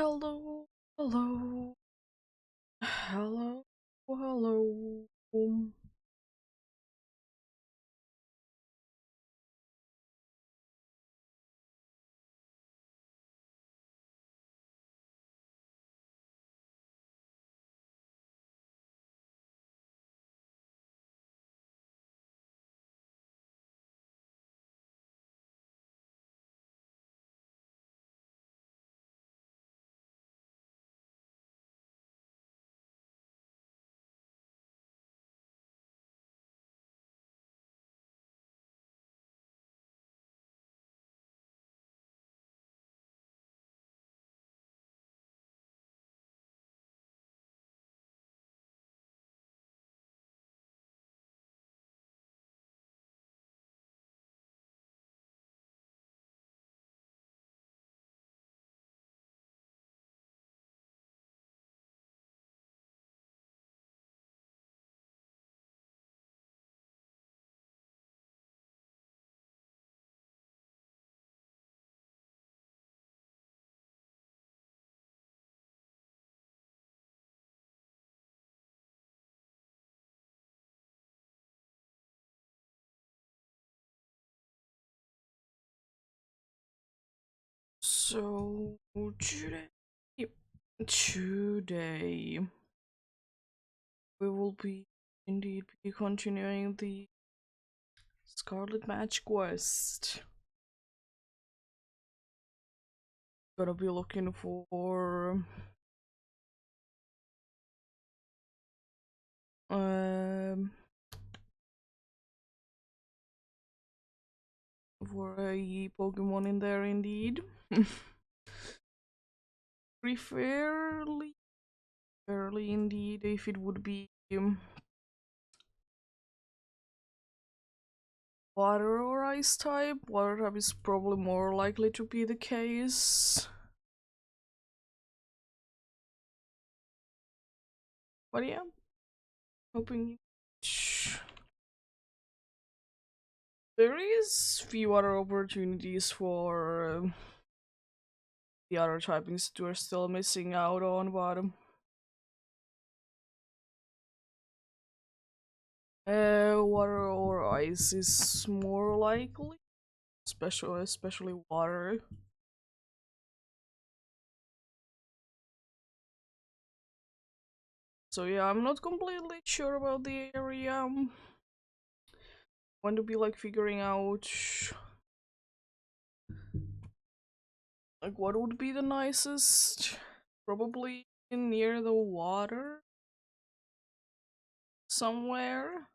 Hello, hello, hello, hello. So today we will be indeed be continuing the Scarlet Match quest. Gonna be looking um for a Pokemon in there indeed. Preferably, fairly indeed, if it would be water or ice type. Water type is probably more likely to be the case. But yeah, hoping there is few other opportunities for the other typings that we're still missing out on, but water or ice is more likely, especially water. So yeah, I'm not completely sure about the area. Want to be like figuring out like what would be the nicest. Probably near the water somewhere.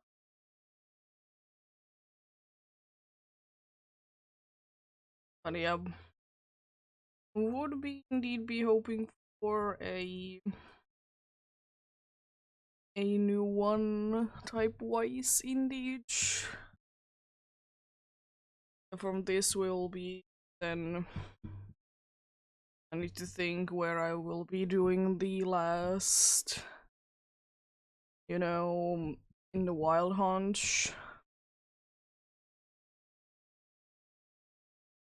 But yeah, would be indeed be hoping for a new one type wise indeed. From this will be then I need to think where I will be doing the last, you know, in the wild hunt.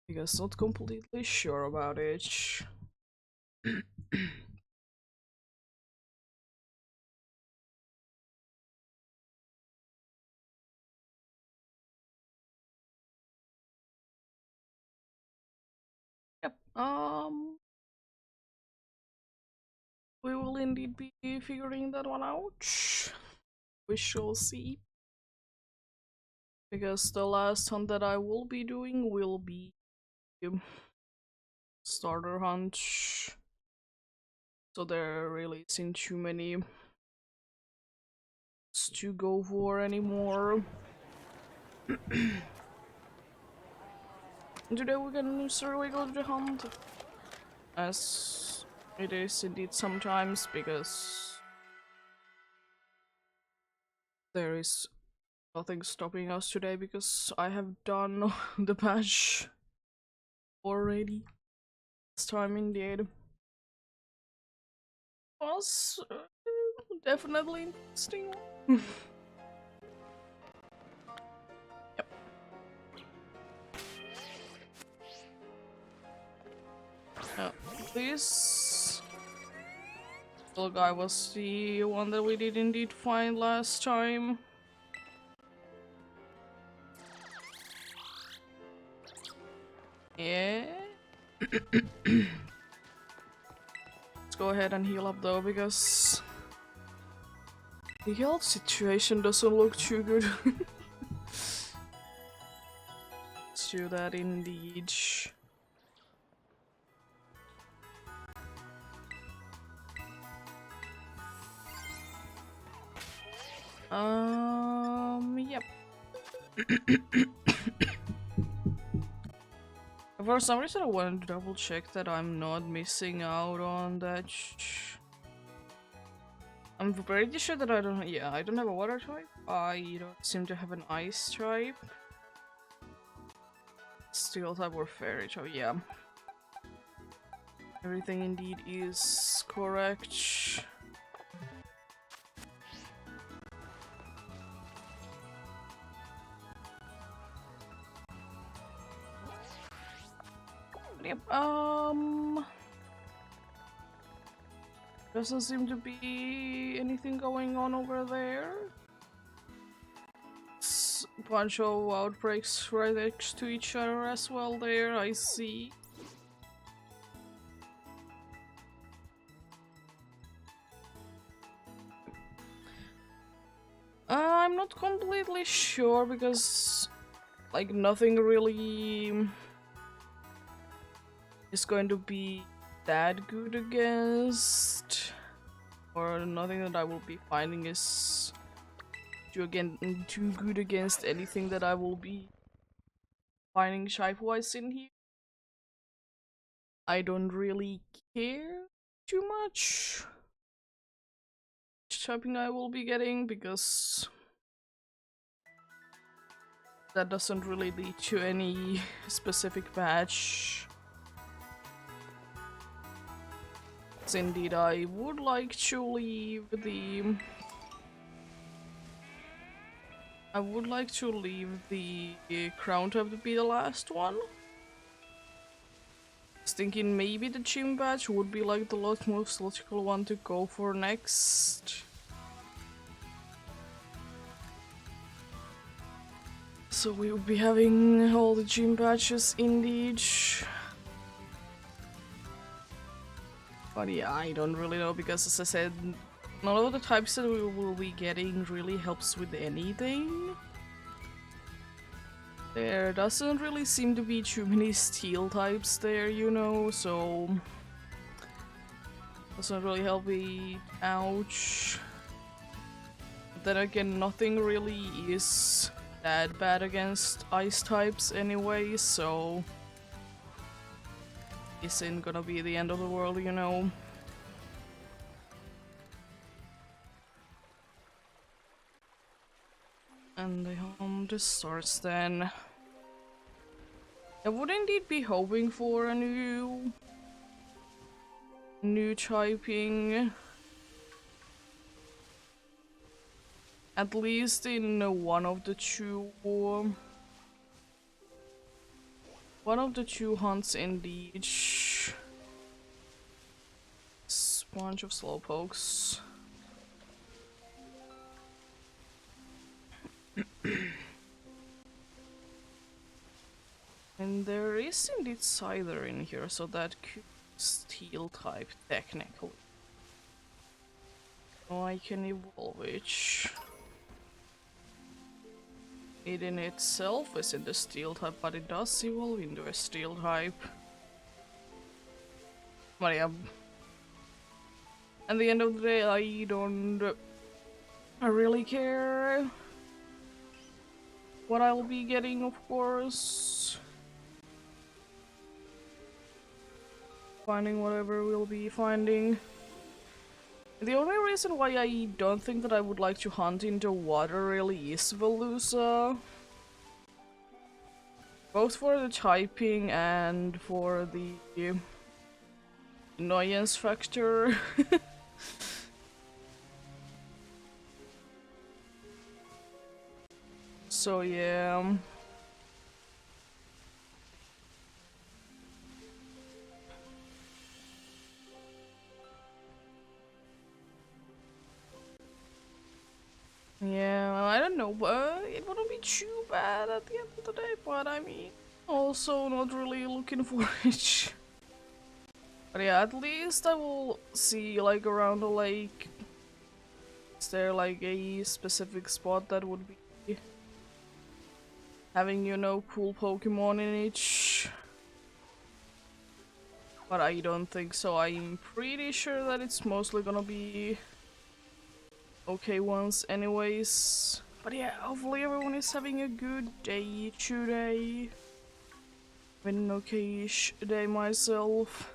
Because not completely sure about it. Yep. We will indeed be figuring that one out. We shall see. Because the last hunt that I will be doing will be starter hunt. So there really isn't too many to go for anymore. Today we can certainly go to the hunt. As it is indeed sometimes, because there is nothing stopping us today because I have done the patch already. This time indeed was definitely interesting. Yep. This Little guy was the one that we did indeed find last time. Yeah. Let's go ahead and heal up though, because the health situation doesn't look too good. Let's do that indeed. Yep. For some reason I wanted to double check that I'm not missing out on that. I'm pretty sure that I don't have a water type. I don't seem to have an ice type. Steel type or fairy type, yeah. Everything indeed is correct. Yep, doesn't seem to be anything going on over there. It's a bunch of outbreaks right next to each other as well there, I see. I'm not completely sure because, like, nothing really is going to be that good against, or nothing that I will be finding is too good against anything that I will be finding type-wise in here. I don't really care too much which typing I will be getting, because that doesn't really lead to any specific badge. So indeed, I would like to leave the crown type to be the last one. I was thinking maybe the gym badge would be like the most logical one to go for next. So we will be having all the gym badges indeed. But yeah, I don't really know, because as I said, none of the types that we will be getting really helps with anything. There doesn't really seem to be too many steel types there, you know, so doesn't really help me. Ouch. But then again, nothing really is that bad against ice types anyway, so isn't gonna be the end of the world, you know. And the home just starts then. I would indeed be hoping for a new typing. At least in one of the two hunts indeed. Bunch of slowpokes. And there is indeed Scyther in here, so that could be steel type technically. So I can evolve it. It in itself isn't a steel type, but it does evolve into a steel type. But yeah. At the end of the day, I really care what I'll be getting, of course. Finding whatever we'll be finding. The only reason why I don't think that I would like to hunt into water really is Velusa. Both for the typing and for the annoyance factor. So yeah. know, it wouldn't be too bad at the end of the day, but I mean, also not really looking for it. But yeah, at least I will see, like, around the lake. Is there, like, a specific spot that would be having, you know, cool Pokemon in it? But I don't think so. I'm pretty sure that it's mostly gonna be okay ones anyways. But yeah, hopefully everyone is having a good day today. Been an okay-ish day myself.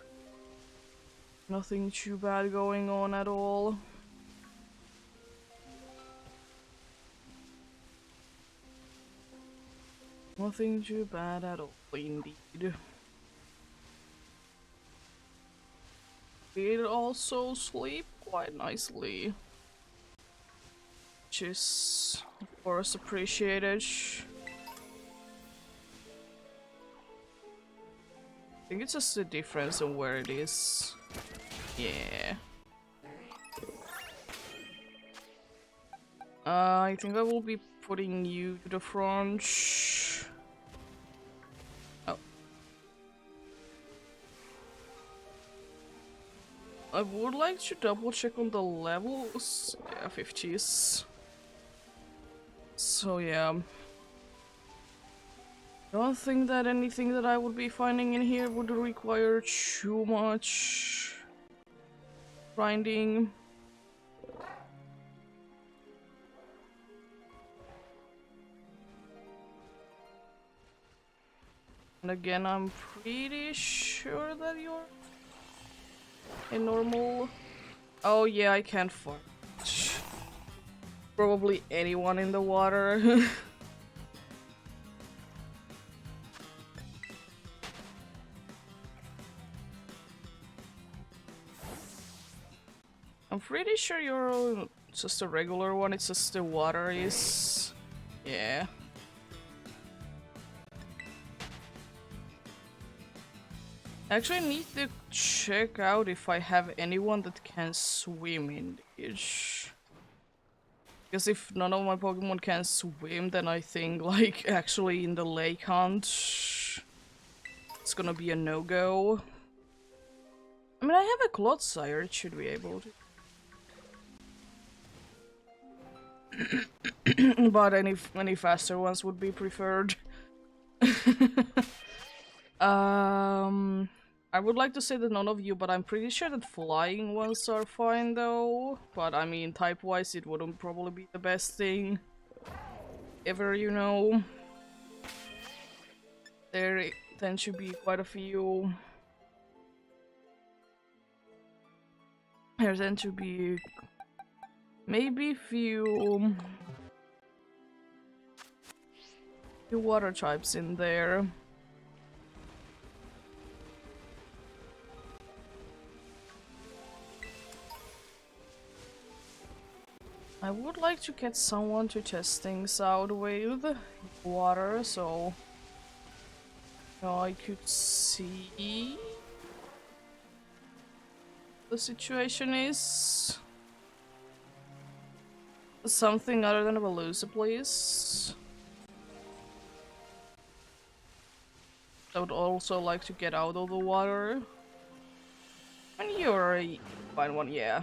Nothing too bad going on at all. Nothing too bad at all, indeed. Did also sleep quite nicely, which is, of course, appreciated. I think it's just the difference in where it is. Yeah. I think I will be putting you to the front. Oh. I would like to double check on the levels. Yeah, 50s. So yeah. I don't think that anything that I would be finding in here would require too much grinding. And again, I'm pretty sure that you're a normal... Oh yeah, I can't find probably anyone in the water. I'm pretty sure you're just a regular one, it's just the water is... Yeah. Actually, I need to check out if I have anyone that can swim in this. Because if none of my Pokemon can swim, then I think, like, actually in the lake hunt, it's gonna be a no-go. I mean, I have a Clodsire, it should be able to. But any faster ones would be preferred. I would like to say that none of you, but I'm pretty sure that flying ones are fine though. But I mean, type-wise, it wouldn't probably be the best thing ever, you know. There tend to be quite a few. There tend to be maybe few water types in there. I would like to get someone to test things out with water, so I could see the situation is. Something other than a Veluza, please. I would also like to get out of the water. And you're a fine one, yeah.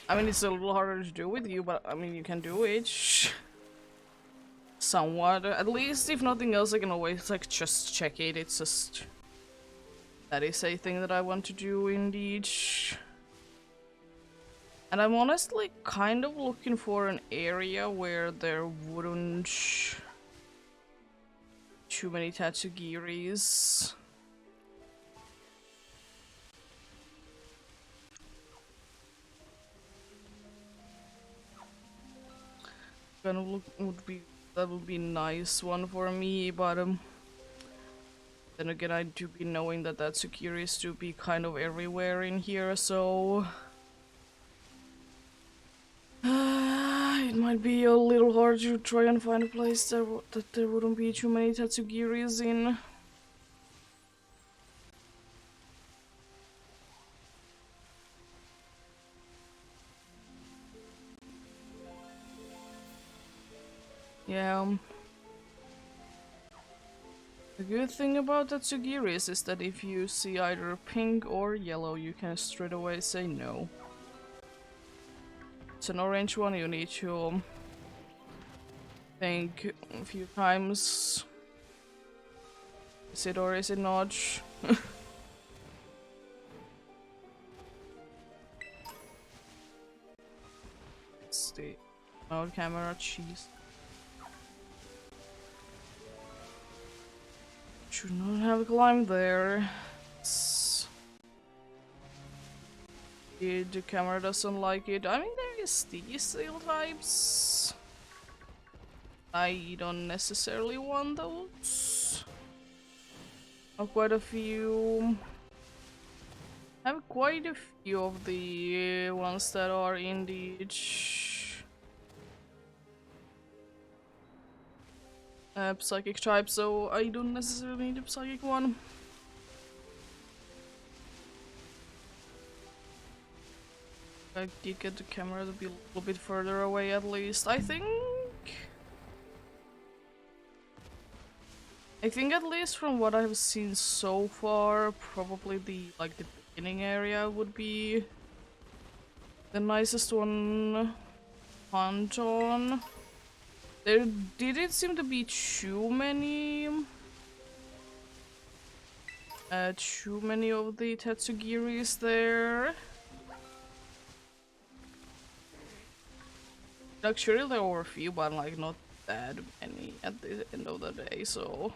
I mean, it's a little harder to do with you, but I mean, you can do it. Somewhat. At least, if nothing else, I can always, like, just check it. It's just... That is a thing that I want to do, indeed. And I'm honestly kind of looking for an area where there wouldn't... too many Tatsugiris. Kind of that would be a nice one for me, but then again, I do be knowing that Tatsugiris do be kind of everywhere in here, so it might be a little hard to try and find a place that there wouldn't be too many Tatsugiris in. Yeah. The good thing about the Tsugiris is that if you see either pink or yellow, you can straight away say no. It's an orange one, you need to think a few times. Is it or is it not? It's the mount camera cheese. Should not have climbed there. The camera doesn't like it. I mean, there is these seal types. I don't necessarily want those. I've quite a few. I have quite a few of the ones that are indeed psychic type, so I don't necessarily need a psychic one. I did get the camera to be a little bit further away at least, I think. I think at least from what I've seen so far, probably the beginning area would be the nicest one hunt on. There didn't seem to be too many of the Tetsugiris there. Actually, there were a few, but like not that many at the end of the day, so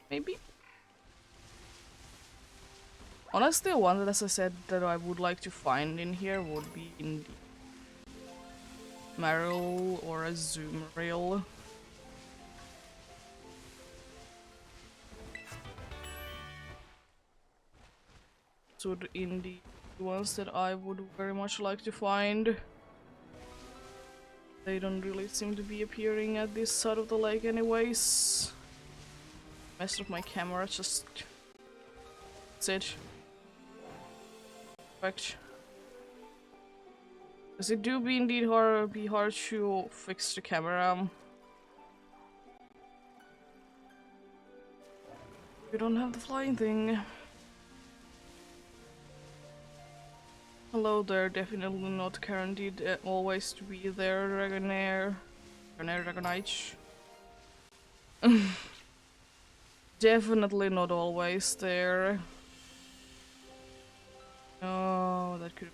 maybe. Honestly, one that, as I said, that I would like to find in here would be in the Meryl or a Zoomeril. So the indie ones that I would very much like to find. They don't really seem to be appearing at this side of the lake anyways. Messed up my camera, just... That's it. Perfect. Because it do be indeed hard to fix the camera. You don't have the flying thing. Hello there, definitely not guaranteed always to be there, Dragonair. Dragonite. Definitely not always there. Oh, that could...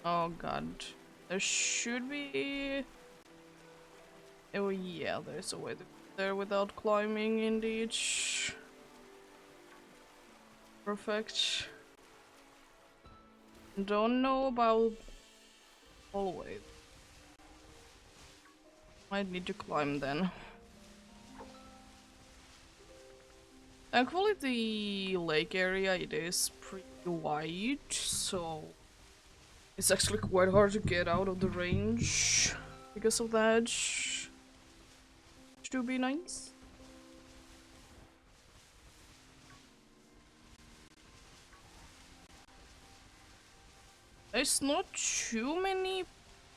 Oh god. There should be... Oh yeah, there's a way to get there without climbing indeed. Perfect. Don't know about hallway. Might need to climb then. Thankfully the lake area, it is pretty wide, so it's actually quite hard to get out of the range because of that. Which would be nice. There's not too many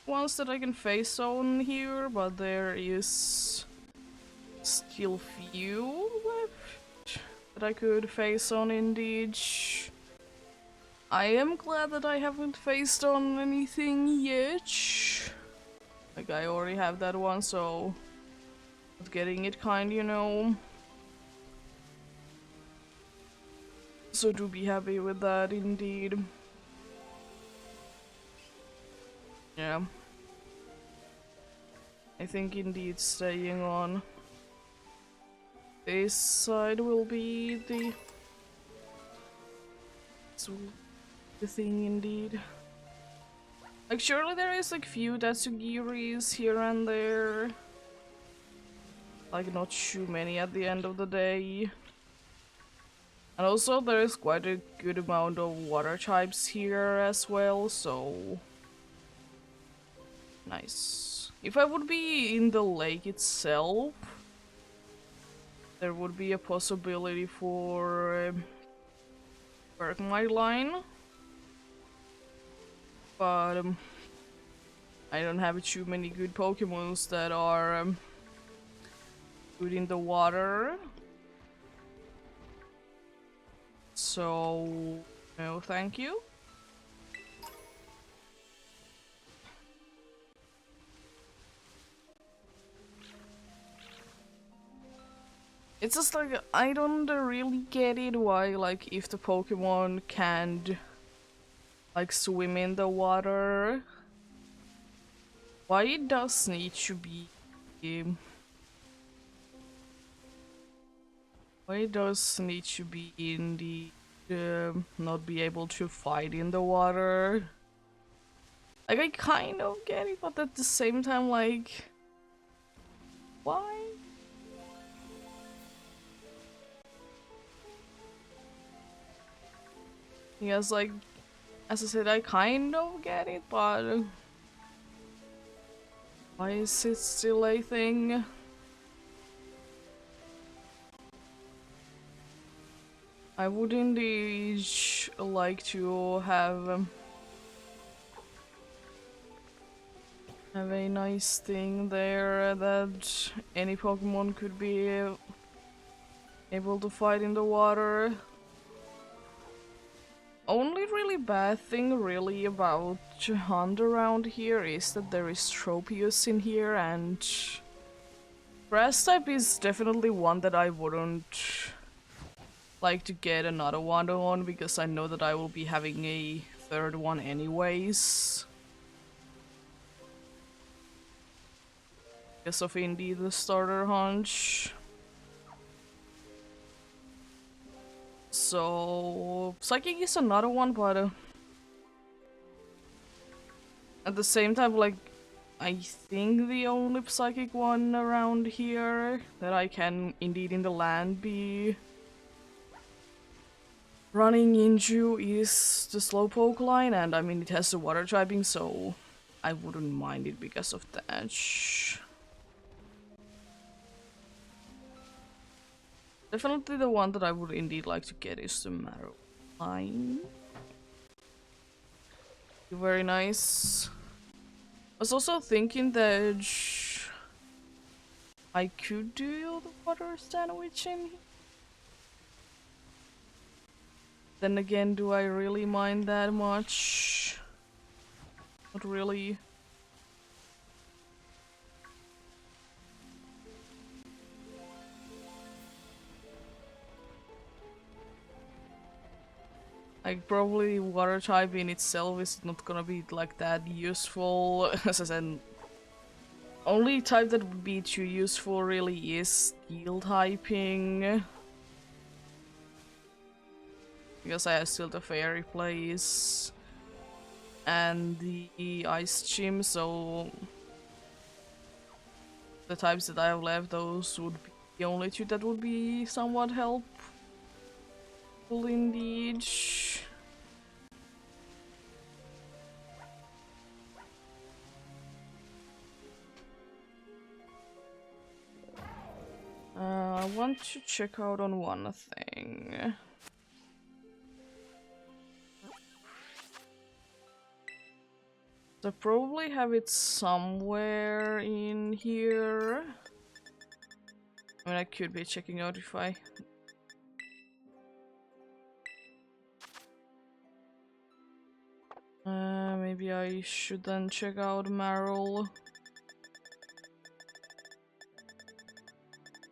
ones that I can face on here, but there is still few left that I could face on indeed. I am glad that I haven't faced on anything yet. Like, I already have that one, so getting it kind, you know. So do be happy with that indeed. Yeah. I think indeed staying on this side will be the thing indeed. Like, surely there is like few Tatsugiris here and there. Like, not too many at the end of the day. And also there is quite a good amount of water types here as well, so... Nice. If I would be in the lake itself, there would be a possibility for my line, but I don't have too many good Pokemons that are good in the water, so no thank you. It's just like, I don't really get it why, like, if the Pokemon can't, like, swim in the water, why it does need to be... why it does need to be in the... not be able to fight in the water? Like, I kind of get it, but at the same time, like... why? Yes, like, as I said, I kind of get it, but why is it still a thing? I would indeed like to have a nice thing there that any Pokemon could be able to fight in the water. Only really bad thing really about Hunt around here is that there is Tropius in here, and Grass type is definitely one that I wouldn't like to get another one on, because I know that I will be having a third one anyways. Because of indeed the starter hunch. So Psychic is another one, but at the same time, like, I think the only Psychic one around here that I can indeed in the land be running into is the Slowpoke line, and I mean it has the water typing, so I wouldn't mind it because of that. Definitely the one that I would indeed like to get is the Marrow line. Very nice. I was also thinking that I could do the water sandwich in here. Then again, do I really mind that much? Not really. Like, probably water type in itself is not gonna be like that useful. As I said, only type that would be too useful really is steel typing. Because I have still the fairy place and the ice gym, so the types that I have left, those would be the only two that would be somewhat helpful indeed. I want to check out on one thing. I probably have it somewhere in here. I mean, I could be checking out if I... maybe I should then check out Marl.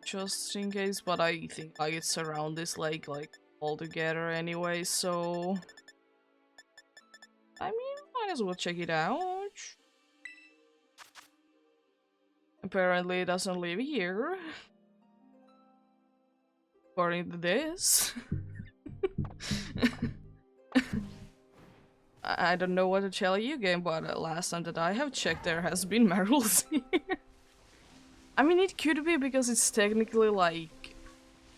Just in case, but I think like it's around this lake, like, all together anyway, so... I mean, might as well check it out. Apparently it doesn't live here. According to this. I don't know what to tell you game, but last time that I have checked there has been Marls here. I mean, it could be because it's technically like...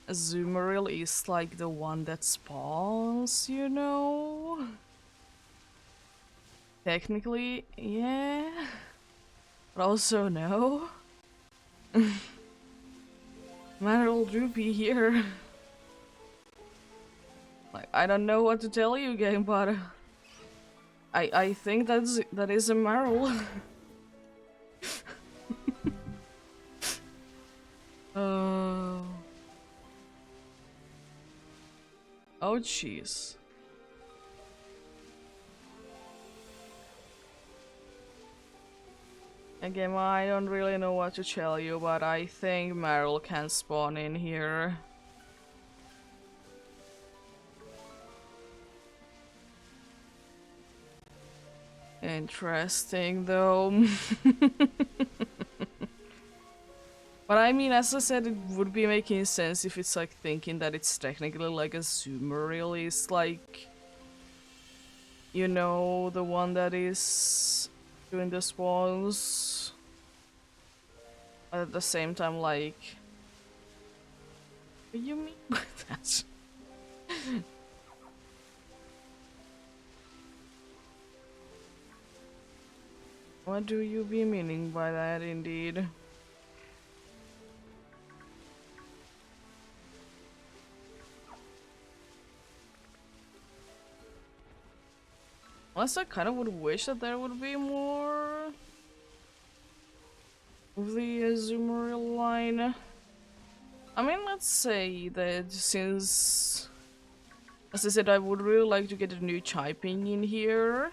Azumarill is like the one that spawns, you know? Technically, yeah. But also no. Metal do be here. Like, I don't know what to tell you, game, but I think that is a Meryl. uh oh jeez. Again, I don't really know what to tell you, but I think Meryl can spawn in here. Interesting, though. But I mean, as I said, it would be making sense if it's like thinking that it's technically like a zoomer release, like, you know, the one that is doing the spawns. But at the same time, like, what do you mean by that? What do you be meaning by that, indeed? Unless I kind of would wish that there would be more of the Azumarill line. I mean, let's say that since, as I said, I would really like to get a new typing in here.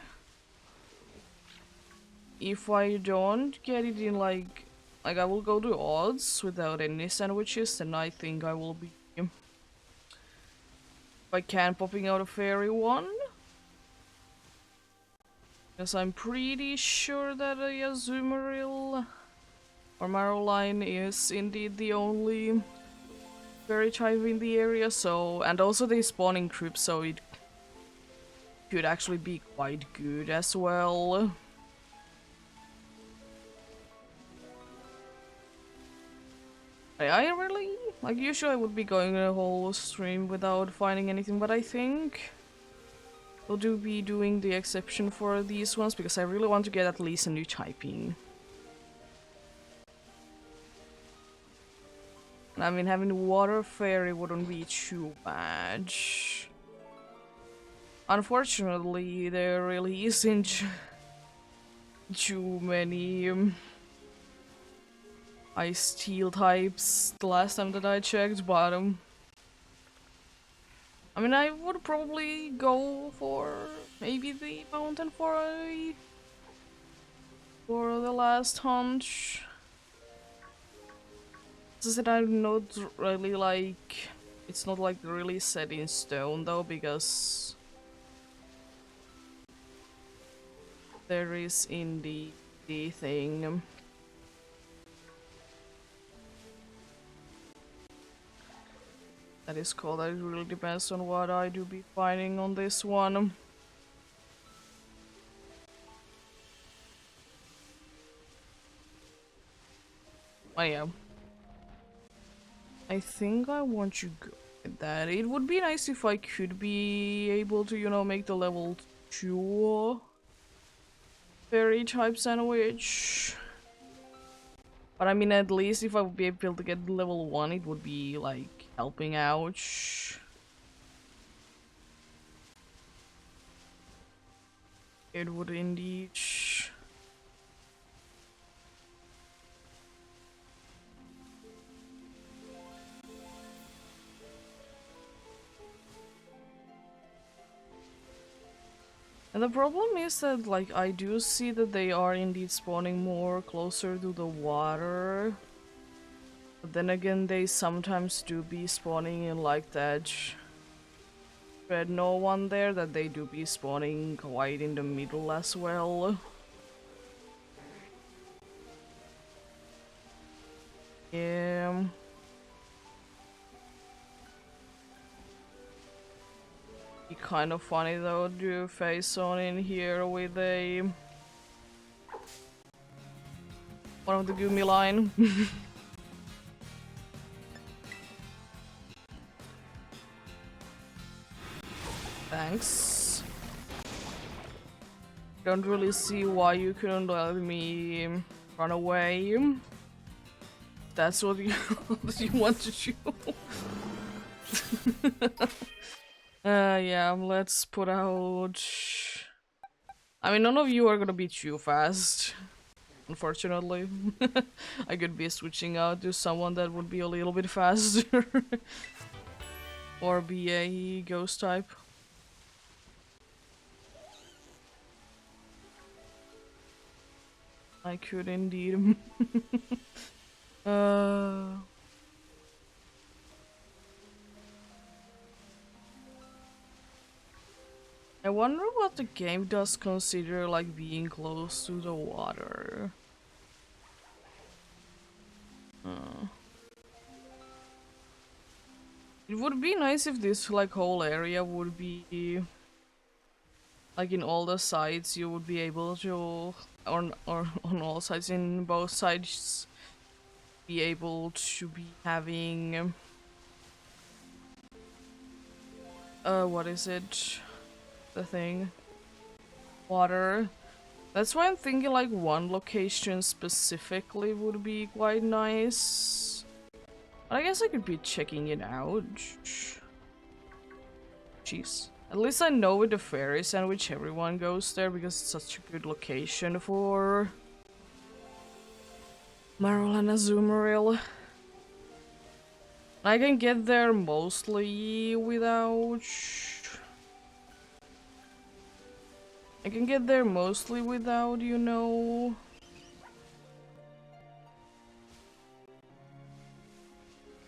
If I don't get it in like I will go to odds without any sandwiches, then I think I will be, if I can, popping out a fairy one. Because I'm pretty sure that a Azumarill or Maroline is indeed the only fairy type in the area, so, and also they spawn in groups, so it could actually be quite good as well. I really, like, usually I would be going a whole stream without finding anything, but I think we'll be doing the exception for these ones because I really want to get at least a new typing. And I mean, having water fairy wouldn't be too bad. Unfortunately, there really isn't too many ice steel types the last time that I checked, but I mean, I would probably go for maybe the mountain for the last hunt. As I said, I'm not really like, it's not like really set in stone though, because there is indeed the thing. That is called, that it really depends on what I do be finding on this one. Oh yeah. I think I want to go with that. It would be nice if I could be able to, you know, make the level 2 fairy type sandwich. But I mean, at least if I would be able to get level 1, it would be like helping out. It would indeed. And the problem is that, like, I do see that they are indeed spawning more closer to the water. But then again, they sometimes do be spawning in like that red no one there, that they do be spawning quite in the middle as well. Yeah. Be kind of funny though, do face on in here with a one of the Gumi line. Thanks. Don't really see why you couldn't let me run away. That's what you, what you want to do. Yeah, let's put out... I mean, none of you are gonna be too fast, unfortunately. I could be switching out to someone that would be a little bit faster. Or be a ghost type. I could indeed. I wonder what the game does consider like being close to the water. It would be nice if this like whole area would be like in all the sides you would be able to, or on all sides, in both sides, be able to be having what is it? The thing? Water. That's why I'm thinking like one location specifically would be quite nice. But I guess I could be checking it out. Jeez. At least I know with the fairy sandwich everyone goes there because it's such a good location for Marul and Azumarill. I can get there mostly without... you know...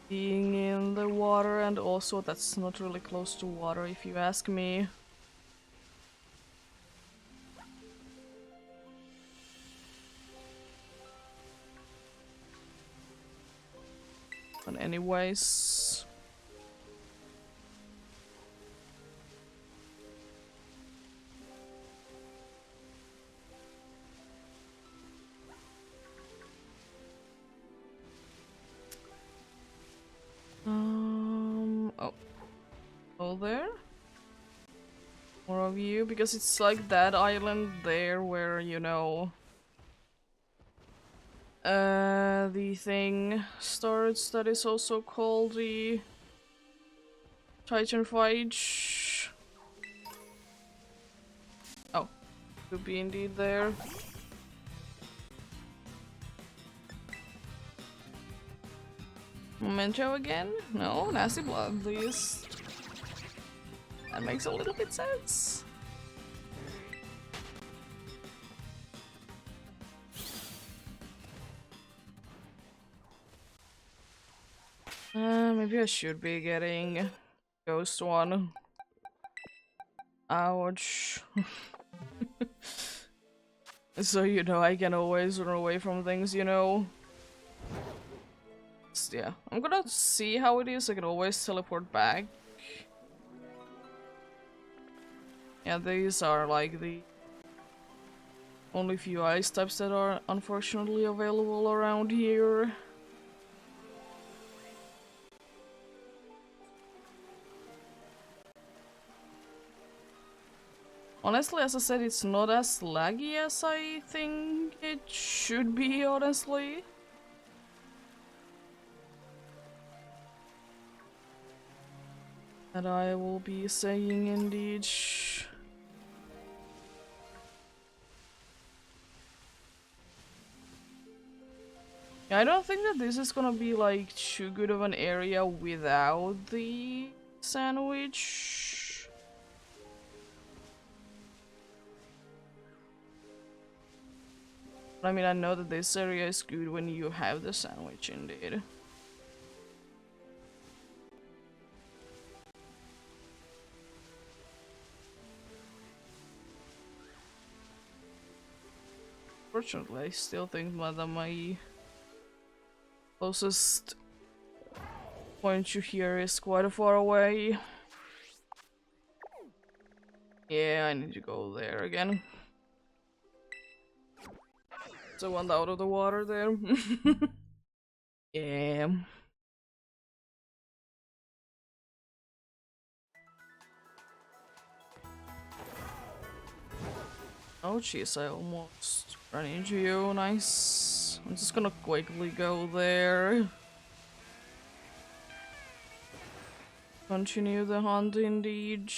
being in the water, and also that's not really close to water if you ask me. But anyways... oh. Oh, there? More of you? Because it's like that island there where, you know... the thing starts that is also called the Titan fight. Oh, could be indeed there. Memento again? No, nasty blood, please. That makes a little bit sense. Maybe I should be getting Ghost one. Ouch. So, you know, I can always run away from things, you know. So, yeah, I'm gonna see how it is. I can always teleport back. Yeah, these are like the only few ice types that are unfortunately available around here. Honestly, as I said, it's not as laggy as I think it should be, honestly. That I will be saying indeed. Yeah, I don't think that this is gonna be like too good of an area without the sandwich. I mean, I know that this area is good when you have the sandwich, indeed. Fortunately, I still think that my closest point to here is quite far away. Yeah, I need to go there again. So one out of the water there. Yeah. Oh jeez, I almost ran into you. Nice. I'm just gonna quickly go there. Continue the hunt indeed.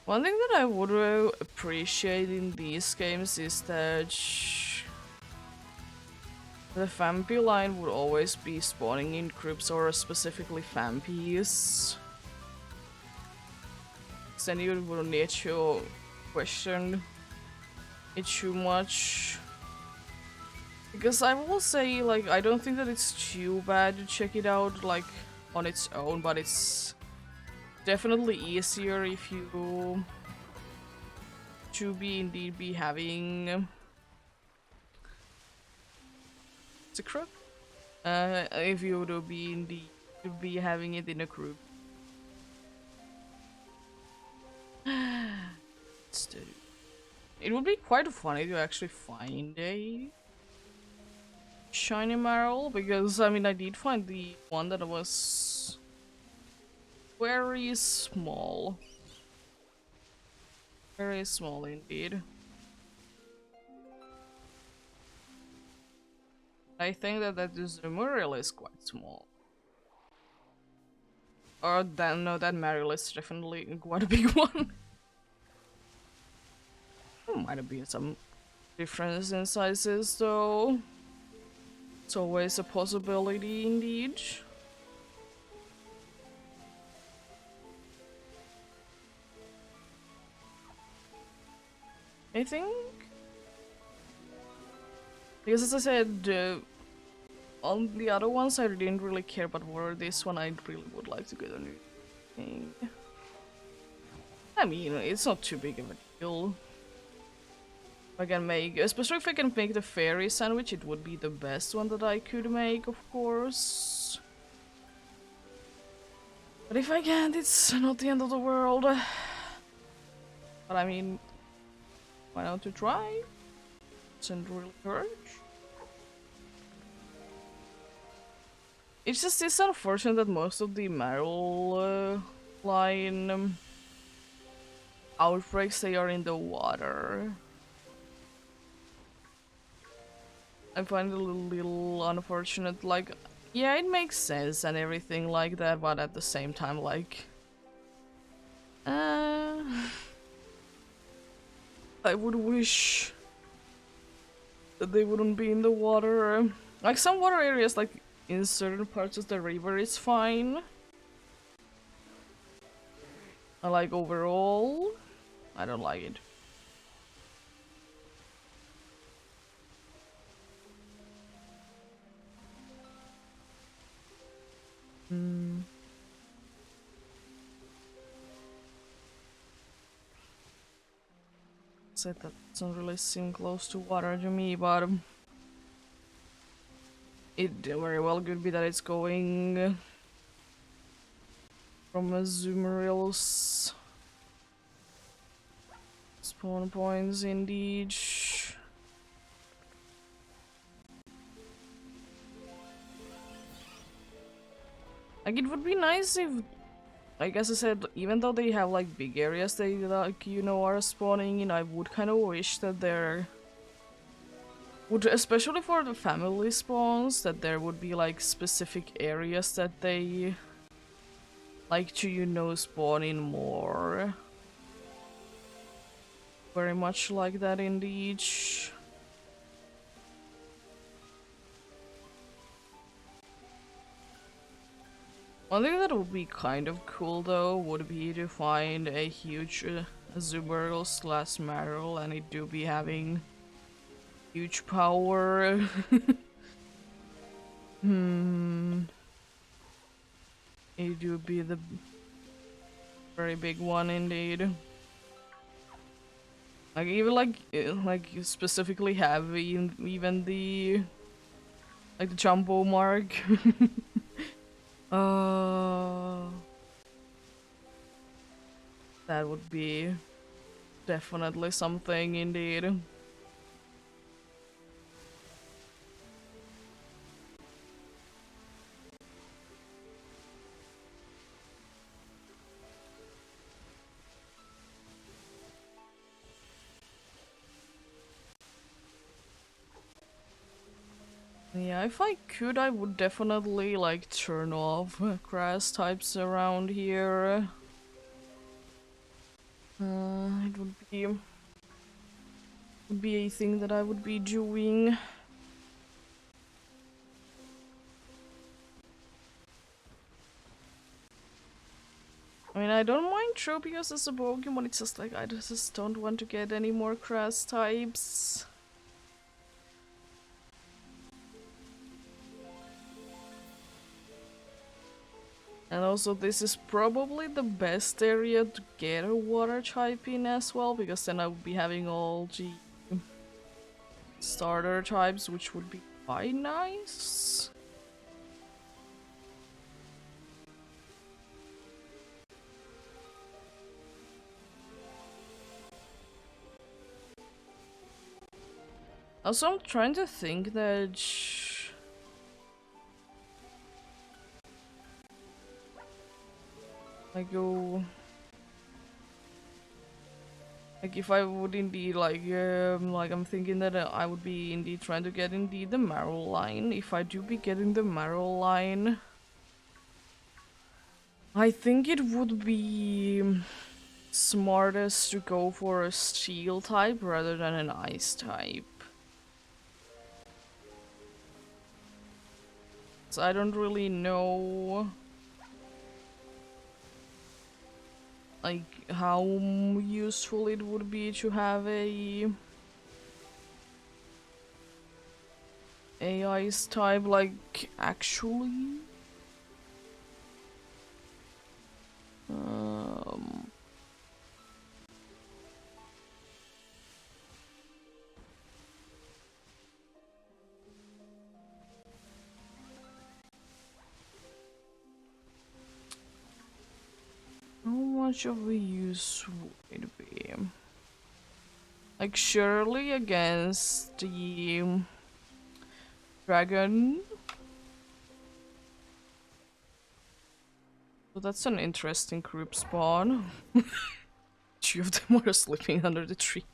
One thing that I would appreciate in these games is that the Vampy line would always be spawning in groups, or specifically Vampys. Then you wouldn't need to question it too much. Because I will say, like, I don't think that it's too bad to check it out, like, on its own, but it's definitely easier if you to be having it's a crook. If you would be having it in a group. It would be quite funny to actually find a shiny marrow, because I mean I did find the one that was very small. Very small indeed. I think that Zumuriel is quite small. Or that, no, that Mariel is definitely quite a big one. There might have been some difference in sizes though. It's always a possibility indeed. I think, because as I said, on the other ones I didn't really care, but for this one I really would like to get a new thing. I mean, it's not too big of a deal. I can make, especially if I can make the fairy sandwich, it would be the best one that I could make, of course. But if I can't, it's not the end of the world. But I mean, why not to try? Doesn't really hurt. It's just it's unfortunate that most of the Meryl line outbreaks, they are in the water. I find it a little unfortunate. Like, yeah, it makes sense and everything like that, but at the same time, like, I would wish that they wouldn't be in the water. Like, some water areas, like in certain parts of the river, is fine. I like overall, I don't like it. Said that doesn't really seem close to water to me, but it very well could be that it's going from a Zoomeril's spawn points indeed. Like, it would be nice if, like as I said, even though they have like big areas they like, you know, are spawning in, I would kind of wish that there would, especially for the family spawns, that there would be like specific areas that they like to, you know, spawn in more. Very much like that indeed. One thing that would be kind of cool though would be to find a huge Zuberl slash Marrow, and it do be having huge power. It do be the very big one indeed. Like, even like specifically have even the like the jumbo mark. That would be definitely something indeed. Yeah, if I could, I would definitely like turn off grass types around here. It would be a thing that I would be doing. I mean, I don't mind Tropius as a Pokemon, it's just like I just don't want to get any more grass types. And also, this is probably the best area to get a water type in as well, because then I would be having all the starter types, which would be quite nice. Also, I'm trying to think that I go like if I would indeed like I'm thinking that I would be indeed trying to get indeed the Marrow line. If I do be getting the Marrow line, I think it would be smartest to go for a Steel type rather than an Ice type. So I don't really know like how useful it would be to have a ice type like actually. Um how much of a use would it be? Like surely against the dragon. So that's an interesting group spawn. Two of them are sleeping under the tree.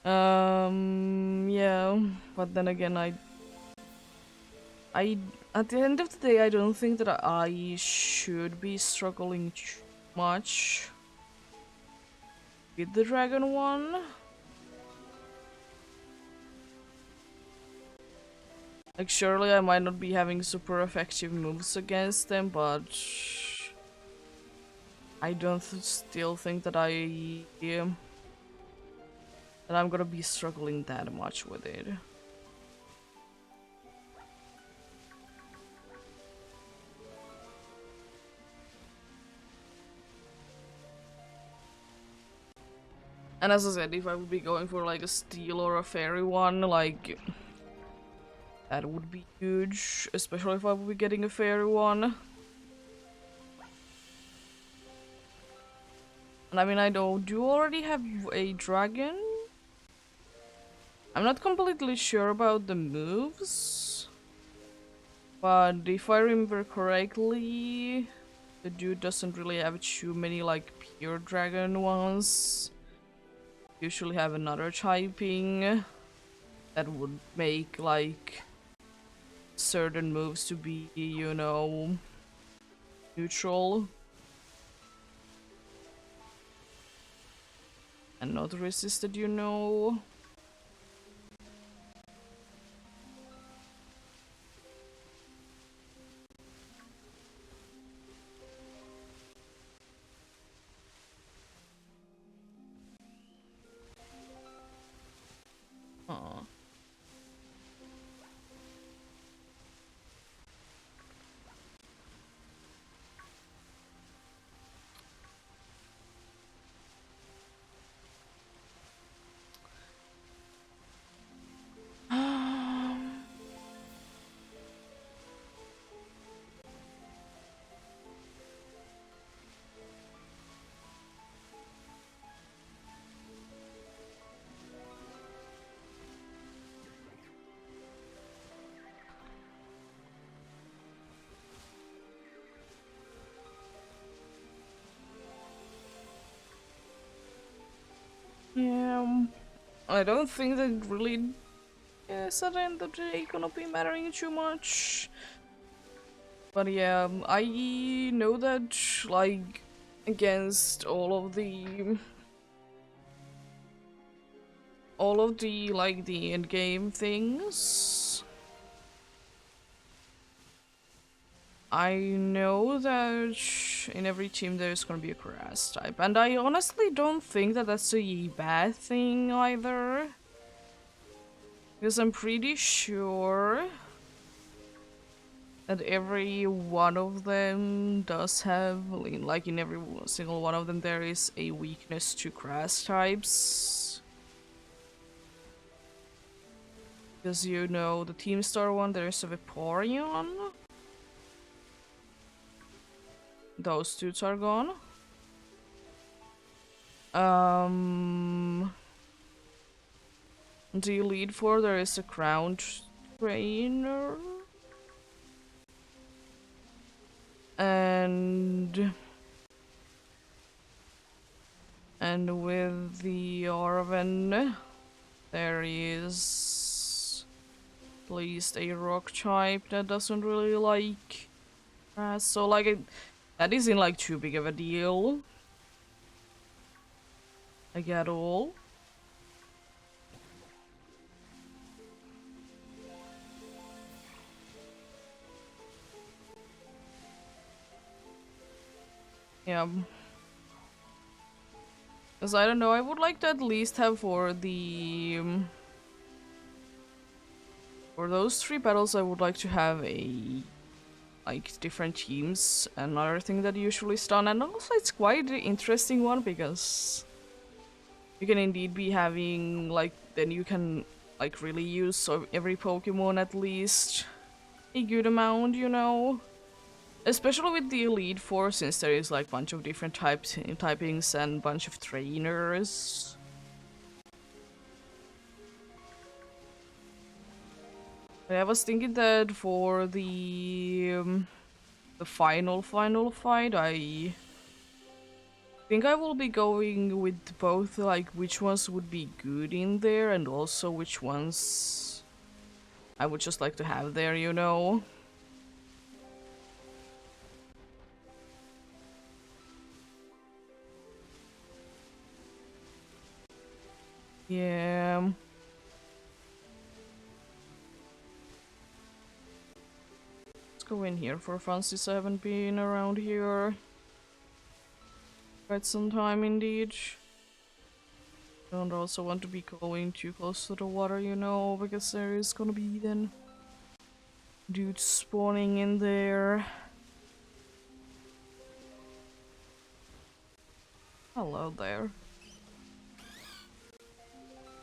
Yeah, but then again, at the end of the day, I don't think that I should be struggling too much with the dragon one. Like, surely I might not be having super effective moves against them, but I don't still think that that I'm gonna be struggling that much with it. And as I said, if I would be going for like a steel or a fairy one, like that would be huge, especially if I would be getting a fairy one. And I mean, I do already have a dragon. I'm not completely sure about the moves, but if I remember correctly, the dude doesn't really have too many like pure dragon ones. Usually have another typing that would make like certain moves to be, you know, neutral and not resisted, you know. Aw. Yeah, I don't think that really guess at the end of the day gonna be mattering too much. But yeah, I know that, like, against all of the like the end game things, I know that in every team there's gonna be a grass type, and I honestly don't think that that's a bad thing either, because I'm pretty sure that every one of them does have, like in every single one of them, there is a weakness to grass types. Because you know, the Team Star one, there's a Vaporeon. Those two are gone. The Elite Four, there is a Crown Trainer. And with the Arven, there is at least a rock type that doesn't really like grass. So like that isn't like too big of a deal. Like at all. Yeah. Because I don't know, I would like to at least have for the for those 3 battles, I would like to have a like different teams. Another thing that usually is done, and also it's quite an interesting one because you can indeed be having like, then you can like really use so every Pokemon at least a good amount, you know. Especially with the Elite Four, since there is like bunch of different typings and bunch of trainers. I was thinking that for the final fight, I think I will be going with both, like which ones would be good in there and also which ones I would just like to have there, you know. Yeah. Let's go in here for fun since I haven't been around here quite some time indeed. Don't also want to be going too close to the water, you know, because there is gonna be then dudes spawning in there. Hello there.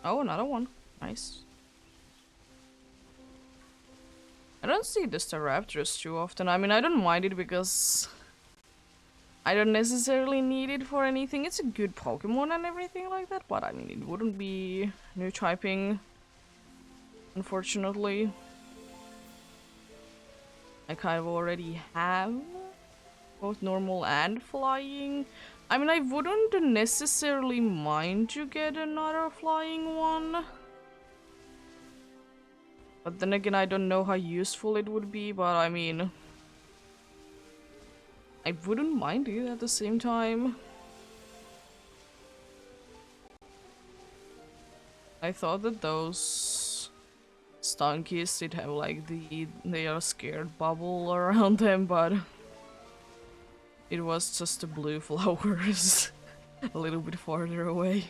Oh, another one. Nice. I don't see the Staraptors too often. I mean, I don't mind it because I don't necessarily need it for anything. It's a good Pokemon and everything like that, but I mean, it wouldn't be new typing, unfortunately. I kind of already have both normal and flying. I mean, I wouldn't necessarily mind to get another flying one. But then again, I don't know how useful it would be, but I mean, I wouldn't mind it at the same time. I thought that those Stunkies did have like they are scared bubble around them, but it was just the blue flowers a little bit farther away.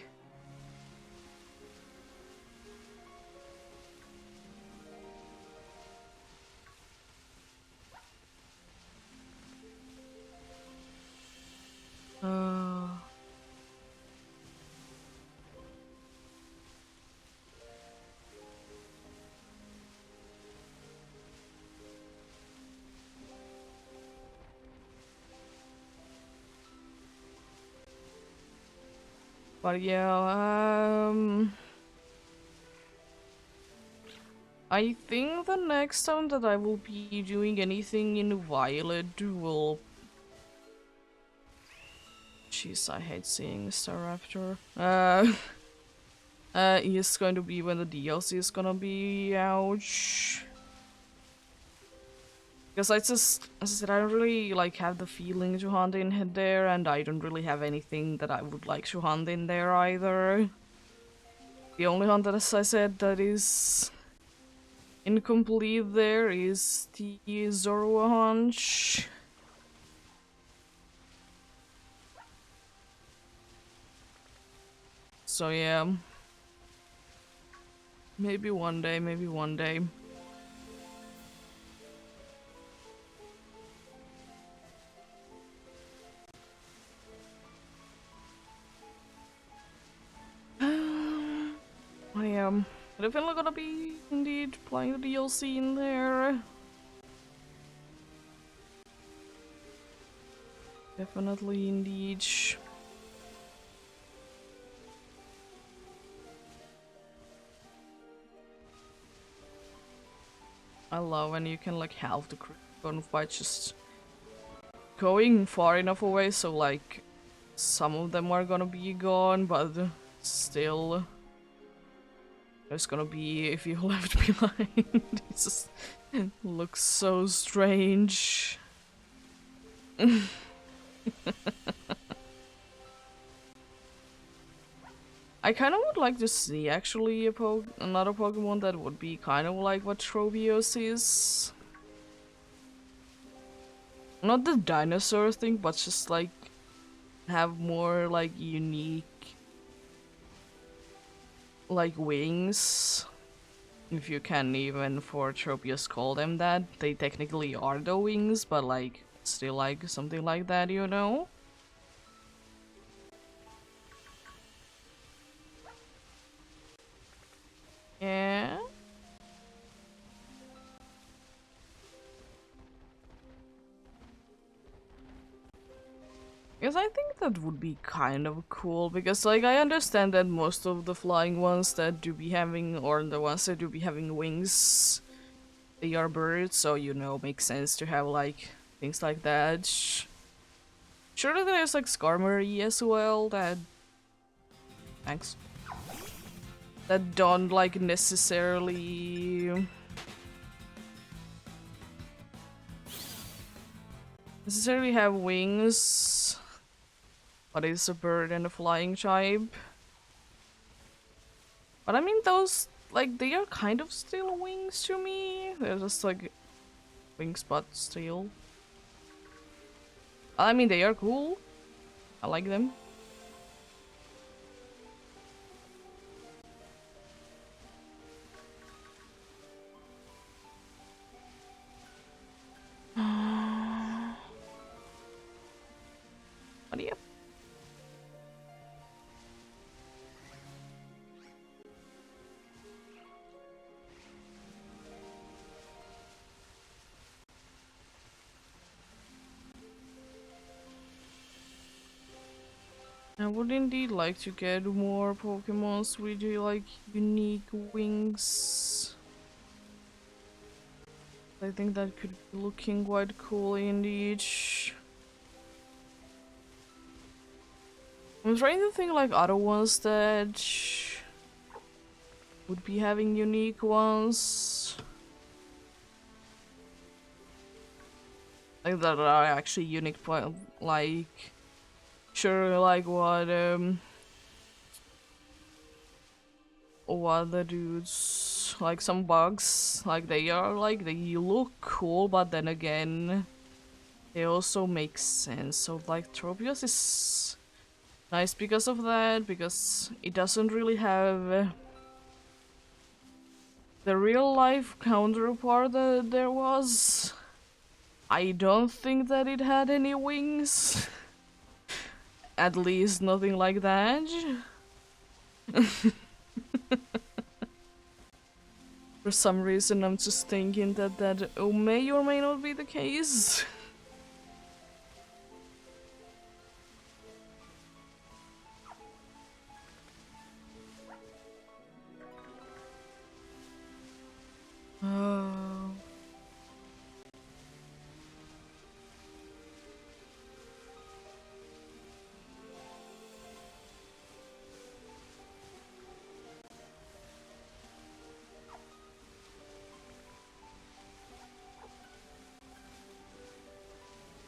But yeah, I think the next time that I will be doing anything in Violet will... Jeez, I hate seeing Staraptor. is going to be when the DLC is gonna be out. Because as I said, I don't really like have the feeling to hunt in there, and I don't really have anything that I would like to hunt in there either. The only hunt that, as I said, that is incomplete there is the Zorua hunt. So yeah, maybe one day, maybe one day. I am definitely gonna be indeed playing the DLC in there. Definitely indeed. I love when you can like halve the gunfight just going far enough away so like some of them are gonna be gone, but still there's gonna be a few left behind. It just looks so strange. I kind of would like to see actually another Pokemon that would be kind of like what Tropius is. Not the dinosaur thing, but just like have more like unique like wings. If you can even for Tropius call them that. They technically are the wings, but like still like something like that, you know? Yeah. Because I think that would be kind of cool, because like I understand that most of the flying ones that do be having, or the ones that do be having wings, they are birds, so you know, makes sense to have like things like that. Sure, there's like Skarmory as well that, thanks, that don't like necessarily have wings, but it's a bird and a flying type. But I mean, those, like, they are kind of still wings to me. They're just like wings, but still. I mean, they are cool. I like them. But yeah. I would indeed like to get more Pokemons with like unique wings. I think that could be looking quite cool indeed. I'm trying to think like other ones that would be having unique ones. Like that are actually unique, like sure, like what the dudes, like some bugs, like they are like they look cool, but then again they also make sense. So like Tropius is nice because of that, because it doesn't really have the real life counterpart that there was. I don't think that it had any wings. At least nothing like that. For some reason, I'm just thinking that that may or may not be the case. Oh.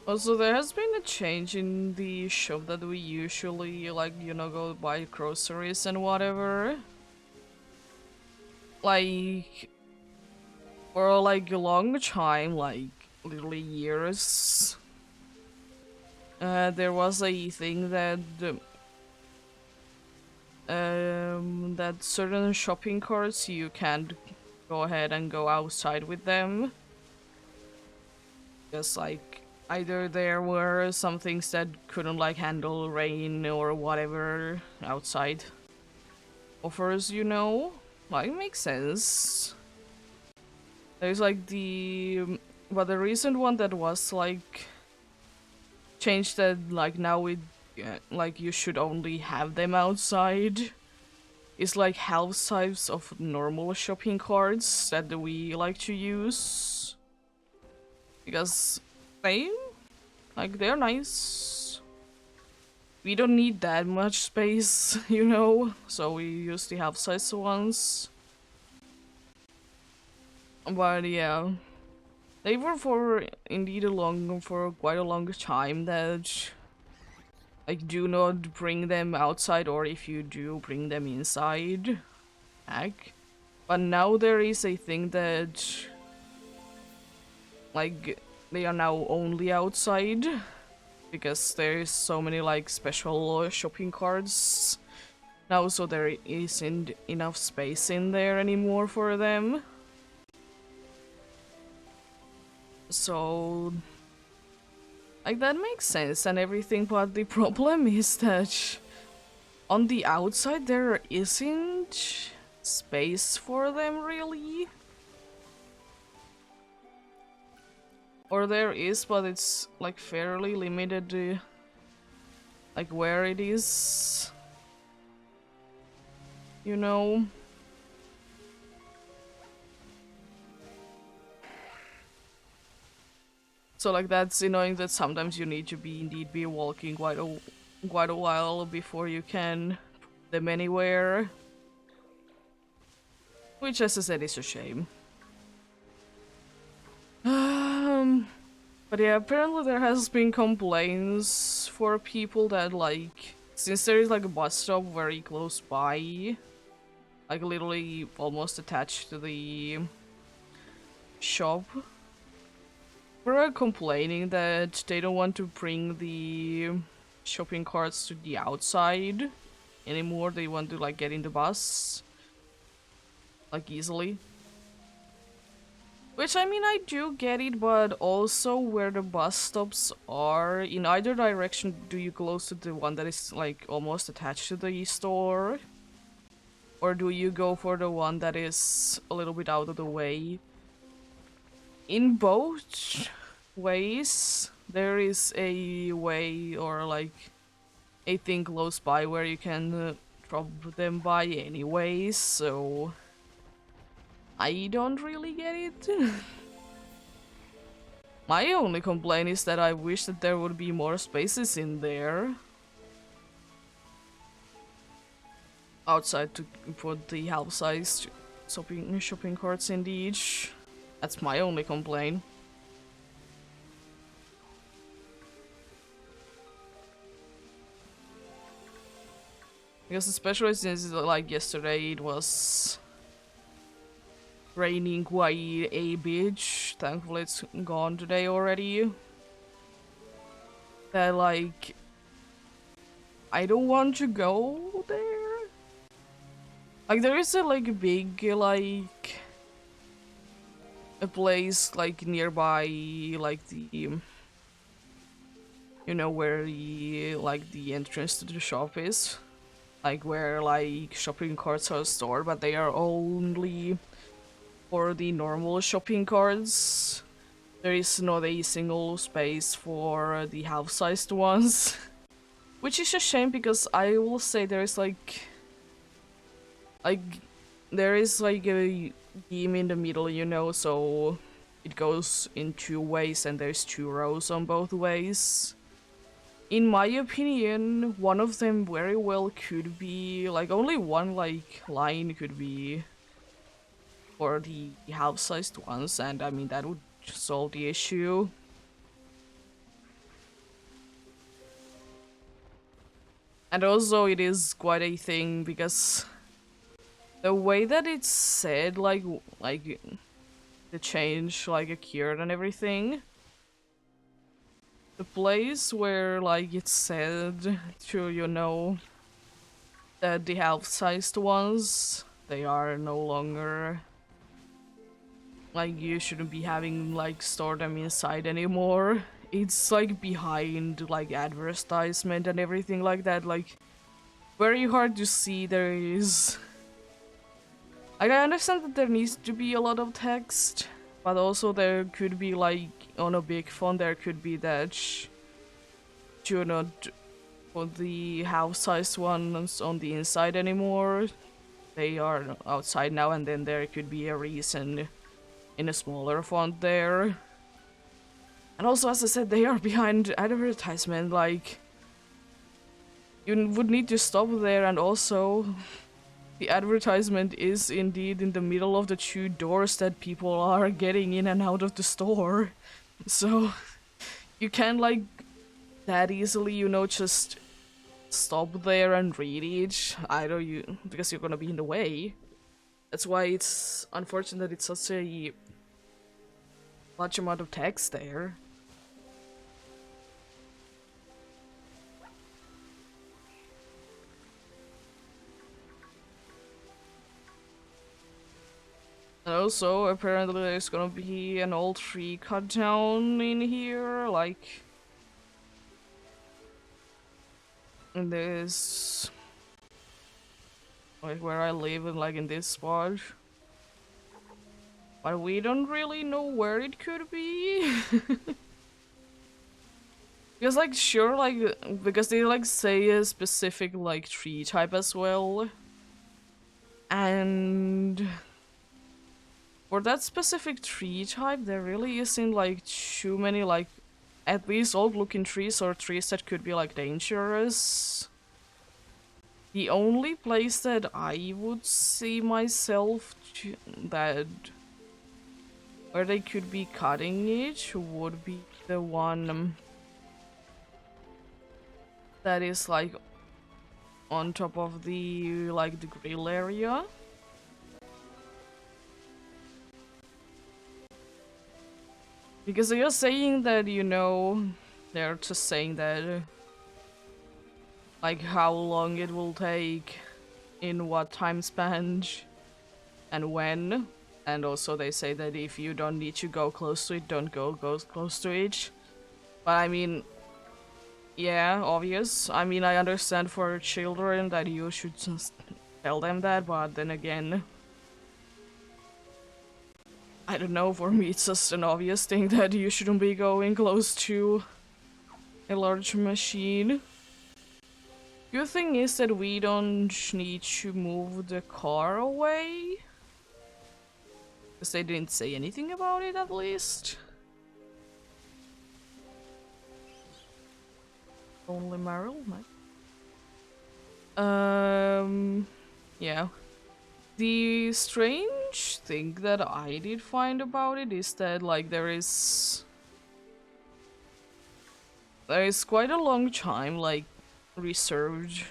Also, there has been a change in the shop that we usually, like, you know, go buy groceries and whatever. Like, for like a long time, like literally years, there was a thing that that certain shopping carts you can't go ahead and go outside with them. Just like either there were some things that couldn't like handle rain or whatever outside offers, you know? Like, makes sense. There's like but the recent one that was like changed that like now it like you should only have them outside. It's like half size of normal shopping carts that we like to use because they they're nice. We don't need that much space, you know, so we use the half size ones. But yeah, they were for indeed for quite a long time that like do not bring them outside, or if you do bring them inside. Heck. But now there is a thing that like they are now only outside because there is so many like special shopping carts now, so there isn't enough space in there anymore for them. So like that makes sense and everything, but the problem is that on the outside there isn't space for them really. Or there is, but it's like fairly limited like where it is. You know? So like that's annoying that sometimes you need to be walking quite a while before you can put them anywhere. Which, as I said, is a shame. But yeah, apparently there has been complaints for people that like since there is like a bus stop very close by, like literally almost attached to the shop, we're complaining that they don't want to bring the shopping carts to the outside anymore. They want to like get in the bus like easily. Which, I mean, I do get it, but also where the bus stops are, in either direction, do you close to the one that is, like, almost attached to the store? Or do you go for the one that is a little bit out of the way? In both ways, there is a way or, like, a thing close by where you can drop them by anyways, so I don't really get it. My only complaint is that I wish that there would be more spaces in there. Outside to put the half-sized shopping carts in each. That's my only complaint. Because especially since like yesterday it was raining quite a bit. Thankfully it's gone today already. That like I don't want to go there. Like there is a like a big like a place like nearby like the you know where the like the entrance to the shop is. Like where like shopping carts are stored, but they are only for the normal shopping carts. There is not a single space for the half-sized ones. Which is a shame because I will say there is like there is like a beam in the middle, you know, so it goes in two ways and there's two rows on both ways. In my opinion, one of them very well could be like only one like line could be for the half-sized ones, and I mean that would solve the issue. And also it is quite a thing because the way that it's said, like the change like occurred and everything, the place where like it's said to, you know, that the half-sized ones, they are no longer, like, you shouldn't be having like store them inside anymore. It's like behind like advertisement and everything like that, like very hard to see. There is, like, I understand that there needs to be a lot of text, but also there could be like on a big font there could be that do not put the house-sized ones on the inside anymore. They are outside now, and then there could be a reason in a smaller font there. And also, as I said, they are behind advertisement, like, you would need to stop there, and also, the advertisement is indeed in the middle of the two doors that people are getting in and out of the store. So, you can't, like, that easily, you know, just stop there and read it. Either you, because you're gonna be in the way. That's why it's unfortunate that it's such a large amount of text there. And also, apparently there's gonna be an old tree cut down in here, like in this, like where I live, and like in this spot. But we don't really know where it could be. Because like, sure, like, because they like say a specific like tree type as well. And for that specific tree type, there really isn't like too many like at least old looking trees or trees that could be like dangerous. The only place that I would see myself that where they could be cutting it would be the one that is like on top of the like the grill area. Because they're saying that, you know, they're just saying that like how long it will take, in what time span, and when. And also they say that if you don't need to go close to it, don't go close to it. But I mean, yeah, obvious. I mean, I understand for children that you should just tell them that, but then again, I don't know, for me it's just an obvious thing that you shouldn't be going close to a large machine. Good thing is that we don't need to move the car away. Because they didn't say anything about it, at least. Only Meryl? Yeah. The strange thing that I did find about it is that, like, there is quite a long time, like, reserved.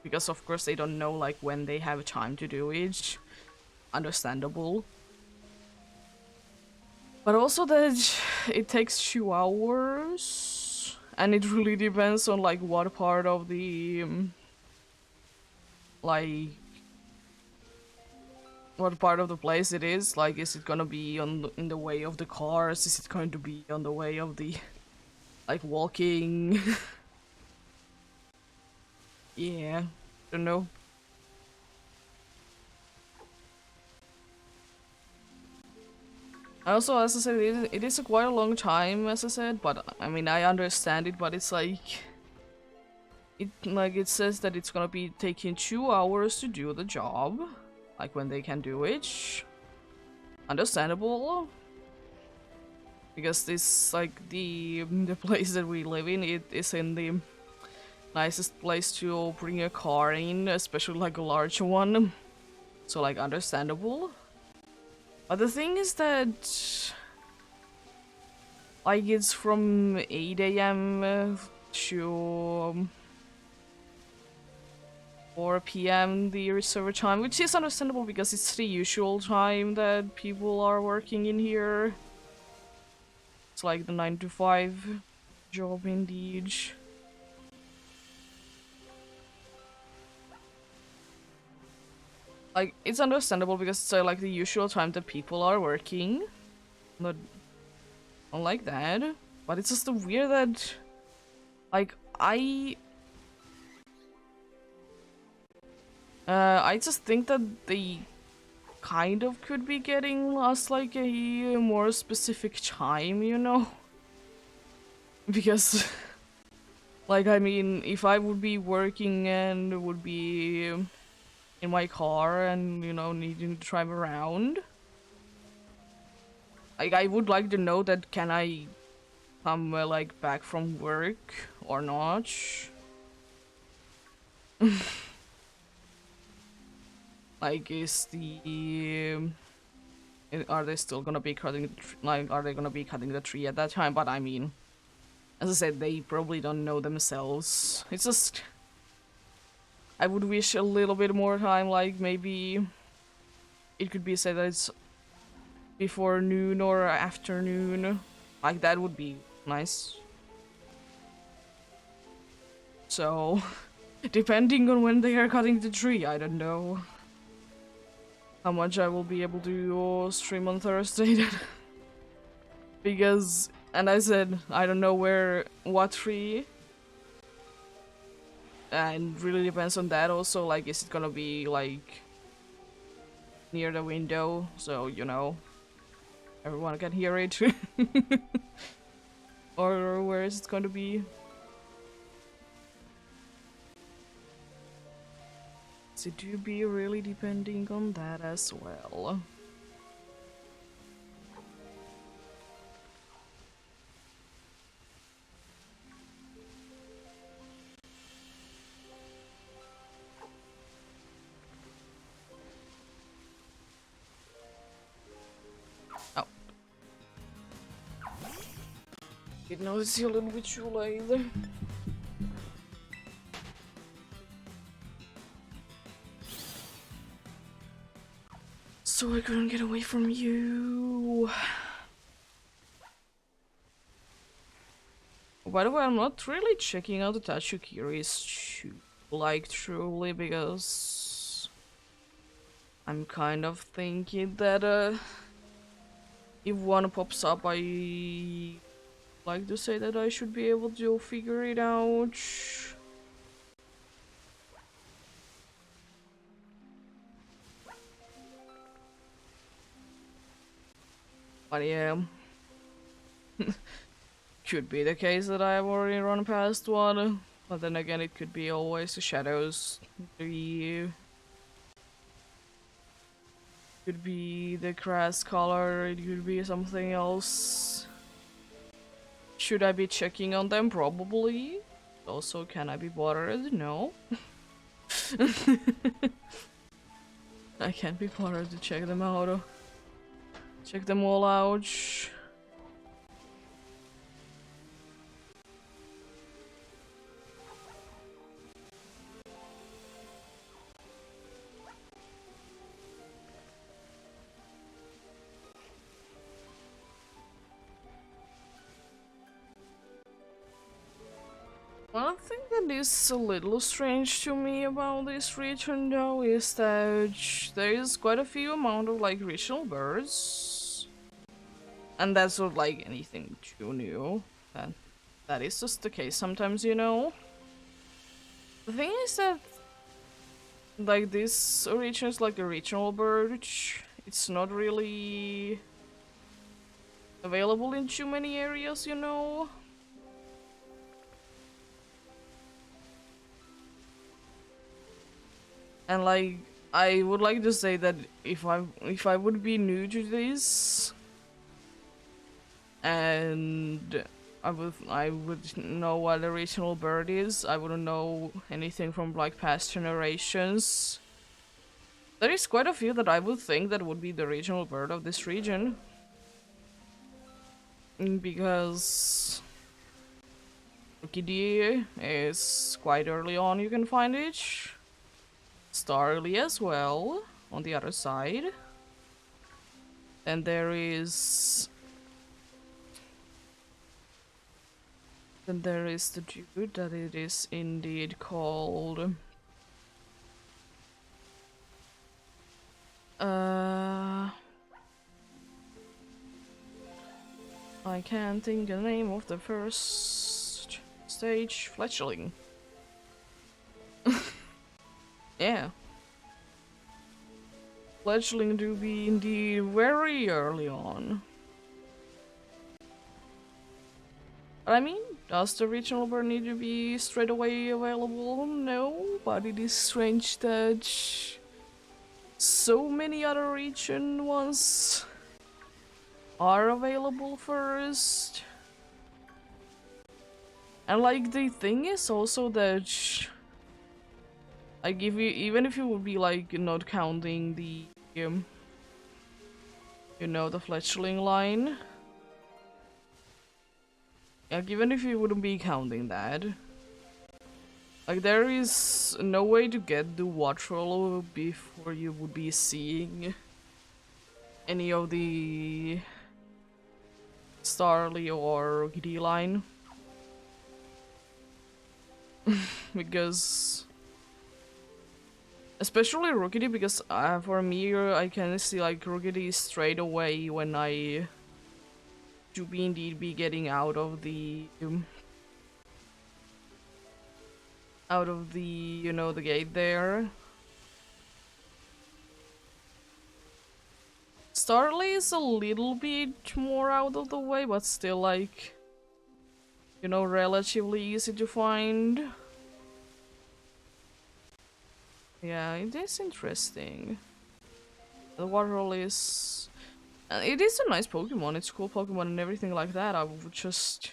Because, of course, they don't know, like, when they have time to do it. Understandable. But also that it takes 2 hours, and it really depends on like what part of the like what part of the place it is. Like, is it gonna be in the way of the cars? Is it going to be on the way of the like walking? Yeah, don't know. Also, as I said, it is a quite a long time, as I said, but I mean, I understand it, but it's like, it says that it's gonna be taking 2 hours to do the job, like when they can do it. Understandable, because this, like, the place that we live in, it is in the nicest place to bring a car in, especially like a large one. So, like, understandable. But the thing is that, like, it's from 8 a.m. To 4 p.m. the server time, which is understandable because it's the usual time that people are working in here. It's like the 9 to 5 job indeed. Like, it's understandable because it's like the usual time that people are working. Not unlike that. But it's just weird that, like, I just think that they kind of could be getting us like a more specific time, you know? Because, like, I mean, if I would be working and would be in my car and, you know, needing to drive around, like, I would like to know that can I come, like, back from work or not? Like, are they still gonna be cutting, like, are they gonna be cutting the tree at that time? But I mean, as I said, they probably don't know themselves. It's just, I would wish a little bit more time, like, maybe it could be said that it's before noon or afternoon. Like, that would be nice. So, depending on when they are cutting the tree, I don't know how much I will be able to stream on Thursday then. Because, and I said, I don't know what tree, and really depends on that also, like, is it gonna be, like, near the window, so, you know, everyone can hear it? Or where is it going to be? So it do be really depending on that as well. Oh. Didn't notice you a little bit too late. So I couldn't get away from you. By the way, I'm not really checking out the Tachukiri's like truly because I'm kind of thinking that if one pops up, I like to say that I should be able to figure it out. But yeah, could be the case that I have already run past one. But then again, it could be always the shadows. Could be the grass color, it could be something else. Should I be checking on them? Probably. Also, can I be bothered? No. I can't be bothered to check them out. Check them all out. One thing that is a little strange to me about this region though is that there is quite a few amount of like regional birds. And that's not like anything too new. That is just the case sometimes, you know. The thing is that like this region is like a regional bird. It's not really available in too many areas, you know. And like I would like to say that if I would be new to this and I would know what a regional bird is, I wouldn't know anything from like past generations. There is quite a few that I would think that would be the regional bird of this region. Because Orchidea is quite early on you can find it. Starly as well on the other side. And there is the dude that it is indeed called I can't think the name of the first stage. Fletchling. Yeah. Fletchling do be indeed very early on. But I mean, does the regional bird need to be straight away available? No, but it is strange that so many other region ones are available first. And like the thing is also that I give you, even if you would be like not counting the you know, the fledgling line. Like even if you wouldn't be counting that, like there is no way to get the Wattrel before you would be seeing any of the Starly or Giddy line. Because especially Rookity, because for me I can see like Rookity straight away when I do be indeed be getting out of the you know, the gate there. Starly is a little bit more out of the way, but still like, you know, relatively easy to find. Yeah, it is interesting. The Waterroll is... it is a nice Pokemon, it's a cool Pokemon and everything like that. I would just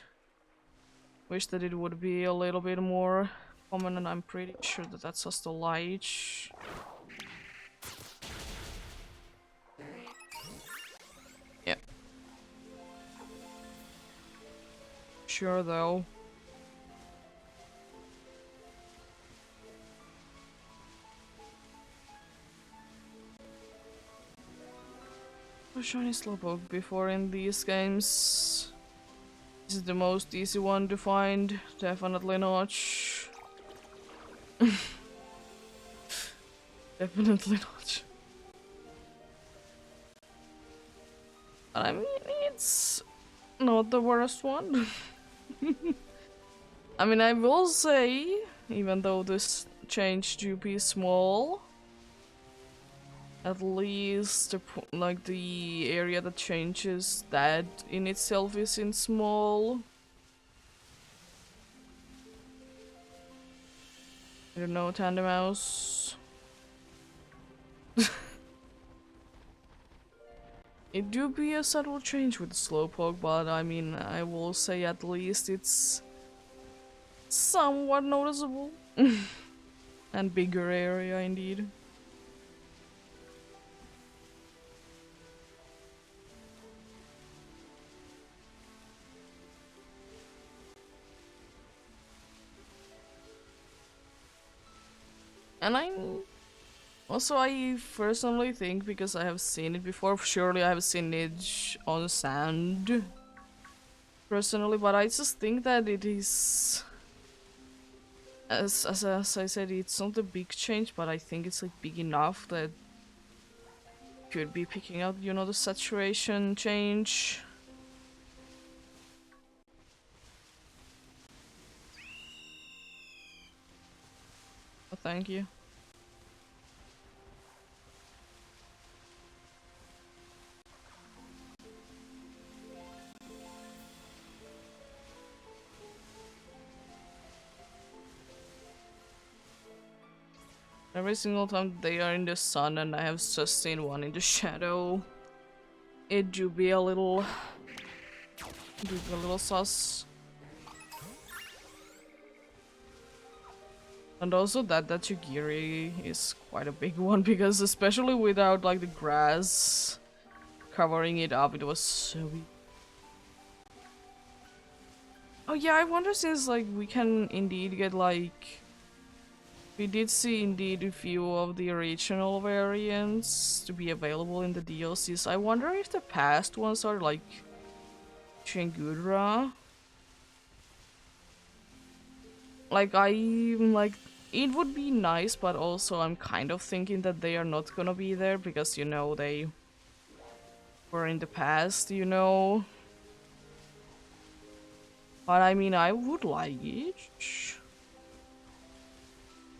wish that it would be a little bit more common, and I'm pretty sure that that's just a Lich. Yep. Sure though. A shiny Slowpoke before in these games. This is the most easy one to find. Definitely not. Definitely not. I mean, it's not the worst one. I mean, I will say, even though this change do be small, at least like the area that changes that in itself isn't small. I don't know, Tandemouse. It do be a subtle change with the Slowpoke, but I mean, I will say at least it's somewhat noticeable. And bigger area indeed. And I personally think, because I have seen it before, surely I have seen it on sand personally, but I just think that it is, as I said, it's not a big change, but I think it's like big enough that could be picking out, you know, the saturation change. Oh, thank you. Every single time they are in the sun and I have just seen one in the shadow, it do be a little sus. And also that Chigiri is quite a big one, because especially without like the grass covering it up, it was so weak. Oh yeah, I wonder, since like we can indeed get like We did see indeed a few of the original variants to be available in the DLCs. I wonder if the past ones are like Shingudra. Like I'm like it would be nice, but also I'm kind of thinking that they are not gonna be there because you know they were in the past, you know. But I mean I would like it.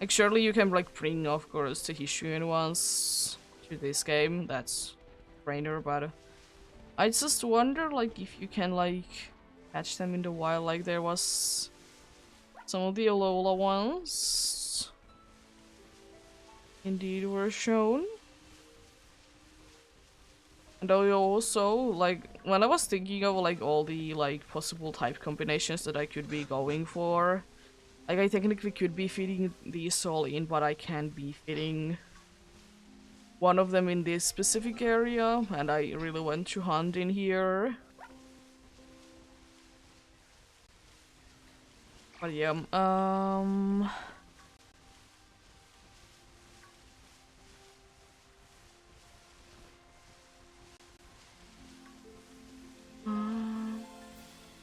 Like surely you can like bring of course the Hishuin ones to this game. That's brainer, but I just wonder like if you can like catch them in the wild like there was some of the Alola ones indeed were shown. And I also like when I was thinking of like all the like possible type combinations that I could be going for, like I technically could be fitting these all in, but I can't be fitting one of them in this specific area, and I really want to hunt in here. But yeah,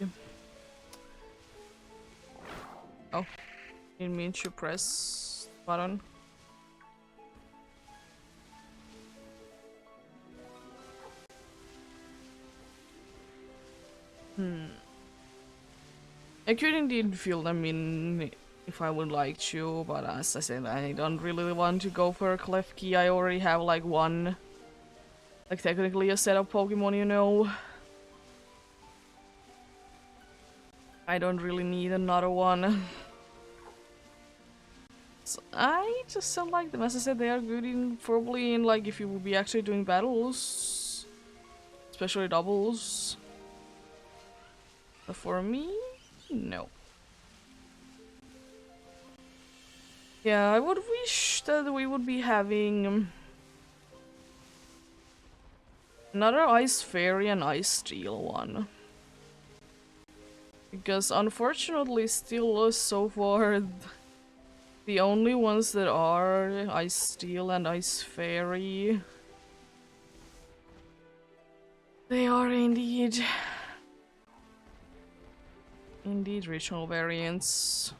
yeah. Oh, didn't mean to press button. I could indeed fill them in if I would like to, but as I said, I don't really want to go for a Klefki. I already have like one, like technically a set of Pokemon, you know. I don't really need another one. So I just don't like them. As I said, they are good in probably in like if you would be actually doing battles, especially doubles. But for me, no. Yeah, I would wish that we would be having another Ice Fairy and Ice Steel one. Because unfortunately, still so far, the only ones that are Ice Steel and Ice Fairy, they are indeed regional variants.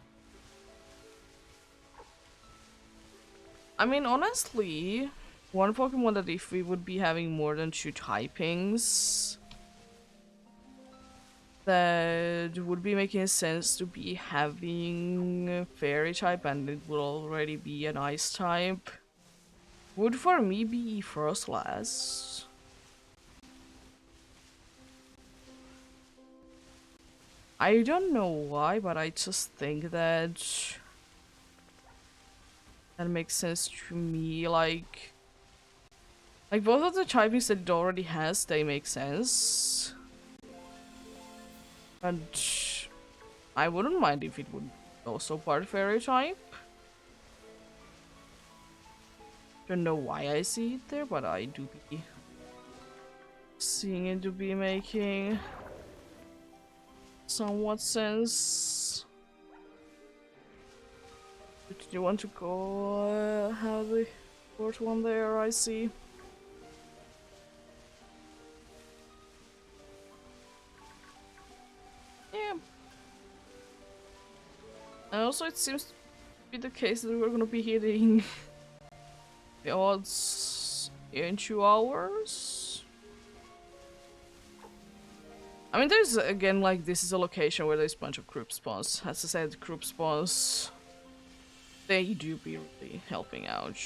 I mean, honestly, one Pokemon that if we would be having more than 2 typings, that would be making sense to be having Fairy type and it will already be an Ice type, would for me be Frostlass. I don't know why, but I just think that that makes sense to me. Like both of the typings that it already has, they make sense. And I wouldn't mind if it would also part Fairy type. Don't know why I see it there, but I do be seeing it to be making somewhat sense. Do you want to go have the fourth one there? I see. Yeah. And also it seems to be the case that we're gonna be hitting the odds in 2 hours. I mean, there's again like this is a location where there's a bunch of group spawns. As I said, group spawns, they do be really helping out.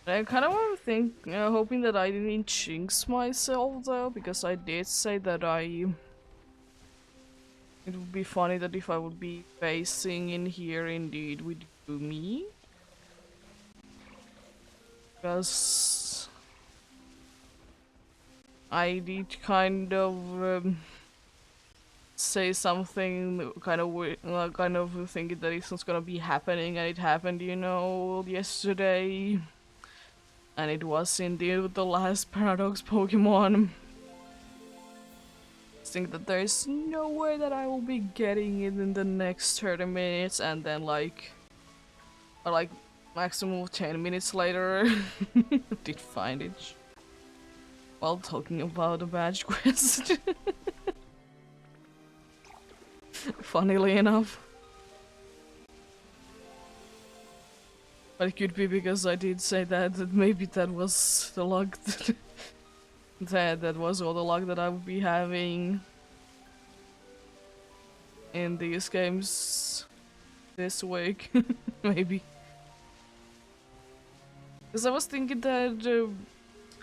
I kind of want to think, hoping that I didn't jinx myself though, because I did say that I It would be funny that if I would be facing in here indeed with Yumi. Because I did kind of say something kind of kind of thinking that it's not gonna be happening, and it happened, you know, yesterday. And it was indeed with the last Paradox Pokemon. I think that there's no way that I will be getting it in the next 30 minutes, and then or like maximum of 10 minutes later, did find it. While talking about the badge quest. Funnily enough. But it could be because I did say that maybe that was the luck that was all the luck that I would be having in these games this week. Maybe. Because I was thinking that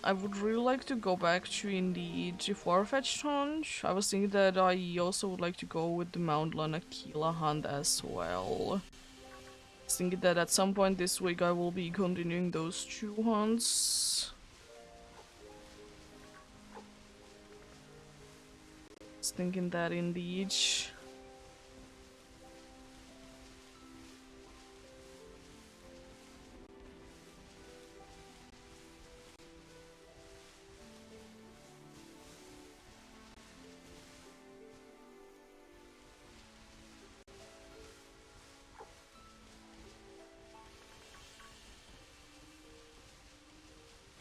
I would really like to go back to indeed Farfetch'd hunt. I was thinking that I also would like to go with the Mount Lanakila hunt as well. I was thinking that at some point this week I will be continuing those two hunts. I was thinking that indeed.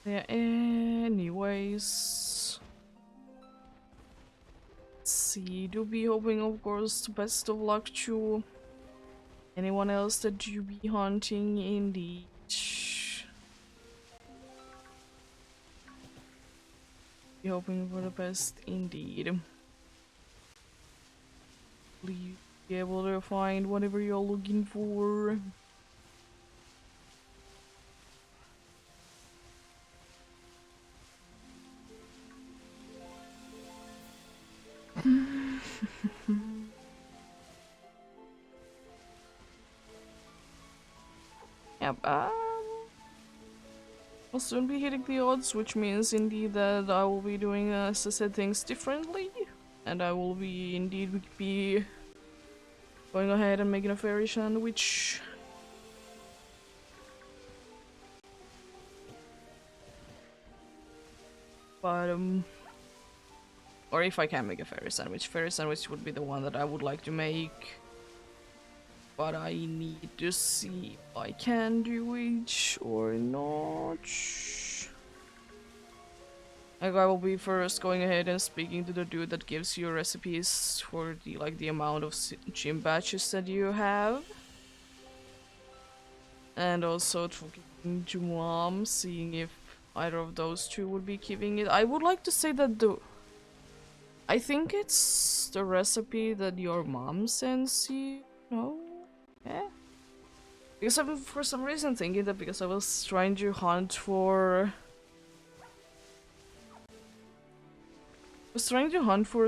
Yeah, anyways. Let's see, do be hoping, of course, the best of luck to anyone else that you be hunting indeed. Be hoping for the best indeed. Please be able to find whatever you're looking for. Yep, I'll soon be hitting the odds, which means indeed that I will be doing, as I said, things differently. And I will be indeed be going ahead and making a fairy sandwich. But, or if I can make a fairy sandwich would be the one that I would like to make. But I need to see if I can do it or not. Like, I will be first going ahead and speaking to the dude that gives you recipes for the amount of gym batches that you have. And also talking to mom, seeing if either of those two would be giving it. I would like to say that I think it's the recipe that your mom sends you. No? Yeah? Because I'm for some reason thinking that because I was trying to hunt for...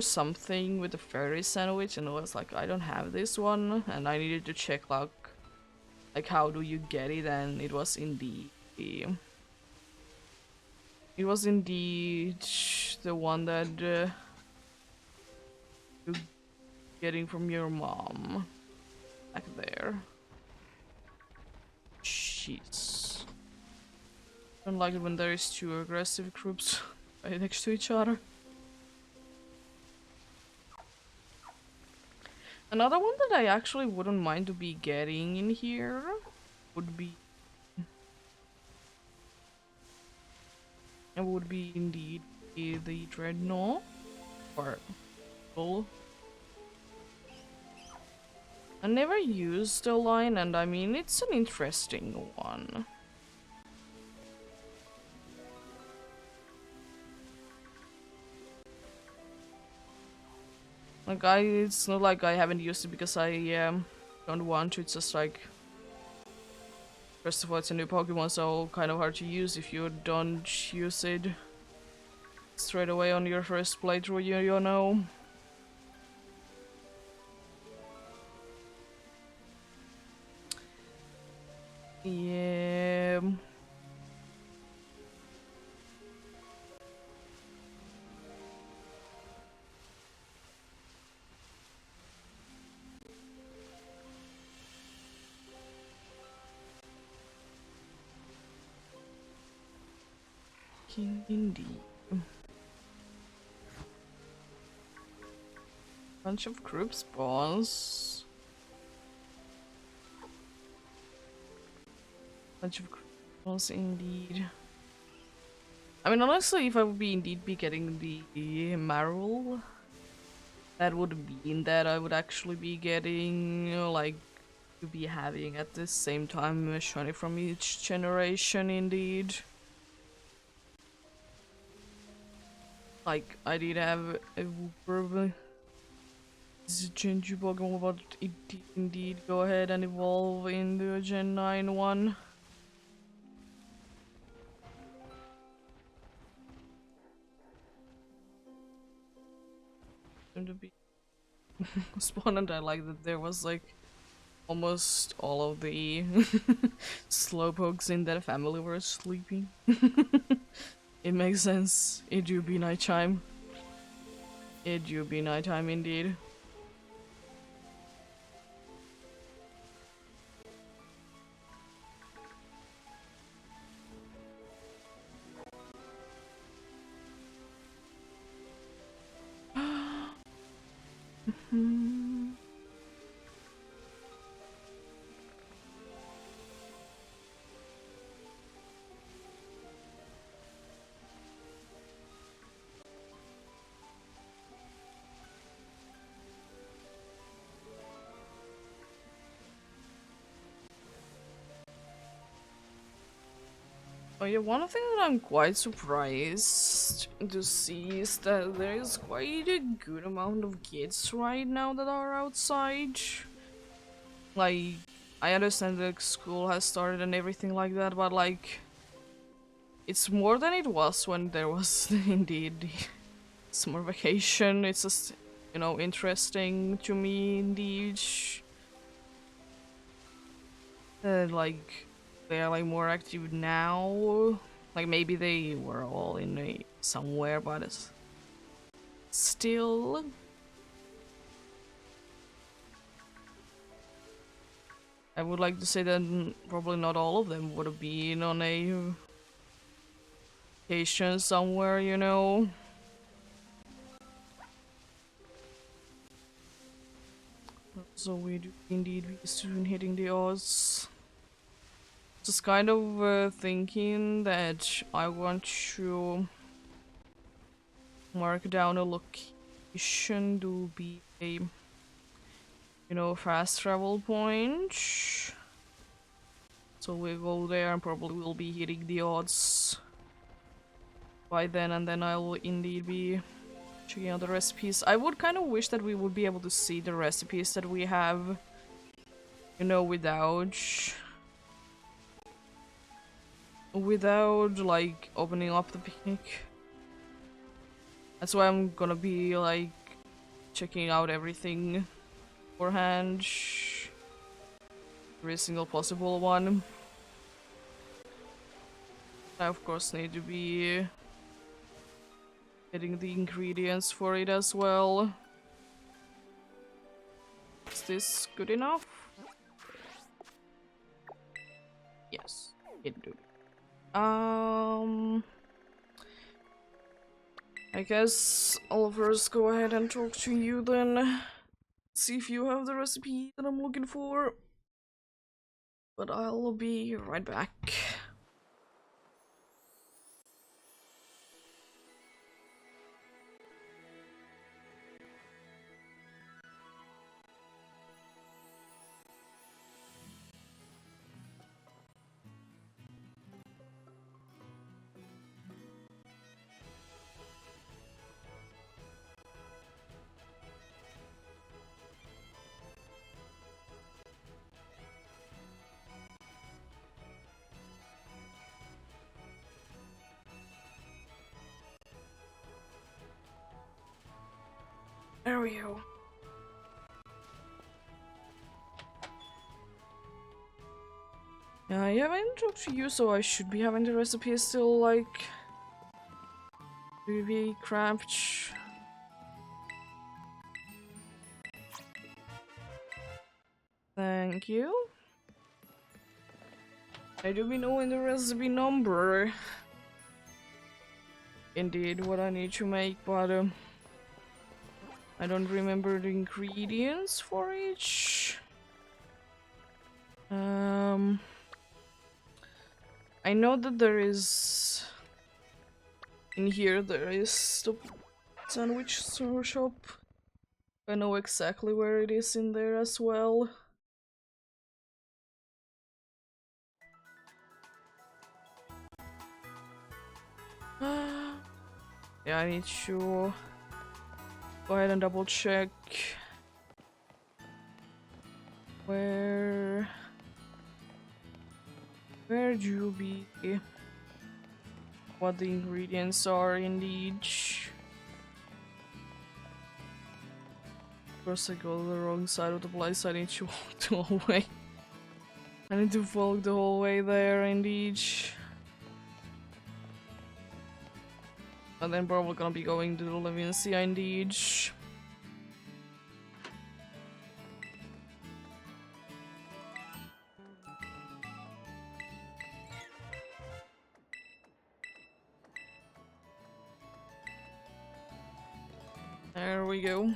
something with a fairy sandwich, and I was like, I don't have this one, and I needed to check like how do you get it, and it was indeed the one that you're getting from your mom back there. Jeez. I don't like it when there is two aggressive groups right next to each other. Another one that I actually wouldn't mind to be getting in here would be... It would be indeed the Dreadnought. Or... Bull. I never used the line, and I mean, it's an interesting one. Like, it's not like I haven't used it because I don't want to, it's just like... First of all, it's a new Pokemon, so kind of hard to use if you don't use it straight away on your first playthrough, you know. Yeah. Indeed. Bunch of group spawns. Bunch of group spawns indeed. I mean, honestly, if I would be indeed be getting the Marvel, that would mean that I would actually be getting, you know, like, to be having at the same time a shiny from each generation indeed. Like, I did have a Wooper. This is a Genji Pokemon, but it did indeed go ahead and evolve into a Gen 9 one. Seemed to be spawned, and I like that there was like almost all of the slowpokes in that family were sleeping. It makes sense. It do be nighttime. It do be nighttime indeed. Oh yeah, one thing that I'm quite surprised to see is that there is quite a good amount of kids right now that are outside. Like, I understand the school has started and everything like that, but like, it's more than it was when there was indeed the summer vacation. It's just, you know, interesting to me indeed. Like, they are like more active now. Like maybe they were all in a somewhere, but it's still. I would like to say that probably not all of them would have been on a vacation somewhere, you know. So we do indeed be soon hitting the odds. Just kind of thinking that I want to mark down a location to be a, you know, fast travel point. So we go there and probably will be hitting the odds by then, and then I will indeed be checking out the recipes. I would kind of wish that we would be able to see the recipes that we have, you know, without like opening up the picnic. That's why I'm gonna be like checking out everything beforehand, every single possible one. I of course need to be getting the ingredients for it as well. Is this good enough? Yes, it do. I guess I'll first go ahead and talk to you then. See if you have the recipe that I'm looking for. But I'll be right back. There we go. Yeah, I haven't talked to you, so I should be having the recipe still, like, really craft. Thank you. I do be knowing the recipe number. Indeed, what I need to make, but I don't remember the ingredients for each. I know that there is in here. There is the sandwich shop. I know exactly where it is in there as well. Yeah, I need to go ahead and double check where do be what the ingredients are in each. Of course, I go the wrong side of the place. I need to walk the whole way. I need to walk the whole way there indeed. And then probably gonna be going to the Levincia indeed. There we go.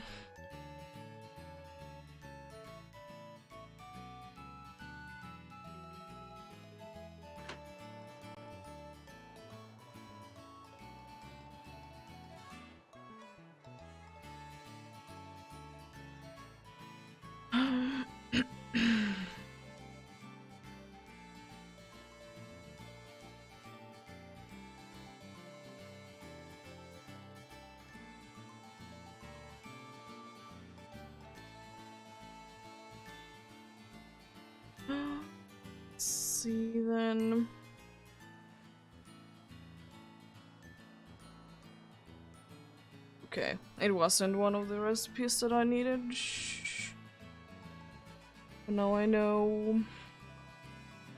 Let's see then. Okay, it wasn't one of the recipes that I needed. But now I know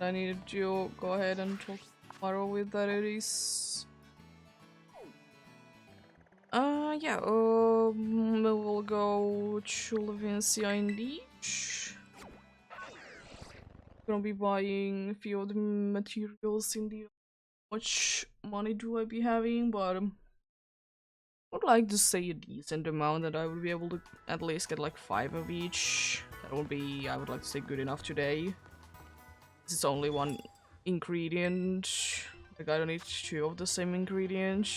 I needed to go ahead and talk tomorrow with that it is. Yeah, we'll go to Levincia indeed. Gonna be buying a few of the materials in the. How much money do I be having? But I would like to say a decent amount that I would be able to at least get like 5 of each. That would be, I would like to say, good enough today. It's only one ingredient. Like I don't need 2 of the same ingredient.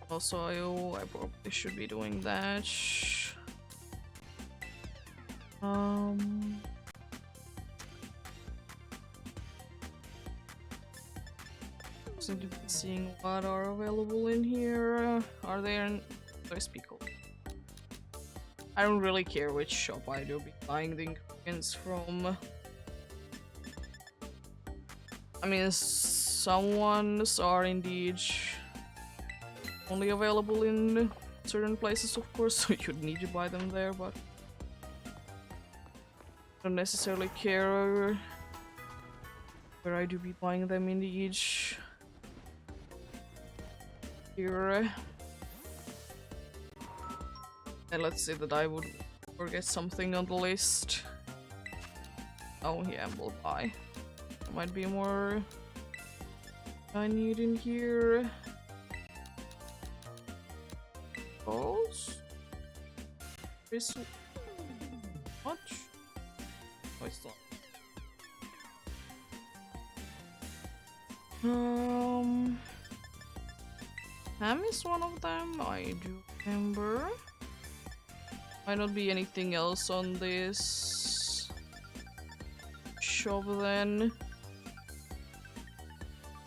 Also, I probably should be doing that. Seeing what are available in here. Are there people? I don't really care which shop I do be buying the ingredients from. I mean, some ones are indeed only available in certain places, of course, so you'd need to buy them there, but I don't necessarily care where I do be buying them in each. Here. And let's say that I would forget something on the list. Oh yeah, we'll buy. There might be more I need in here. Balls? Crystal? What? Oh, it's not. Ham is one of them, I do remember. Might not be anything else on this shop then.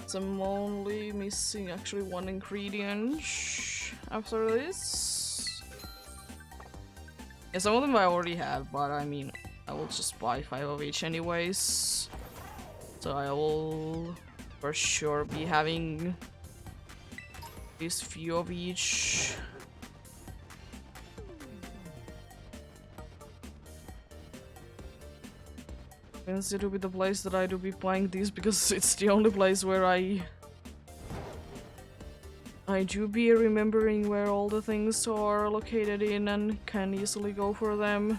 So I'm only missing actually 1 ingredient after this. Yeah, some of them I already have, but I mean, I will just buy 5 of each anyways. So I will for sure be having these few of each. Instead to be the place that I do be playing these because it's the only place where I do be remembering where all the things are located in and can easily go for them.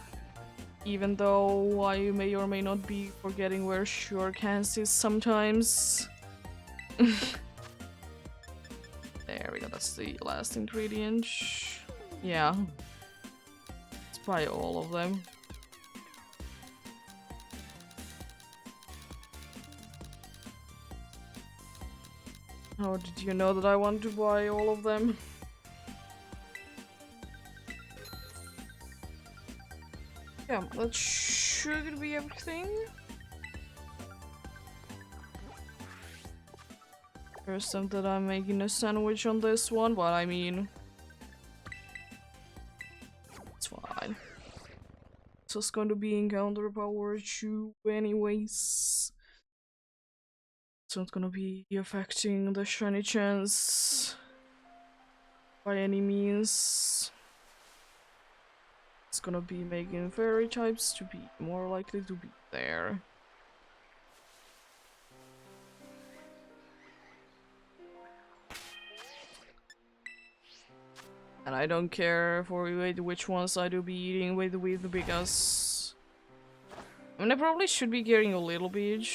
Even though I may or may not be forgetting where Surecast is sometimes. There we go, that's the last ingredient. Yeah. Let's buy all of them. How did you know that I want to buy all of them? Yeah, that should be everything. First time that I'm making a sandwich on this one, but I mean... it's fine. It's just going to be encounter power 2 anyways. It's not gonna be affecting the shiny chance by any means. It's gonna be making fairy types to be more likely to be there. And I don't care for which ones I do be eating with because... I mean, I probably should be getting a little bit...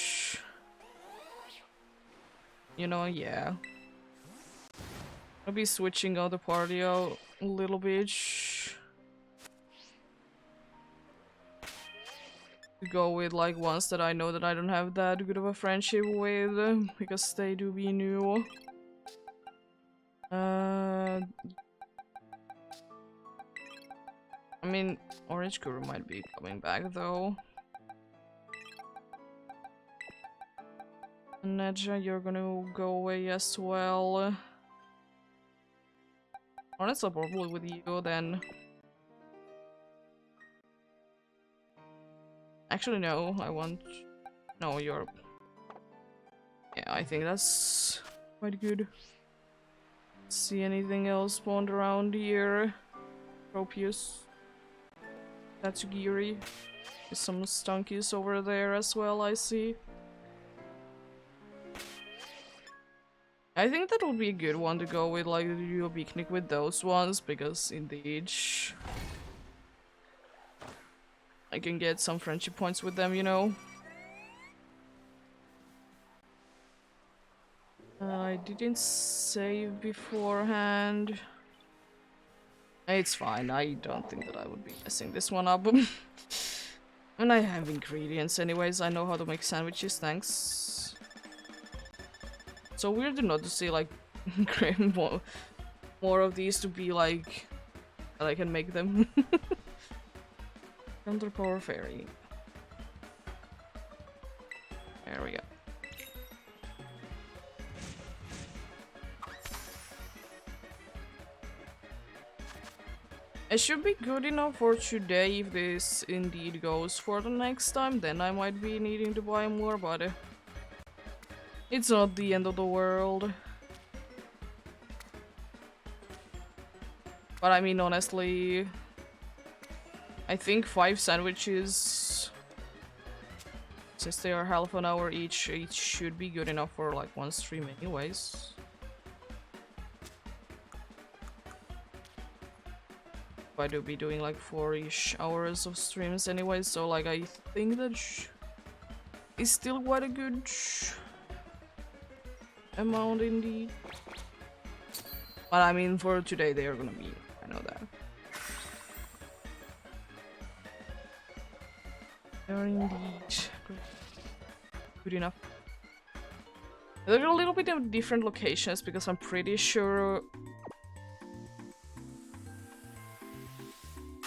you know, yeah. I'll be switching out the party out a little bit. To go with like ones that I know that I don't have that good of a friendship with, because they do be new. I mean, Orange Guru might be coming back though. Nedja, you're gonna go away as well. Honestly, probably with you then. Actually, no, I want... no, you're... yeah, I think that's quite good. See anything else spawned around here? Tropius. Tatsugiri. There's some stunkies over there as well, I see. I think that would be a good one to go with, like, do a picnic with those ones, because indeed... I can get some friendship points with them, you know? I didn't save beforehand. It's fine, I don't think that I would be messing this one up. And I have ingredients anyways, I know how to make sandwiches, thanks. So weird not to see like more of these to be like that I can make them. Counter power fairy. There we go. It should be good enough for today. If this indeed goes for the next time, then I might be needing to buy more, but it's not the end of the world. But I mean, honestly, I think 5 sandwiches, since they are half an hour each, it should be good enough for like one stream anyways. I do be doing like 4-ish hours of streams anyways, so like I think that is still quite a good amount indeed. But I mean, for today they are gonna be, I know that. They are indeed good enough. They're a little bit of different locations because I'm pretty sure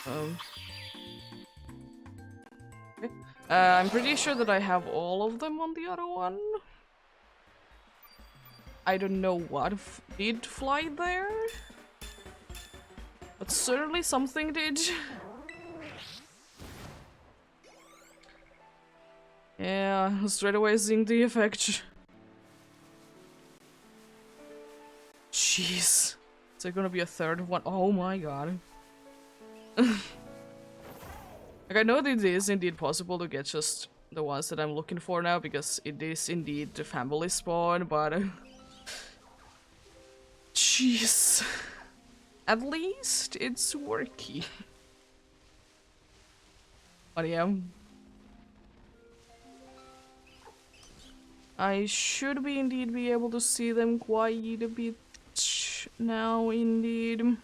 okay. I'm pretty sure that I have all of them on the other one. I don't know what did fly there, but certainly something did. Yeah, straight away seeing the effect. Jeez. Is there gonna be a third one? Oh my god. Like, I know that it is indeed possible to get just the ones that I'm looking for now, because it is indeed the family spawn, but jeez. At least it's working. But yeah. I should indeed be able to see them quite a bit now, indeed.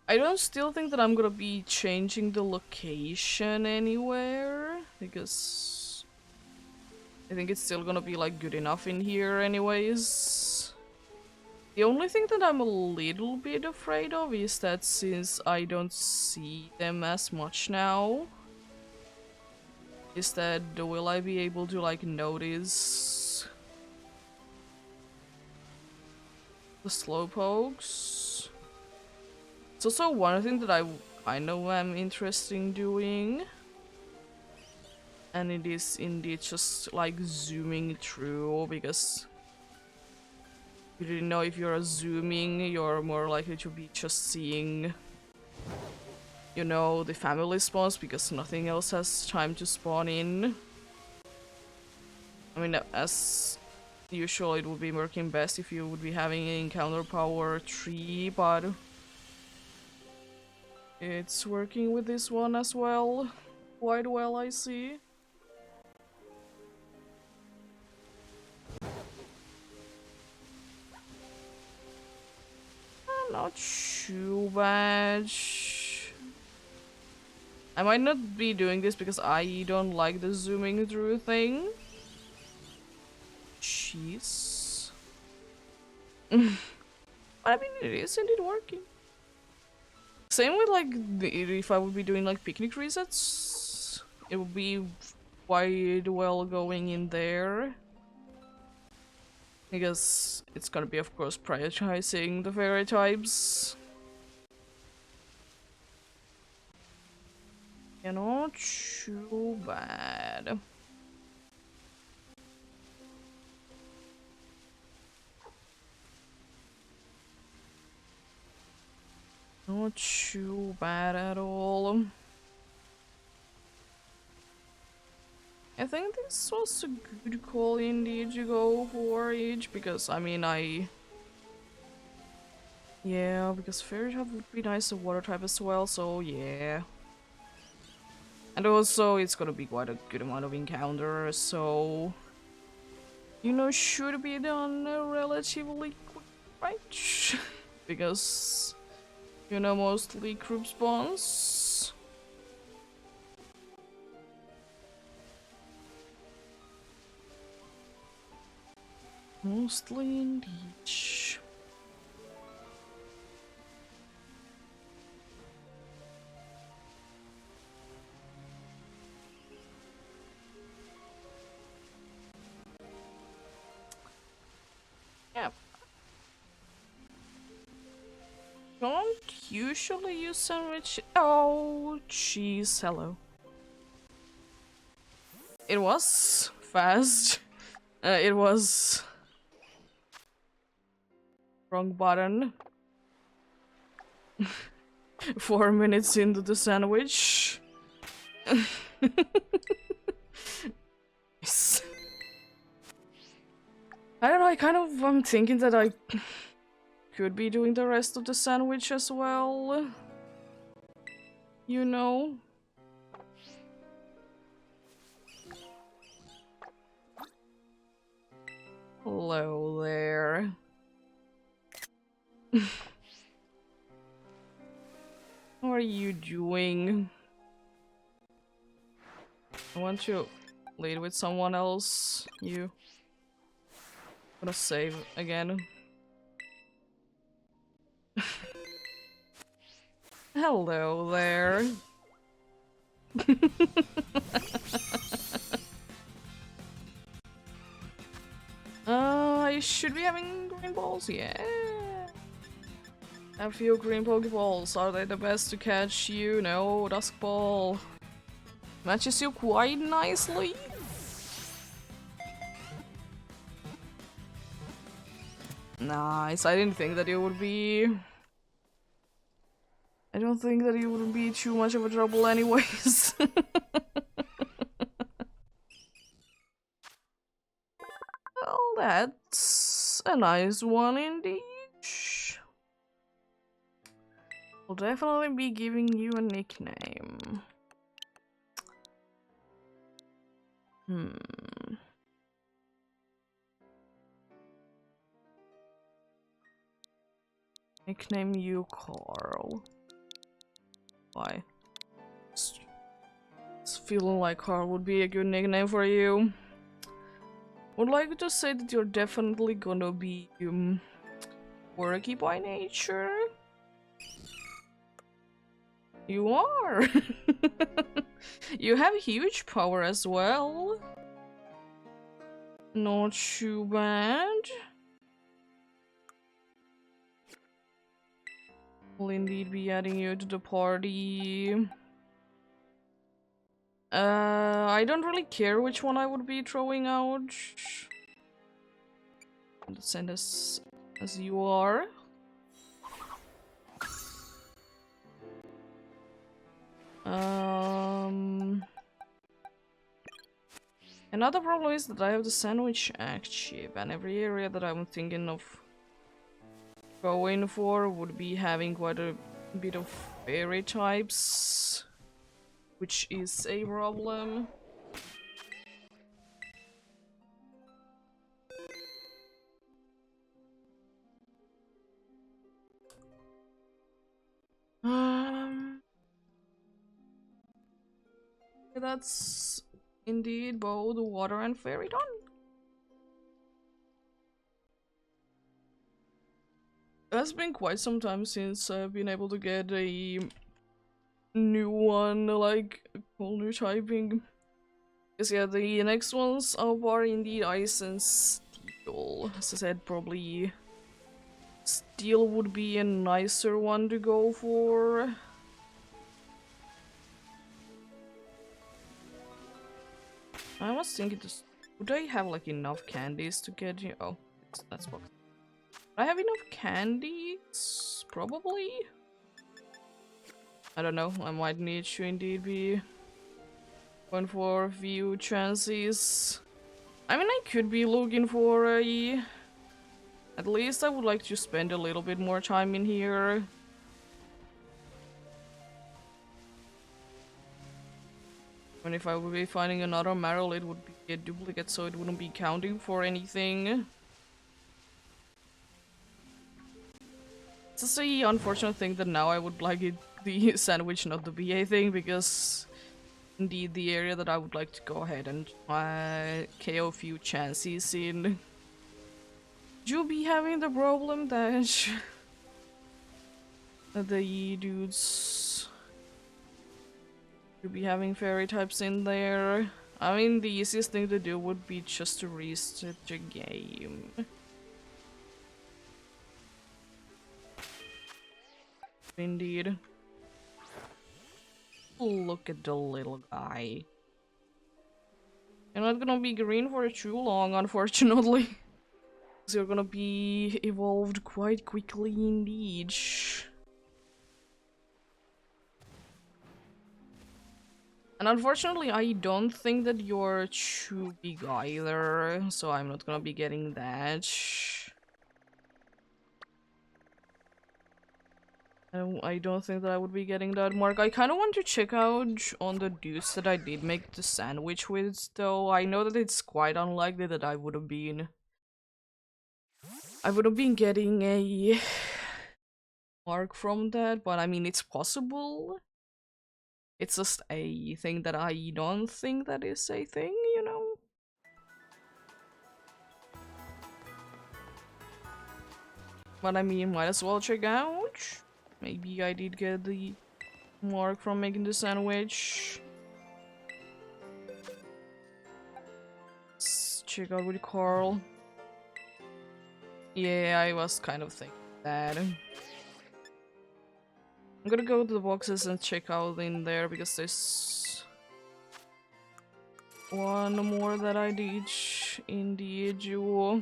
I don't still think that I'm gonna be changing the location anywhere, because I think it's still gonna be like good enough in here anyways. The only thing that I'm a little bit afraid of is that since I don't see them as much now, is that will I be able to like notice the slowpokes? It's also one thing that I know I'm interested in doing, and it is indeed just like zooming through, because you didn't know if you're zooming, you're more likely to be just seeing, you know, the family spawns, because nothing else has time to spawn in. I mean, as usual, it would be working best if you would be having an encounter power 3, but it's working with this one as well. Quite well, I see. Not too bad. I might not be doing this because I don't like the zooming through thing. Jeez. But I mean, it is indeed working. Same with like, if I would be doing like picnic resets, it would be quite well going in there. Because it's gonna be, of course, prioritizing the fairy types. Yeah, not too bad. Not too bad at all. I think this was a good call indeed to go for each, because I mean yeah, because fairy type would be nice, a water type as well, so yeah. And also it's gonna be quite a good amount of encounters, so you know, should be done relatively quick, right? Because you know, mostly group spawns. Mostly indeed. Yeah. Don't usually use sandwich. Oh, jeez, hello. It was fast. It was wrong button. 4 minutes into the sandwich. Yes. I don't know, I'm thinking that I could be doing the rest of the sandwich as well. You know? Hello there. What are you doing? I want to lead with someone else. You. I'm gonna save again. Hello there. I should be having green balls, yeah. A few green Pokeballs. Are they the best to catch you? No, Dusk Ball matches you quite nicely. Nice. I didn't think that it would be. I don't don't think that it would be too much of a trouble anyways. Well, that's a nice one indeed. We'll definitely be giving you a nickname. Nickname you Carl. Why? It's feeling like Carl would be a good nickname for you. Would like to say that you're definitely gonna be quirky by nature. You are. You have huge power as well. Not too bad. Will indeed be adding you to the party. I don't really care which one I would be throwing out. Send as you are. Another problem is that I have the sandwich act chip, and every area that I'm thinking of going for would be having quite a bit of fairy types, which is a problem. That's indeed both water and fairy done. It has been quite some time since I've been able to get a new one, like whole new typing. Because yeah, the next ones up are indeed ice and steel. As I said, probably steel would be a nicer one to go for. I was thinking, would I have like enough candies to get you? Oh, that's box. I have enough candies? Probably? I don't know, I might need to indeed be going for a few chances. I mean, I could be looking for a... At least I would like to spend a little bit more time in here. And if I would be finding another Marill, it would be a duplicate, so it wouldn't be counting for anything. It's just the unfortunate thing that now I would like it, the sandwich, not the BA thing, because indeed the area that I would like to go ahead and KO a few chances in. You be having the problem that the dudes you be having fairy types in there. I mean, the easiest thing to do would be just to restart the game. Indeed. Look at the little guy. You're not gonna be green for too long, unfortunately. Because you're gonna be evolved quite quickly indeed. And unfortunately, I don't think that you're too big either, so I'm not gonna be getting that. I don't think that I would be getting that mark. I kind of want to check out on the dudes that I did make the sandwich with, though. I know that it's quite unlikely that I would have been getting a mark from that, but I mean, it's possible. It's just a thing that I don't think that is a thing, you know? But I mean, might as well check out. Maybe I did get the mark from making the sandwich. Let's check out with Carl. Yeah, I was kind of thinking that. I'm gonna go to the boxes and check out in there because there's one more that I did indeed do.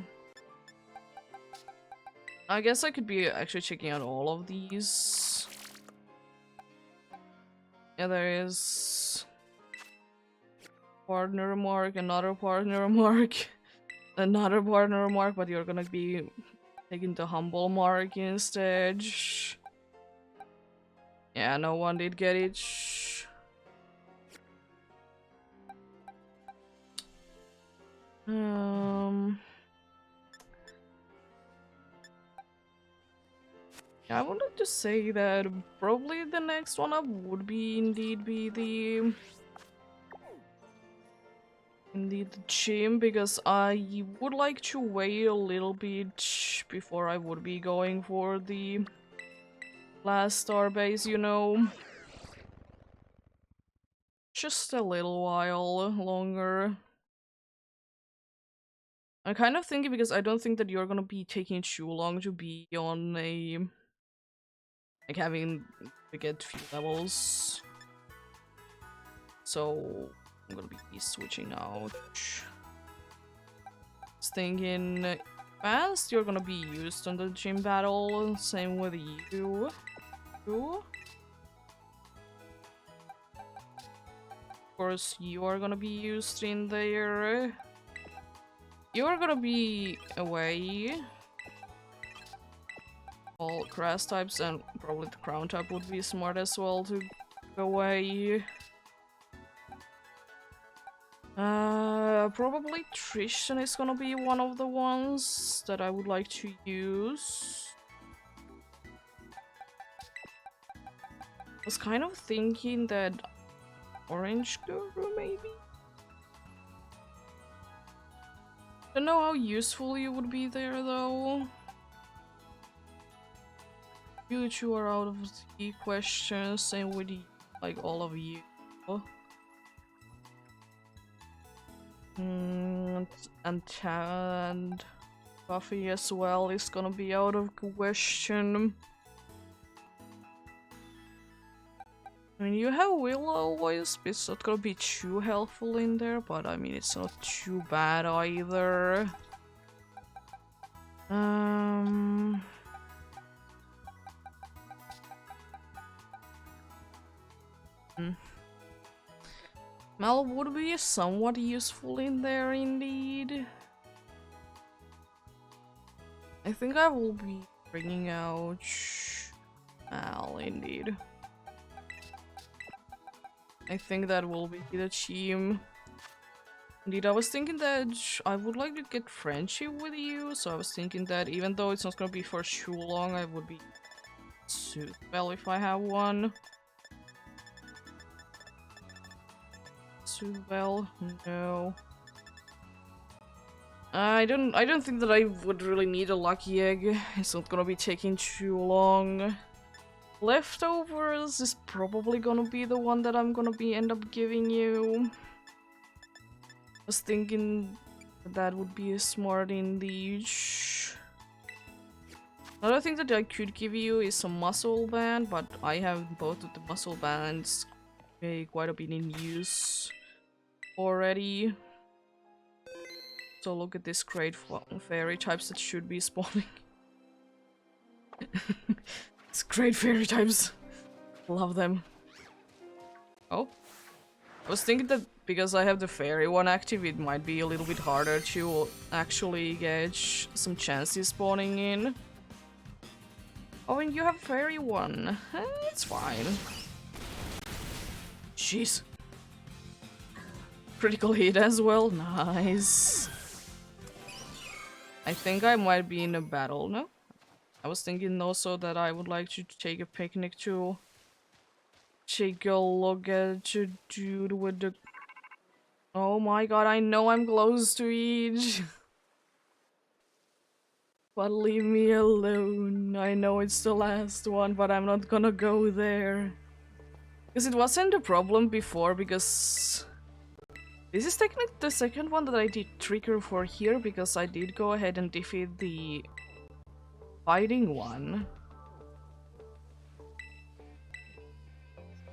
I guess I could be actually checking out all of these. Yeah, there is partner mark, another partner mark, another partner mark, but you're gonna be taking the humble mark instead. Yeah, no one did get it. Yeah, I wanted to say that probably the next one up would be indeed the gym, because I would like to wait a little bit before I would be going for the last star base, you know. Just a little while longer. I'm kind of thinking, because I don't think that you're gonna be taking too long to be on a, like, having to get few levels. So I'm gonna be switching out. Thinking fast, you're gonna be used on the gym battle. Same with you. Of course, you are gonna be used in there. You're gonna be away. All grass types, and probably the crown type would be smart as well to go away. Probably Tristan is gonna be one of the ones that I would like to use. I was kind of thinking that Orange Guru, maybe? Don't know how useful you would be there, though. You two are out of the question, same with you, like all of you. And Buffy as well is gonna be out of question. I mean, you have Willow Wisp, it's not gonna be too helpful in there, but I mean, it's not too bad either. Mel would be somewhat useful in there indeed. I think I will be bringing out Mal indeed. I think that will be the team. Indeed, I was thinking that I would like to get friendship with you, so I was thinking that even though it's not gonna be for too long, I would be well if I have one. Well, no. I don't think that I would really need a lucky egg. It's not gonna be taking too long. Leftovers is probably gonna be the one that I'm gonna be end up giving you. I was thinking that would be a smart indeed. Another thing that I could give you is some muscle band, but I have both of the muscle bands quite a bit in use already. So look at this great fairy types that should be spawning. It's great fairy types. Love them. Oh. I was thinking that because I have the fairy one active, it might be a little bit harder to actually get some chances spawning in. Oh, and you have fairy one. It's fine. Jeez. Critical hit as well. Nice. I think I might be in a battle, no? I was thinking also that I would like to take a picnic to take a look at a dude with the... Oh my god, I know I'm close to each. But leave me alone. I know it's the last one, but I'm not gonna go there. Because it wasn't a problem before, because... This is technically the second one that I did trigger for here, because I did go ahead and defeat the fighting one.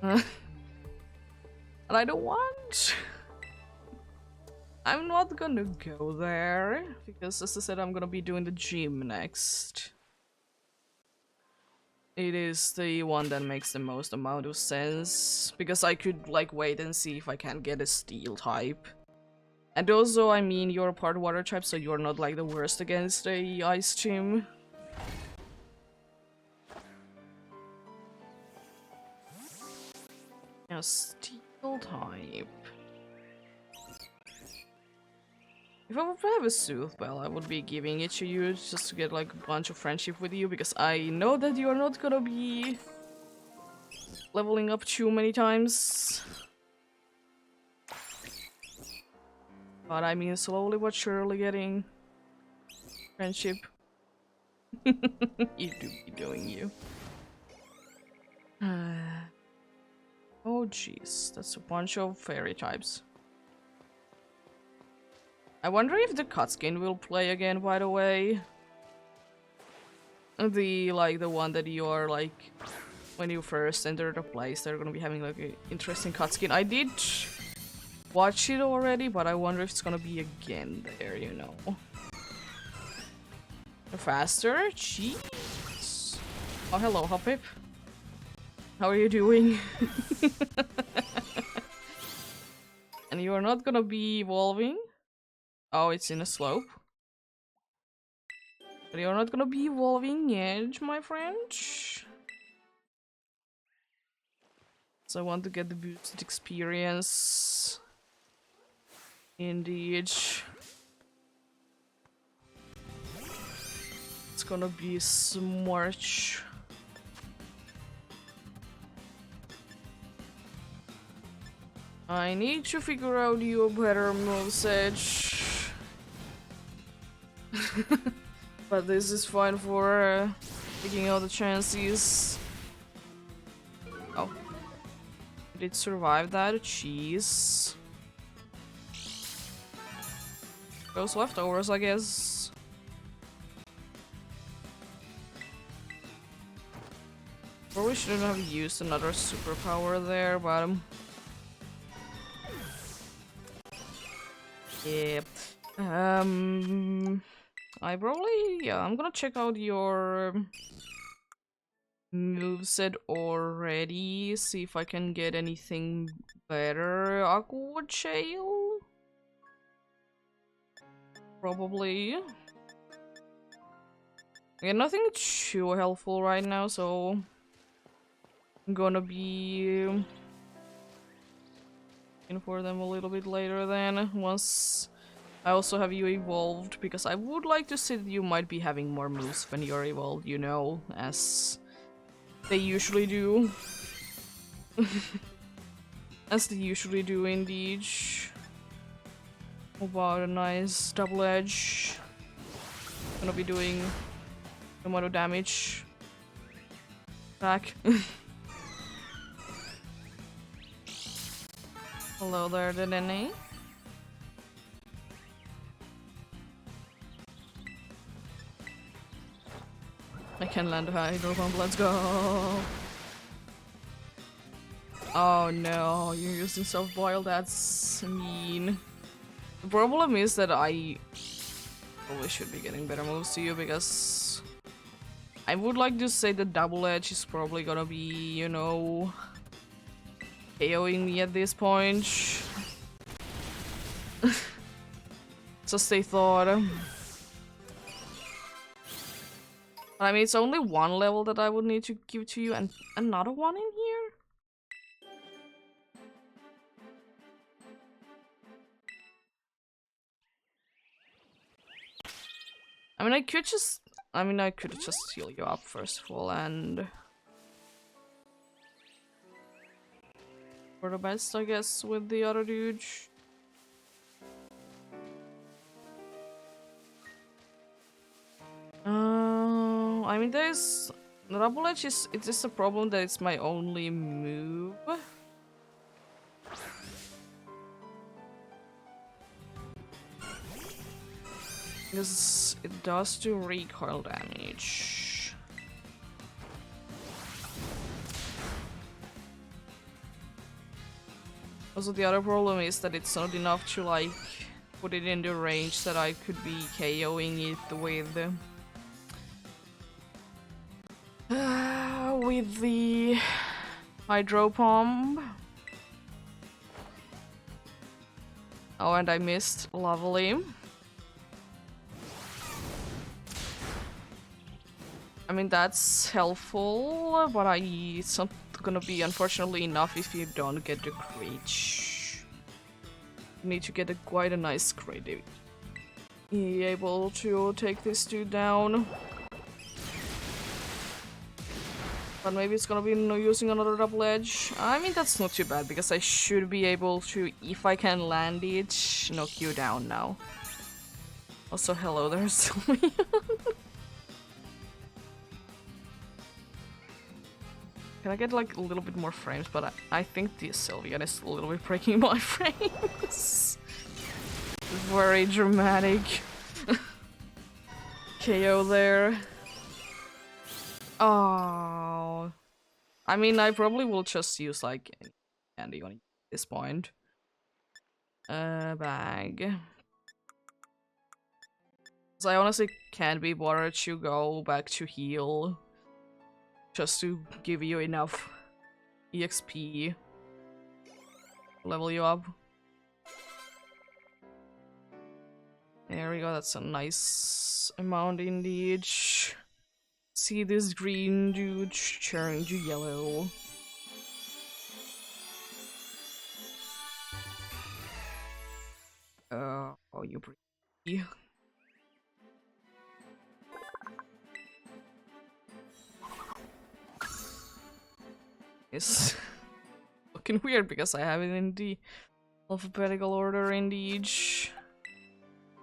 And I don't want. I'm not gonna go there, because as I said, I'm gonna be doing the gym next. it is the one that makes the most amount of sense, because I could like wait and see if I can get a steel type. And also, I mean, you're part water type, so you're not like the worst against a ice team. A steel type. If I would have a Soothbell, I would be giving it to you just to get like a bunch of friendship with you, because I know that you're not gonna be leveling up too many times. But I mean, slowly but surely getting friendship. You do be doing you. Oh jeez, that's a bunch of fairy types. I wonder if the cutscene will play again, by the way. The one that you're like when you first enter the place, they're gonna be having like an interesting cutscene. I did watch it already, but I wonder if it's gonna be again there, you know. Faster? Jeez. Oh, hello, Hoppip. How are you doing? And you are not gonna be evolving? Oh, it's in a slope. But you're not gonna be evolving yet, my friend. So I want to get the boosted experience. Indeed. It's gonna be smart. I need to figure out your better moveset. But this is fine for taking all the chances. Oh. Did survive that? Jeez. Those leftovers, I guess. Probably shouldn't have used another superpower there, but yeah. I'm gonna check out your moveset already, see if I can get anything better. Aqua Chail? Probably. Yeah, nothing too helpful right now, so I'm gonna be in for them a little bit later then, once I also have you evolved, because I would like to see that you might be having more moves when you're evolved, you know, as they usually do. As they usually do, indeed. How about a nice double edge? Gonna be doing a lot of damage. Back. Hello there, Denny. I can land a Hydro Pump, let's go! Oh no, you're using Soft Boil, that's mean. The problem is that I probably should be getting better moves to you, because I would like to say the Double Edge is probably gonna be, you know, KOing me at this point. Just a thought. I mean, it's only one level that I would need to give to you, and another one in here? I mean, I could just heal you up first of all, and for the best, I guess, with the other dude. I mean, there's the double edge it's just a problem that it's my only move. Because it does do recoil damage. Also, the other problem is that it's not enough to like put it in the range that I could be KOing it with with the hydro pump. Oh, and I missed. Lovely. I mean, that's helpful, but it's not gonna be, unfortunately, enough if you don't get the crit. You need to get quite a nice crit to be able to take this dude down. But maybe it's gonna be using another double edge. I mean, that's not too bad, because I should be able to, if I can land it, knock you down now. Also, hello there, Sylvia. Can I get like a little bit more frames? But I think the Sylvian is a little bit breaking my frames. Very dramatic. KO there. Oh. I mean, I probably will just use like candy on this point. Bag. So I honestly can't be bothered to go back to heal. Just to give you enough EXP. Level you up. There we go, that's a nice amount indeed. See this green dude turn to yellow. Oh, you pretty. It's looking weird because I have it in the alphabetical order indeed.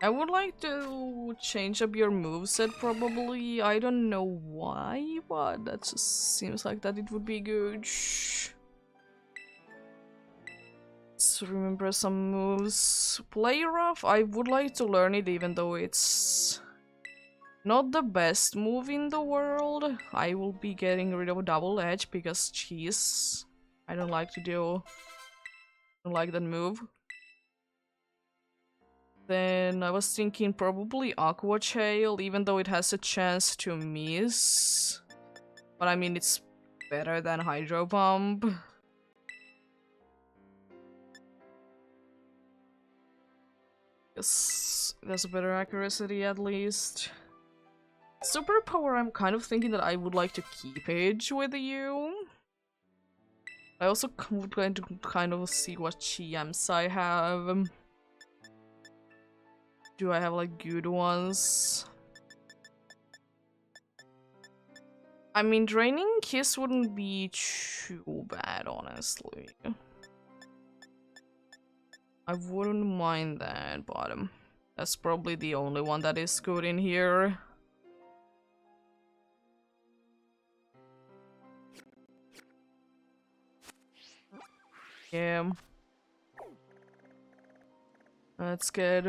I would like to change up your moveset probably. I don't know why, but that just seems like that it would be good. Let's remember some moves. Play rough, I would like to learn it even though it's not the best move in the world. I will be getting rid of a double edge because cheese. I don't like that move. Then I was thinking probably Aqua Chail, even though it has a chance to miss. But I mean, it's better than Hydro Pump. Yes, there's a better accuracy at least. Superpower, I'm kind of thinking that I would like to keep it with you. I also would going to kind of see what GMs I have. Do I have like good ones? I mean, Draining Kiss wouldn't be too bad, honestly. I wouldn't mind that, but that's probably the only one that is good in here. Yeah. Let's get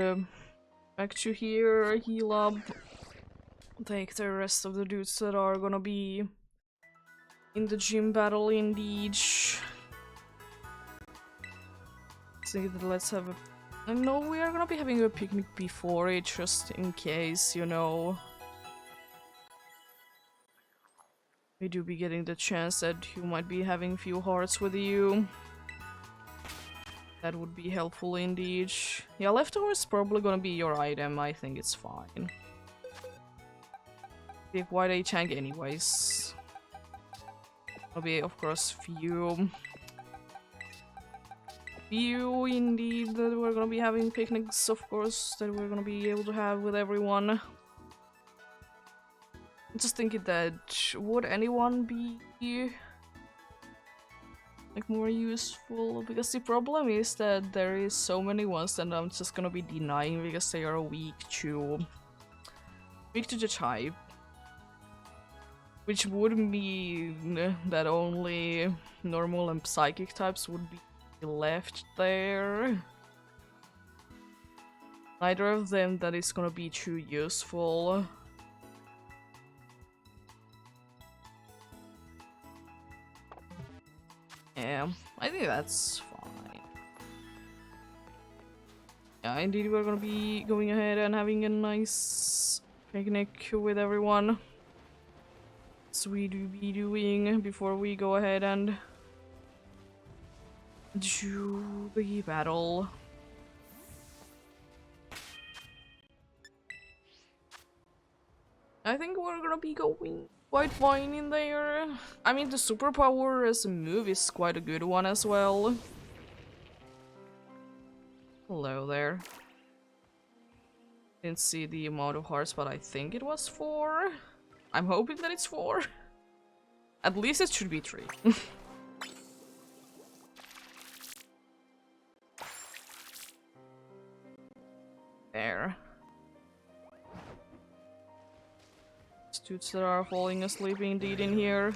back to here, heal up. Take the rest of the dudes that are gonna be in the gym battle indeed. See that, let's have a... No, we are gonna be having a picnic before it, just in case, you know. We do be getting the chance that you might be having a few hearts with you. That would be helpful indeed. Yeah, leftovers probably gonna be your item, I think it's fine. Be quite a tank anyways. There'll be, of course, few indeed that we're gonna be having picnics, of course, that we're gonna be able to have with everyone. I'm just thinking that would anyone be like more useful, because the problem is that there is so many ones that I'm just gonna be denying because they are weak to the type. Which would mean that only normal and psychic types would be left there. Neither of them that is gonna be too useful. Yeah, I think that's fine. Yeah, indeed we're gonna be going ahead and having a nice picnic with everyone. we do be doing before we go ahead and do the battle. I think we're gonna be going quite fine in there. I mean, the superpower as a move is quite a good one as well. Hello there. Didn't see the amount of hearts, but I think it was 4. I'm hoping that it's 4. At least it should be 3. There. Dudes that are falling asleep indeed in here.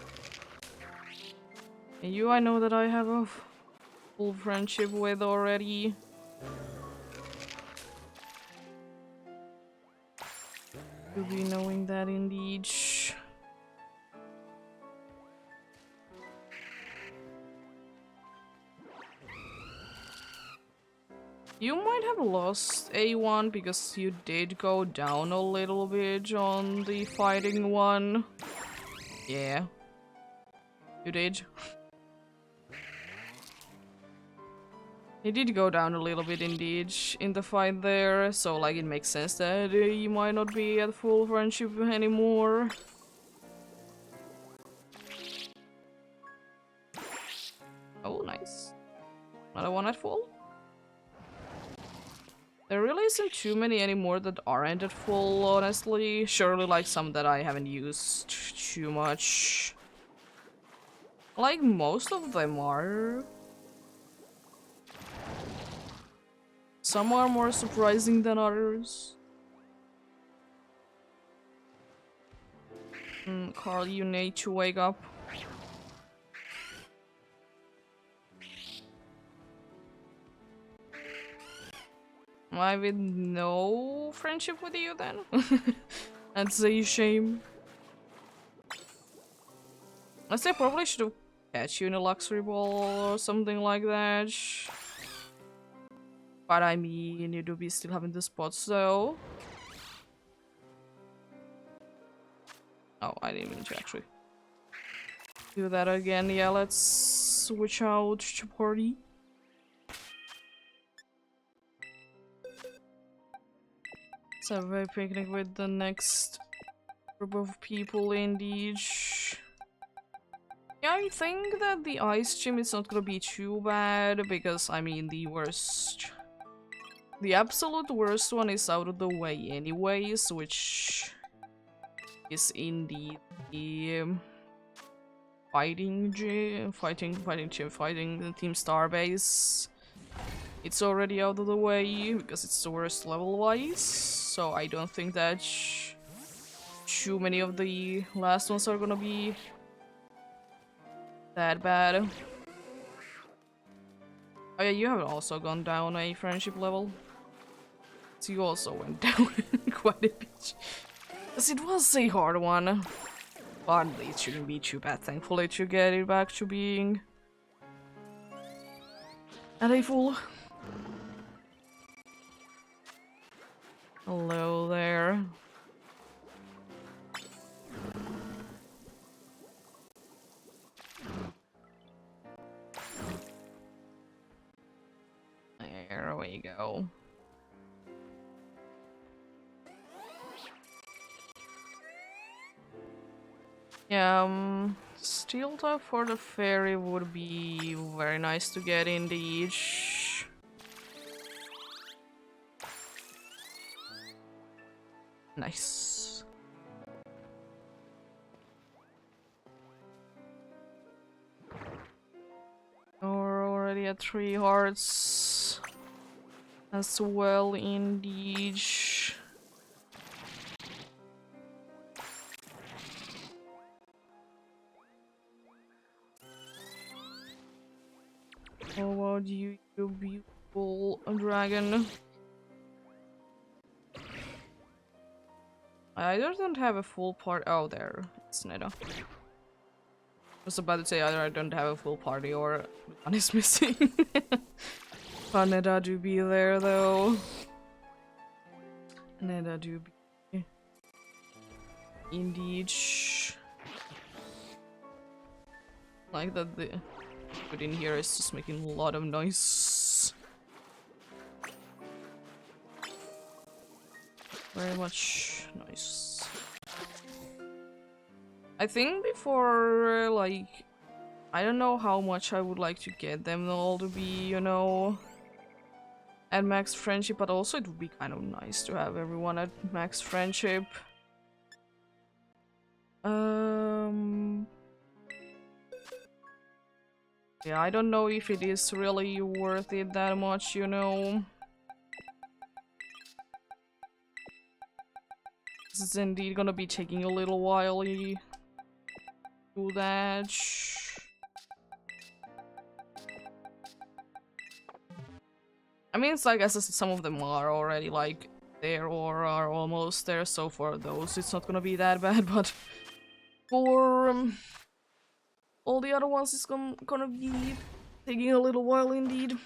And you, I know that I have a full friendship with already. You'll be knowing that indeed. You might have lost A1 because you did go down a little bit on the fighting one. Yeah. You did. You did go down a little bit indeed in the fight there, so like it makes sense that you might not be at full friendship anymore. Oh, nice. Another one at full. There really isn't too many anymore that aren't at full, honestly. Surely like some that I haven't used too much. Like most of them are. Some are more surprising than others. Carl, you need to wake up. Am I with no friendship with you then? That's a shame. I say probably should have catch you in a luxury ball or something like that. But I mean, you do be still having the spots though. Oh, I didn't mean to actually do that again. Yeah, let's switch out to party. Let's have a picnic with the next group of people indeed. Yeah, I think that the ice gym is not gonna be too bad because, I mean, the absolute worst one is out of the way anyways, which is indeed the fighting the Team Starbase. It's already out of the way because it's the worst level-wise, so I don't think that too many of the last ones are gonna be that bad. Oh yeah, you have also gone down a friendship level. So you also went down quite a bit. Because it was a hard one. But it shouldn't be too bad, thankfully, to get it back to being at a full. Hello there. There we go. Yeah, steel top for the ferry would be very nice to get indeed. Nice. We're already at 3 hearts as well indeed. Oh, wow, you beautiful dragon. I either don't have a full part. Oh, there. It's Neda. I was about to say either I don't have a full party or one is missing. But Neda do be there though. Neda do be. Indeed. Like that the food in here is just making a lot of noise. Very much noise. I think before, like, I don't know how much I would like to get them all to be, you know, at max friendship, but also it would be kind of nice to have everyone at max friendship. Yeah, I don't know if it is really worth it that much, you know. This is indeed gonna be taking a little while to do that. I mean, it's like, I guess some of them are already like there or are almost there, so for those it's not gonna be that bad, but for all the other ones it's gonna be taking a little while indeed.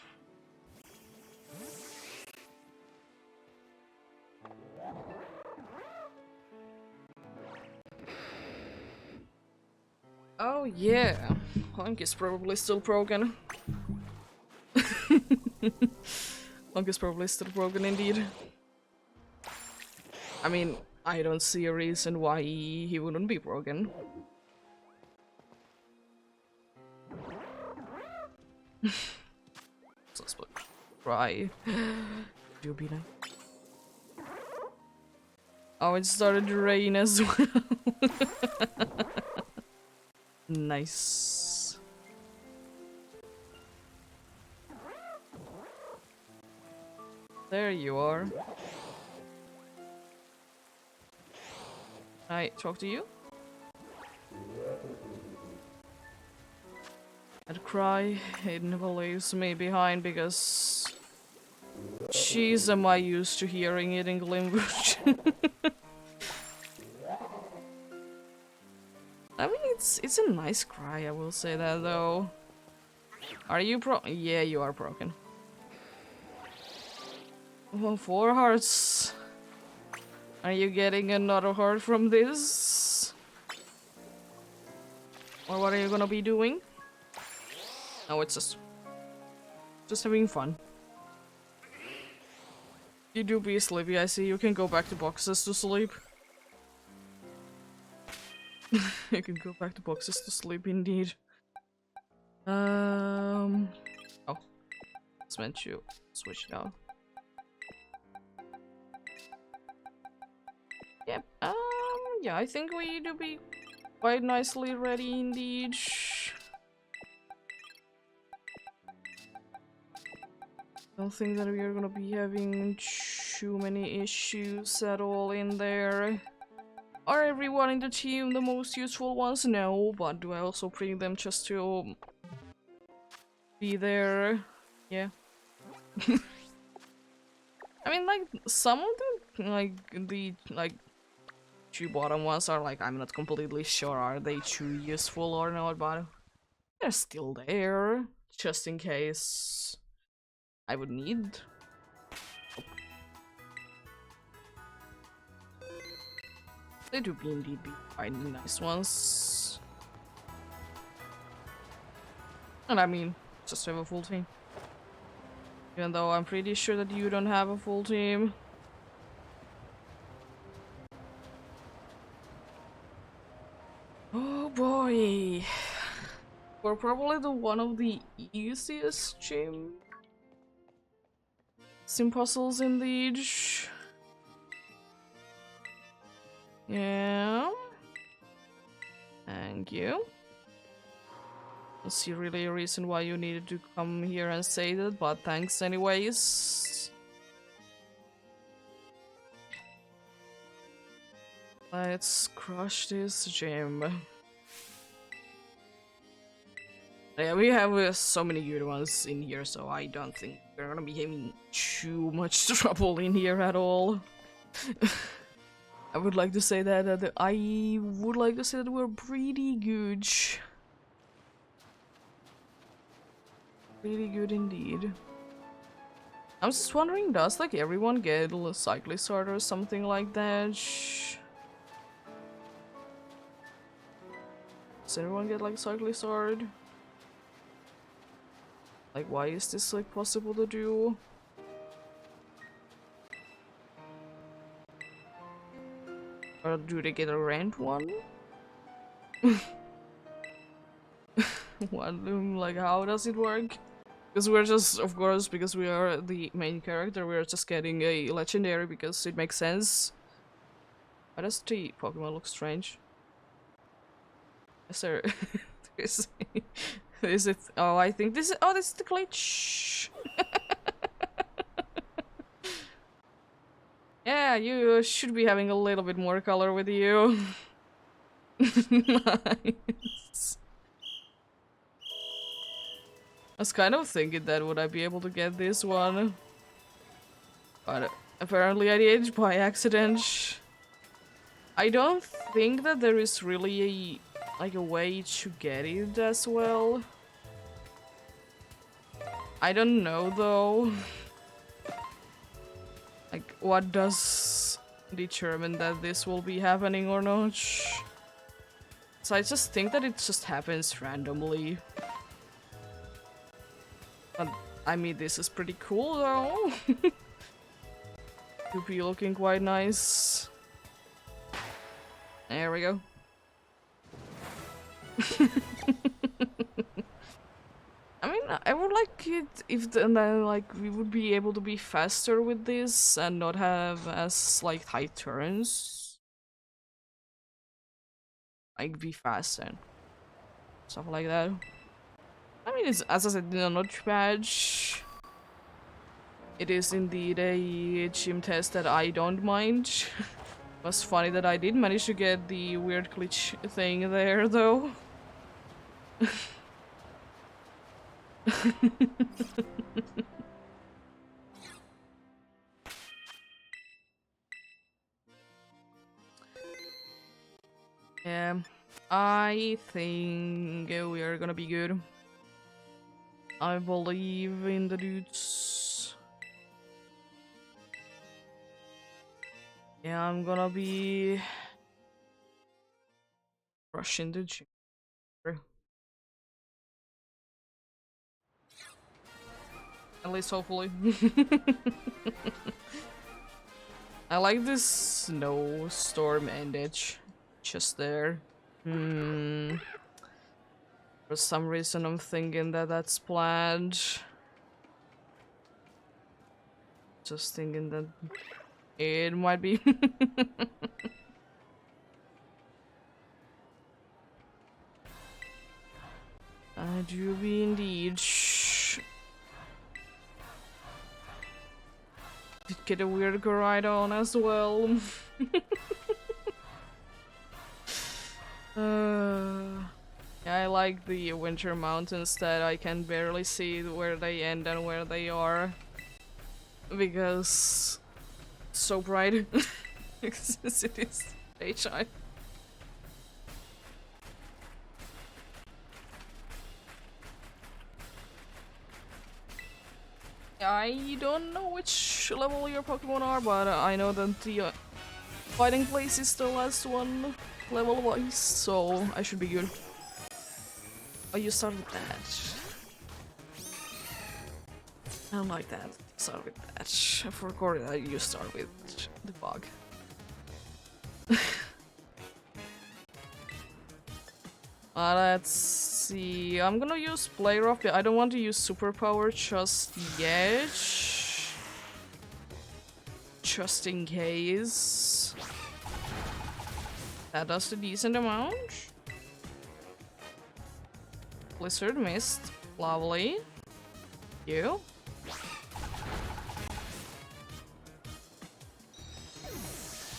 Oh yeah, Hunk is probably still broken. Hunk is probably still broken indeed. I mean, I don't see a reason why he wouldn't be broken. Suspect. Cry. Do be nice. Oh, it started to rain as well. Nice. There you are. Can I talk to you? I'd cry. It never leaves me behind because jeez, am I used to hearing it in Glimbush. I mean, it's a nice cry, I will say that though. Are you Yeah, you are broken. Well, 4 hearts. Are you getting another heart from this? Or what are you gonna be doing? No, it's just having fun. You do be sleepy, I see. You can go back to boxes to sleep. You can go back to boxes to sleep indeed. Oh. It's meant to switch now. Yep. Yeah, I think we do be quite nicely ready indeed. Don't think that we are gonna be having too many issues at all in there. Are everyone in the team the most useful ones? No, but do I also bring them just to be there? Yeah. I mean, like, some of them, like, the, like, 2 bottom ones are, like, I'm not completely sure are they too useful or not, but they're still there, just in case I would need. They do indeed be quite nice ones. And I mean, just have a full team. Even though I'm pretty sure that you don't have a full team. Oh boy. We're probably the one of the easiest sim puzzles indeed. Yeah. Thank you. Don't see really a reason why you needed to come here and say that, but thanks anyways. Let's crush this gym. Yeah, we have so many good ones in here, so I don't think we're gonna be having too much trouble in here at all. I would like to say that I would like to say that we're pretty good. Pretty good indeed. I'm just wondering, does like everyone get a cyclist art or something like that? Does anyone get like cyclist sword? Like, why is this like possible to do? Or do they get a rent one? What, like, how does it work? Because we're just, of course, because we are the main character, we're just getting a legendary because it makes sense. Why does the Pokemon look strange? Is there... is it... Oh, I think this is... Oh, this is the glitch! Yeah, you should be having a little bit more color with you. Nice. I was kind of thinking that would I be able to get this one, but apparently I did by accident. I don't think that there is really a way to get it as well. I don't know though. Like, what does determine that this will be happening or not? So I just think that it just happens randomly. But, I mean, this is pretty cool though. To be looking quite nice. There we go. I mean, I would like it if like we would be able to be faster with this and not have as like tight turns. Like be faster, stuff like that. I mean, it's, as I said, not bad. It is indeed a gym test that I don't mind. It was funny that I did manage to get the weird glitch thing there, though. Yeah, I think we are gonna be good. I believe in the dudes. Yeah, I'm gonna be rushing the gym. At least hopefully. I like this snowstorm ended just there. For some reason I'm thinking that that's planned. Just thinking that it might be. I do be indeed. Did get a weird Gyarados as well. Yeah, I like the winter mountains that I can barely see where they end and where they are. Because it's so bright. Since it is daytime. I don't know which level your Pokemon are, but I know that the fighting place is the last one level-wise, so I should be good. Oh, you start with that. I don't like that. Start with that. I forgot that you start with the bug. Let's see. I'm gonna use Play Rough. I don't want to use Superpower just yet. Just in case. That does a decent amount. Blizzard Mist. Lovely. You.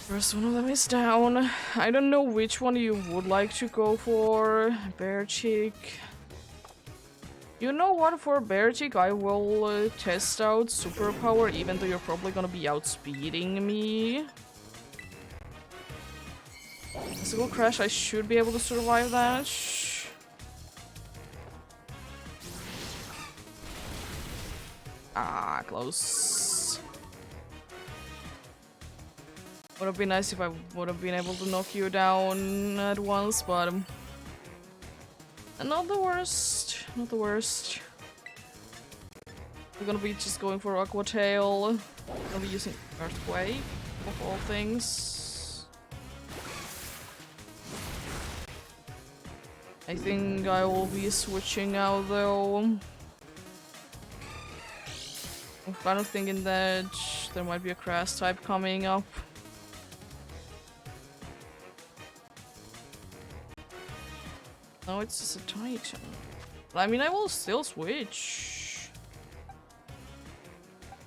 First one of them is down. I don't know which one you would like to go for. Bear Chick. You know what, for Bear Chick I will test out Superpower even though you're probably gonna be outspeeding me. Physical Crash, I should be able to survive that. Ah, close. Would have been nice if I would have been able to knock you down at once, but And not the worst, not the worst. We're gonna be just going for Aqua Tail. We're gonna be using Earthquake, of all things. I think I will be switching out though. I'm kind of thinking that there might be a Grass type coming up. No, it's just a Titan. But I mean, I will still switch.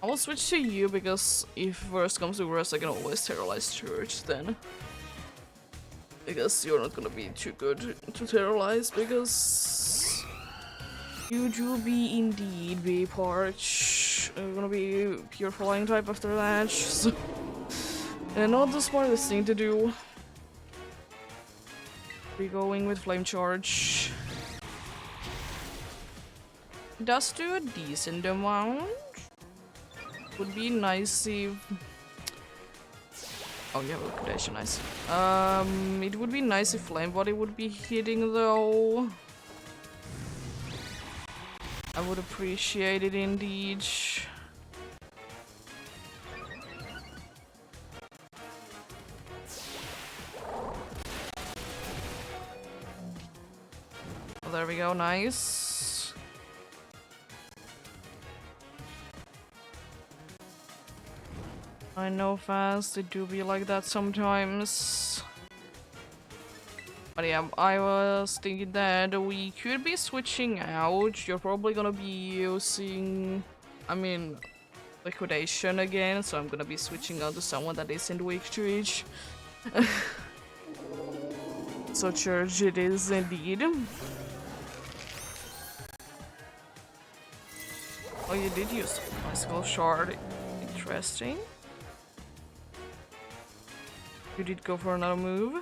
I will switch to you because if worst comes to worst, I can always Terrorize Church then. Because you're not gonna be too good to Terrorize because you do be indeed be Parch. You're gonna be pure flying type after that. So. And not the smartest thing to do. Be going with Flame Charge. It does do a decent amount. Would be nice if... Oh yeah, liquidation, nice. It would be nice if Flame Body would be hitting though. I would appreciate it indeed. Oh, there we go, nice. I know fast, it do be like that sometimes. But yeah, I was thinking that we could be switching out. You're probably gonna be using, I mean, liquidation again, so I'm gonna be switching out to someone that isn't weak to each. So Church it is indeed. Oh, you did use my Skull Shard. Interesting. You did go for another move.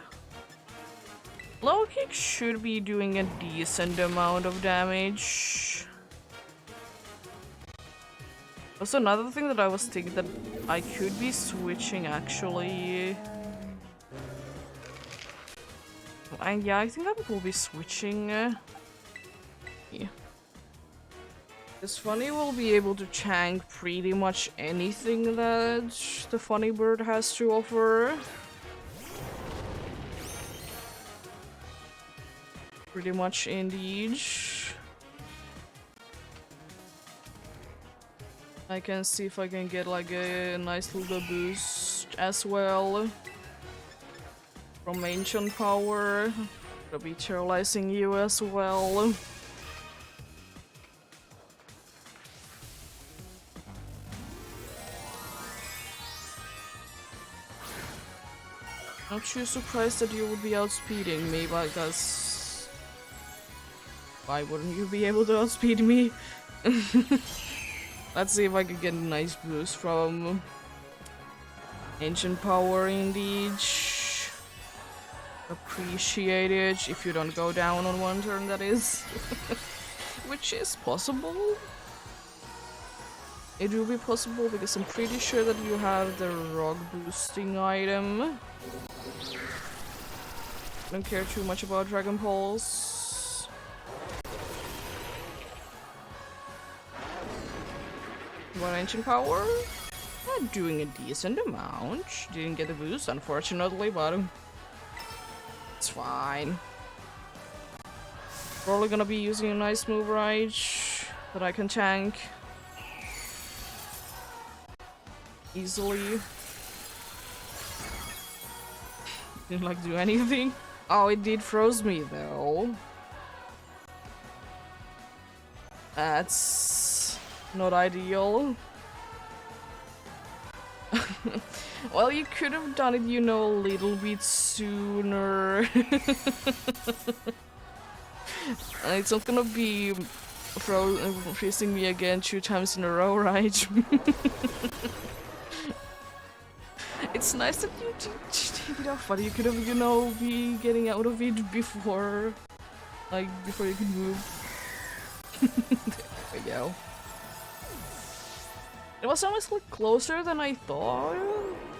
Low kick should be doing a decent amount of damage. Also, another thing that I was thinking that I could be switching actually. And yeah, I think I will be switching. Yeah. This Funny will be able to tank pretty much anything that the Funny Bird has to offer. Pretty much indeed. I can see if I can get like a nice little boost as well. From Ancient Power. I'll be terrorizing you as well. Not too surprised that you would be outspeeding me, because why wouldn't you be able to outspeed me? Let's see if I can get a nice boost from Ancient Power indeed. Appreciate it if you don't go down on one turn, that is. Which is possible. It will be possible because I'm pretty sure that you have the rock boosting item. Don't care too much about Dragon Pulse. One Ancient Power? Not doing a decent amount. Didn't get the boost, unfortunately, but it's fine. Probably gonna be using a nice move, right? That I can tank easily. Didn't like do anything. Oh, it did froze me though. That's not ideal. Well, you could have done it, you know, a little bit sooner. It's not gonna be freezing me again 2 times in a row, right? It's nice that you take it off, but you could have, you know, be getting out of it before, like, before you can move. There we go. It was honestly closer than I thought,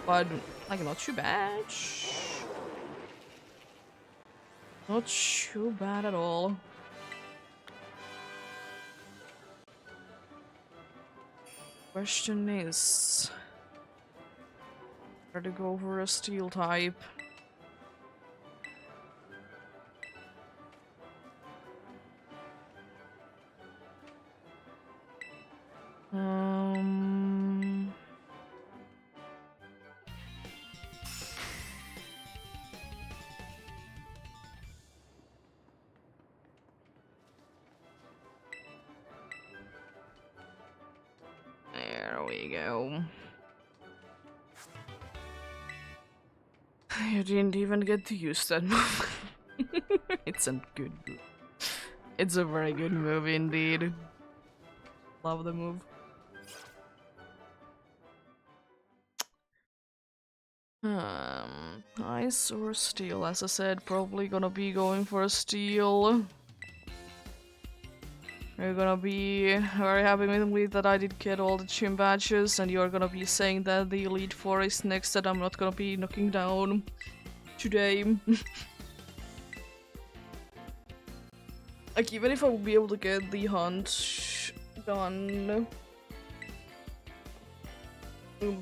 but, like, not too bad. Not too bad at all. Question is, where to go for a steel type? There we go. You didn't even get to use that move. It's a good move. It's a very good move indeed. Love the move. Ice or steel? As I said, probably gonna be going for a steel. You're gonna be very happy with me that I did get all the gym badges, and you're gonna be saying that the Elite Four is next that I'm not gonna be knocking down today. Like, even if I will be able to get the hunt done,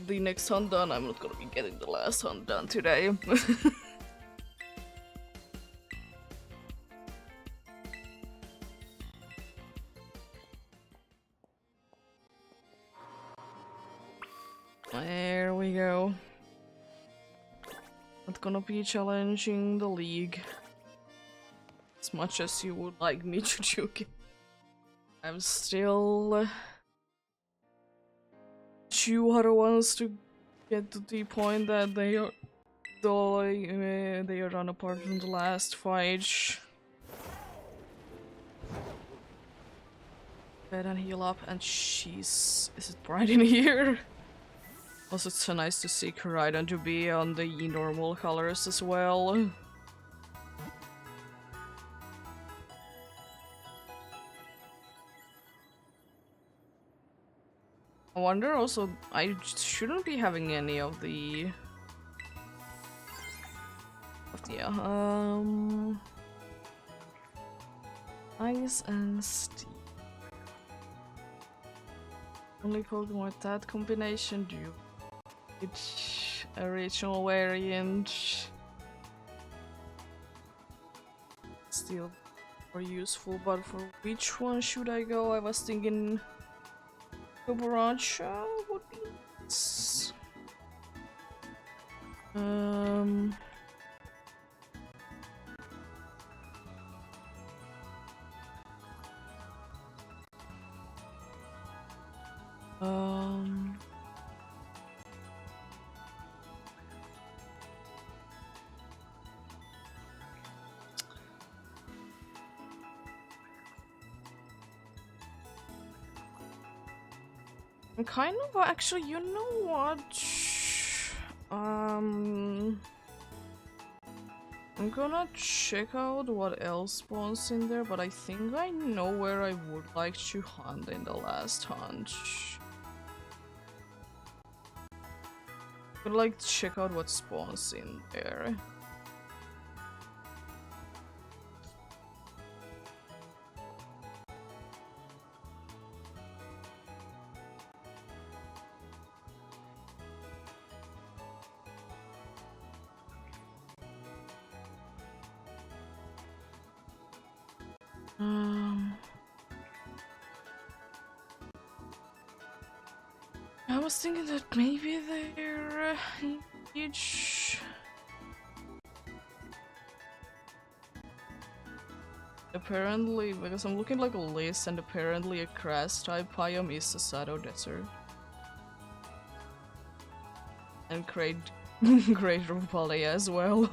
the next hunt done, I'm not gonna be getting the last hunt done today. There we go. Not gonna be challenging the league as much as you would like me to do. I'm still two other ones to get to the point that they are run apart from the last fight. Bed and heal up, and jeez, is it bright in here? Also, it's so nice to see Karaidon to be on the normal colors as well. I wonder also, I shouldn't be having any of the ice and steel. Only Pokemon with that combination do. It's a regional variant. Still more useful, but for which one should I go? I was thinking Kubaracha would be nice. I'm kind of actually, you know what? I'm gonna check out what else spawns in there, but I think I know where I would like to hunt in the last hunt. I'd like to check out what spawns in there. I was thinking that maybe they're each. Apparently, because I'm looking like a list, and apparently a grass type biome is the Shadow Desert. And Great Rupalia as well.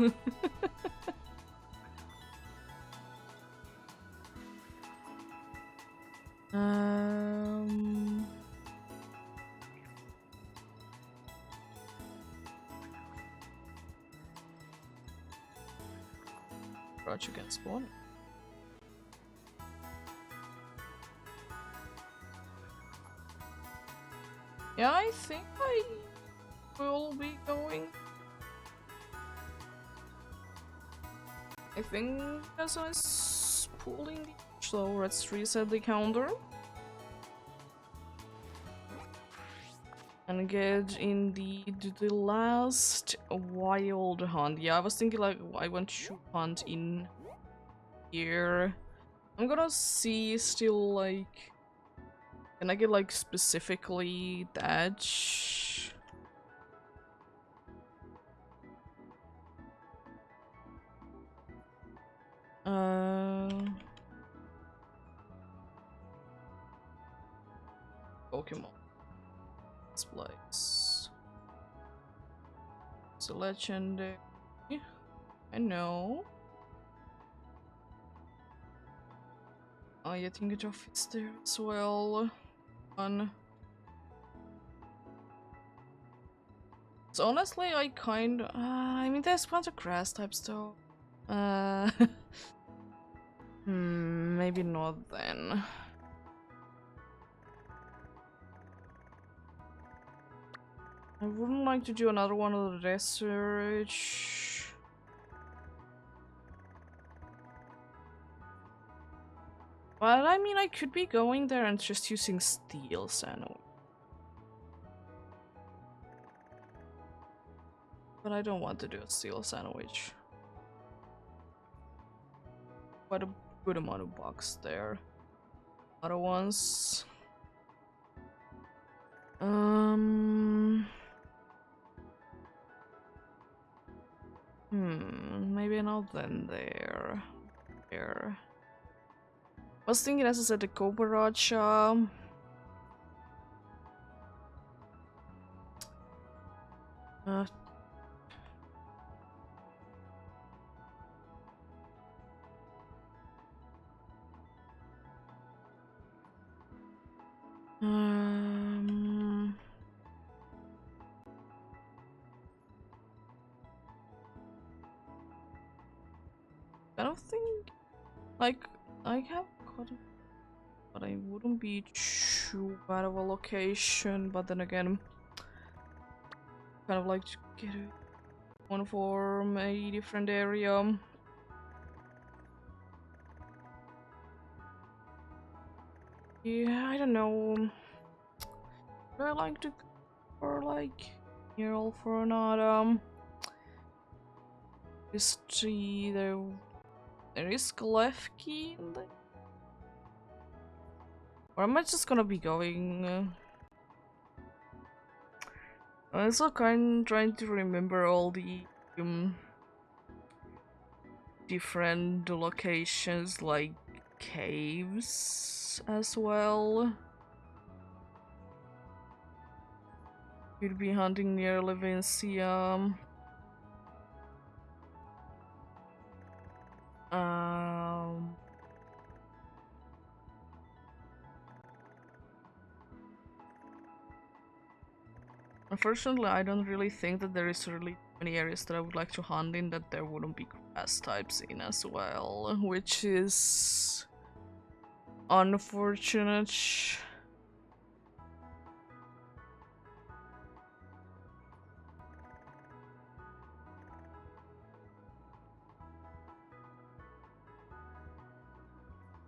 Brought you can spawn. Yeah, I think I will be going. I think as I was pulling the so let's reset the counter. and get indeed the last wild hunt. Yeah, I was thinking like I want to hunt in here. I'm gonna see still like, can I get like specifically that? Pokemon. This place. It's a legendary. I know. Oh, yeah, I think it is there as well. Fun. So honestly, I kind I mean, there's a bunch of grass types though. Maybe not then. I wouldn't like to do another one of the research. But I mean, I could be going there and just using steel sandwich. But I don't want to do a steel sandwich. Quite a good amount of bugs there. Other ones. Maybe not then there. There. I was thinking, as I said, the Kobaracha. Uh, um, I don't think, like, I have got it, but I wouldn't be too bad of a location. But then again, kind of like to get one from a different area. Yeah, I don't know. Do I like to go for like here all for another? History there is Glefki in there. Or am I just gonna be going? I'm also kind of trying to remember all the different locations, like caves as well. You'd be hunting near Levincium. Unfortunately, I don't really think that there is really many areas that I would like to hunt in that there wouldn't be grass types in as well, which is unfortunate.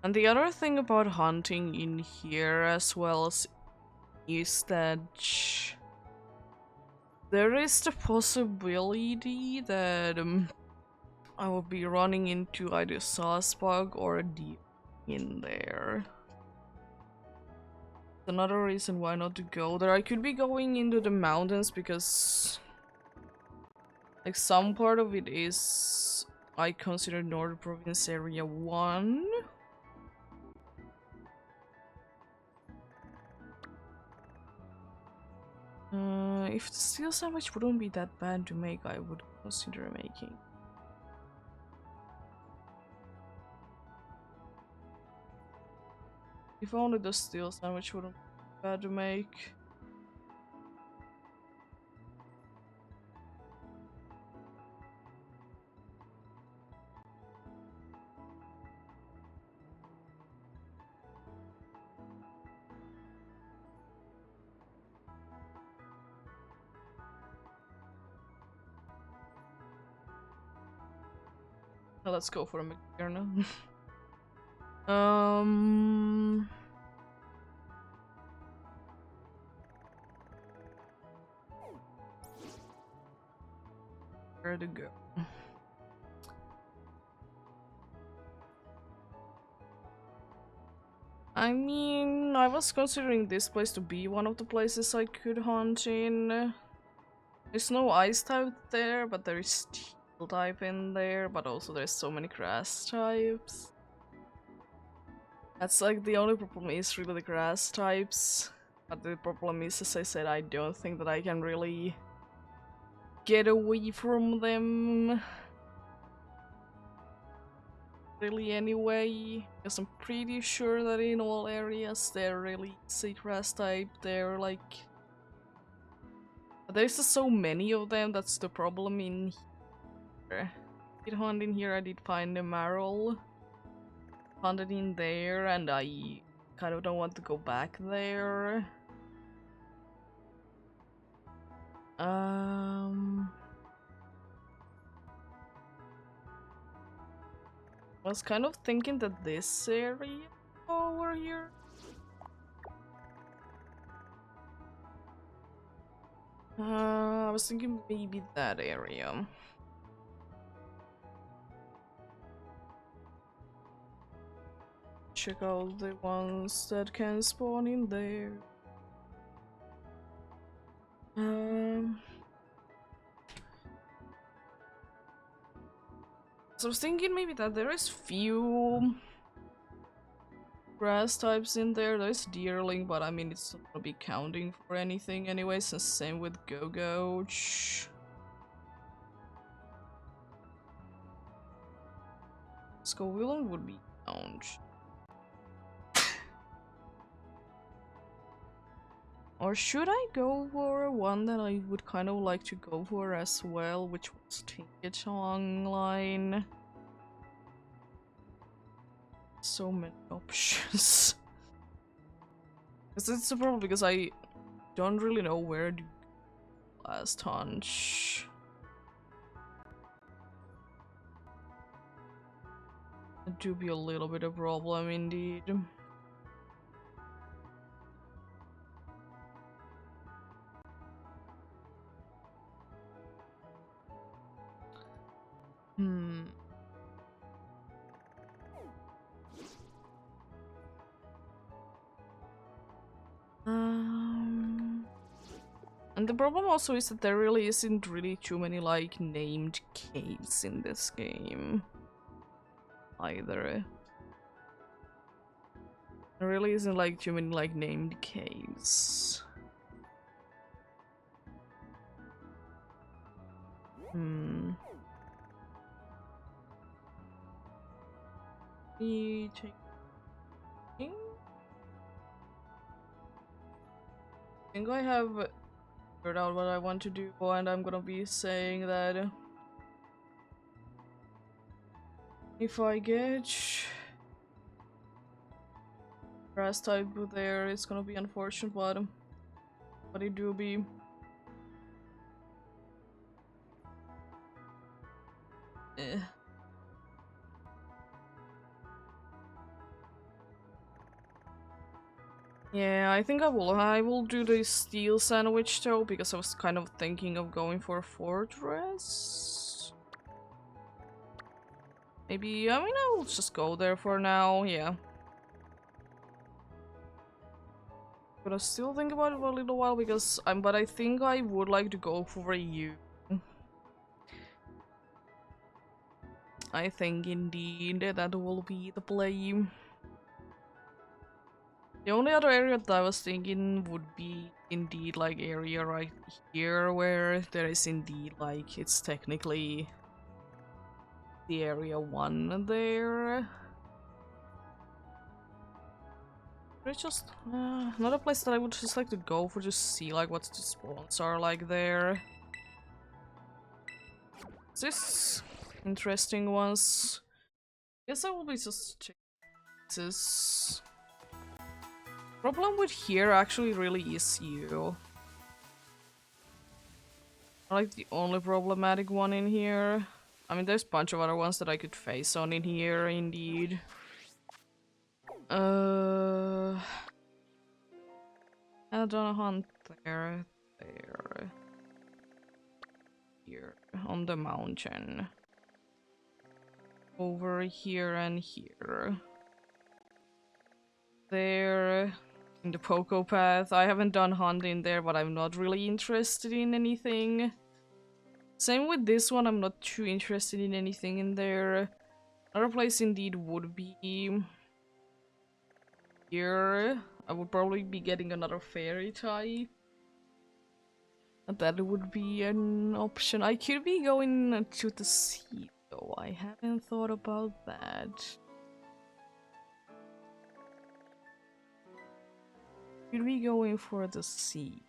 And the other thing about hunting in here as well is that there is the possibility that I will be running into either Sasbug or a deer in there. Another reason why not to go there. I could be going into the mountains because like some part of it is I consider Northern Province Area 1. If the steel sandwich wouldn't be that bad to make, I would consider making. If only the steel sandwich wouldn't be bad to make. Now let's go for a McGurna. where to go. I mean, I was considering this place to be one of the places I could hunt in. There's no ice type there, but there is steel type in there, but also there's so many grass types. That's like the only problem is really the grass types. But the problem is, as I said, I don't think that I can really get away from them. Really anyway, because I'm pretty sure that in all areas they're really easy grass type. They're like... There's just so many of them, that's the problem in here. Did hunt in here, I did find a marrow. Hunted in there, and I kind of don't want to go back there. I was kind of thinking that this area over here. I was thinking maybe that area. Check out the ones that can spawn in there. So I was thinking maybe that there is few grass types in there. There's deerling, but I mean it's not gonna be counting for anything anyway, since same with Go-Goach. Scovillon would be count. Or should I go for one that I would kind of like to go for as well, which was Tinkertong line? So many options. Because it's a problem, because I don't really know where to go last hunch. That do be a little bit of a problem indeed. And the problem also is that there really isn't really too many like named caves in this game either. There really isn't like too many like named caves. I think I have figured out what I want to do, and I'm gonna be saying that if I get grass type there, it's gonna be unfortunate, but it do be. Yeah, I think I will. I will do the steel sandwich though, because I was kind of thinking of going for a fortress. Maybe, I mean, I will just go there for now, yeah. But I still think about it for a little while, because but I think I would like to go for you. I think indeed that will be the play. The only other area that I was thinking would be indeed like area right here, where there is indeed like, it's technically the area 1 there. It's just another place that I would just like to go for, just see like what the spawns are like there. This interesting ones. Guess I will be just checking this. Problem with here actually really is you. I like the only problematic one in here. I mean, there's a bunch of other ones that I could face on in here, indeed. I don't hunt there, here. on the mountain. Over here and here. There, in the Poco Path. I haven't done hunting there, but I'm not really interested in anything. Same with this one, I'm not too interested in anything in there. Another place indeed would be here. I would probably be getting another fairy type. That would be an option. I could be going to the sea though. I haven't thought about that. Could be going for the sea.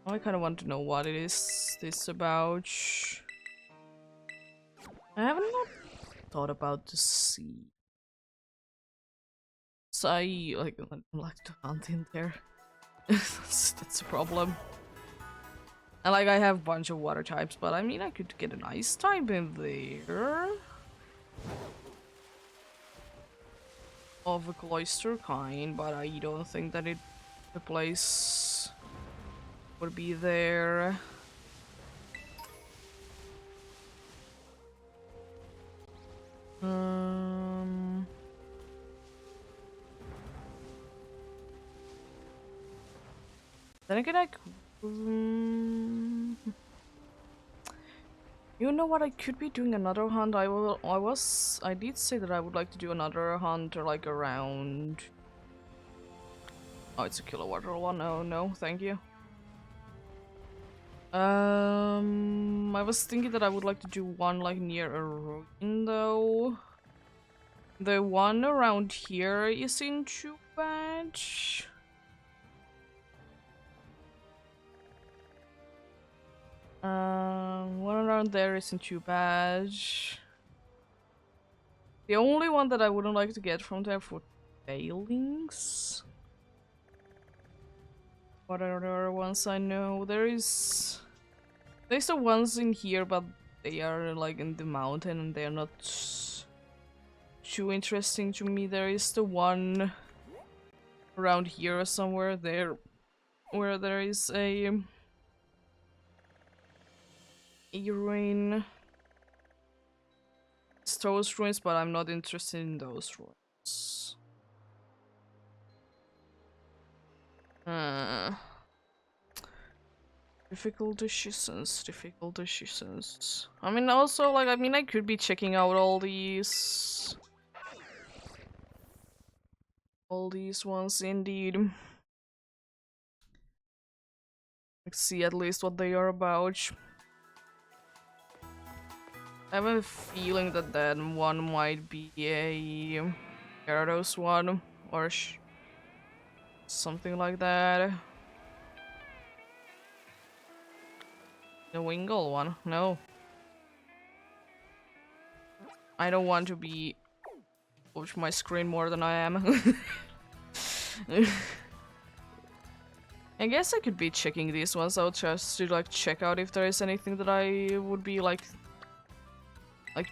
I kind of want to know what it is this about. I haven't thought about the sea. So I like to hunt in there. that's a problem. And like I have a bunch of water types, but I mean I could get an ice type in there. Of a cloister kind, but I don't think that the place would be there. Then again, you know what? I could be doing another hunt. I did say that I would like to do another hunt, or like around. Oh, it's a kilowatt one. Oh no, thank you. I was thinking that I would like to do one like near a ruin though. The one around here isn't too bad. One around there isn't too bad. The only one that I wouldn't like to get from there for failings. What are the other ones I know? There's the ones in here, but they are like in the mountain and they're not too interesting to me. There is the one around here or somewhere there where there is a ruin. It's those ruins, but I'm not interested in those ruins. Difficult decisions. I mean, also, like, I could be checking out all these ones, indeed. Let's see at least what they are about. I have a feeling that that one might be a Gyarados one, or something like that. The Wingull one? No. I don't want to be push my screen more than I am. I guess I could be checking these ones out just to like check out if there is anything that I would be like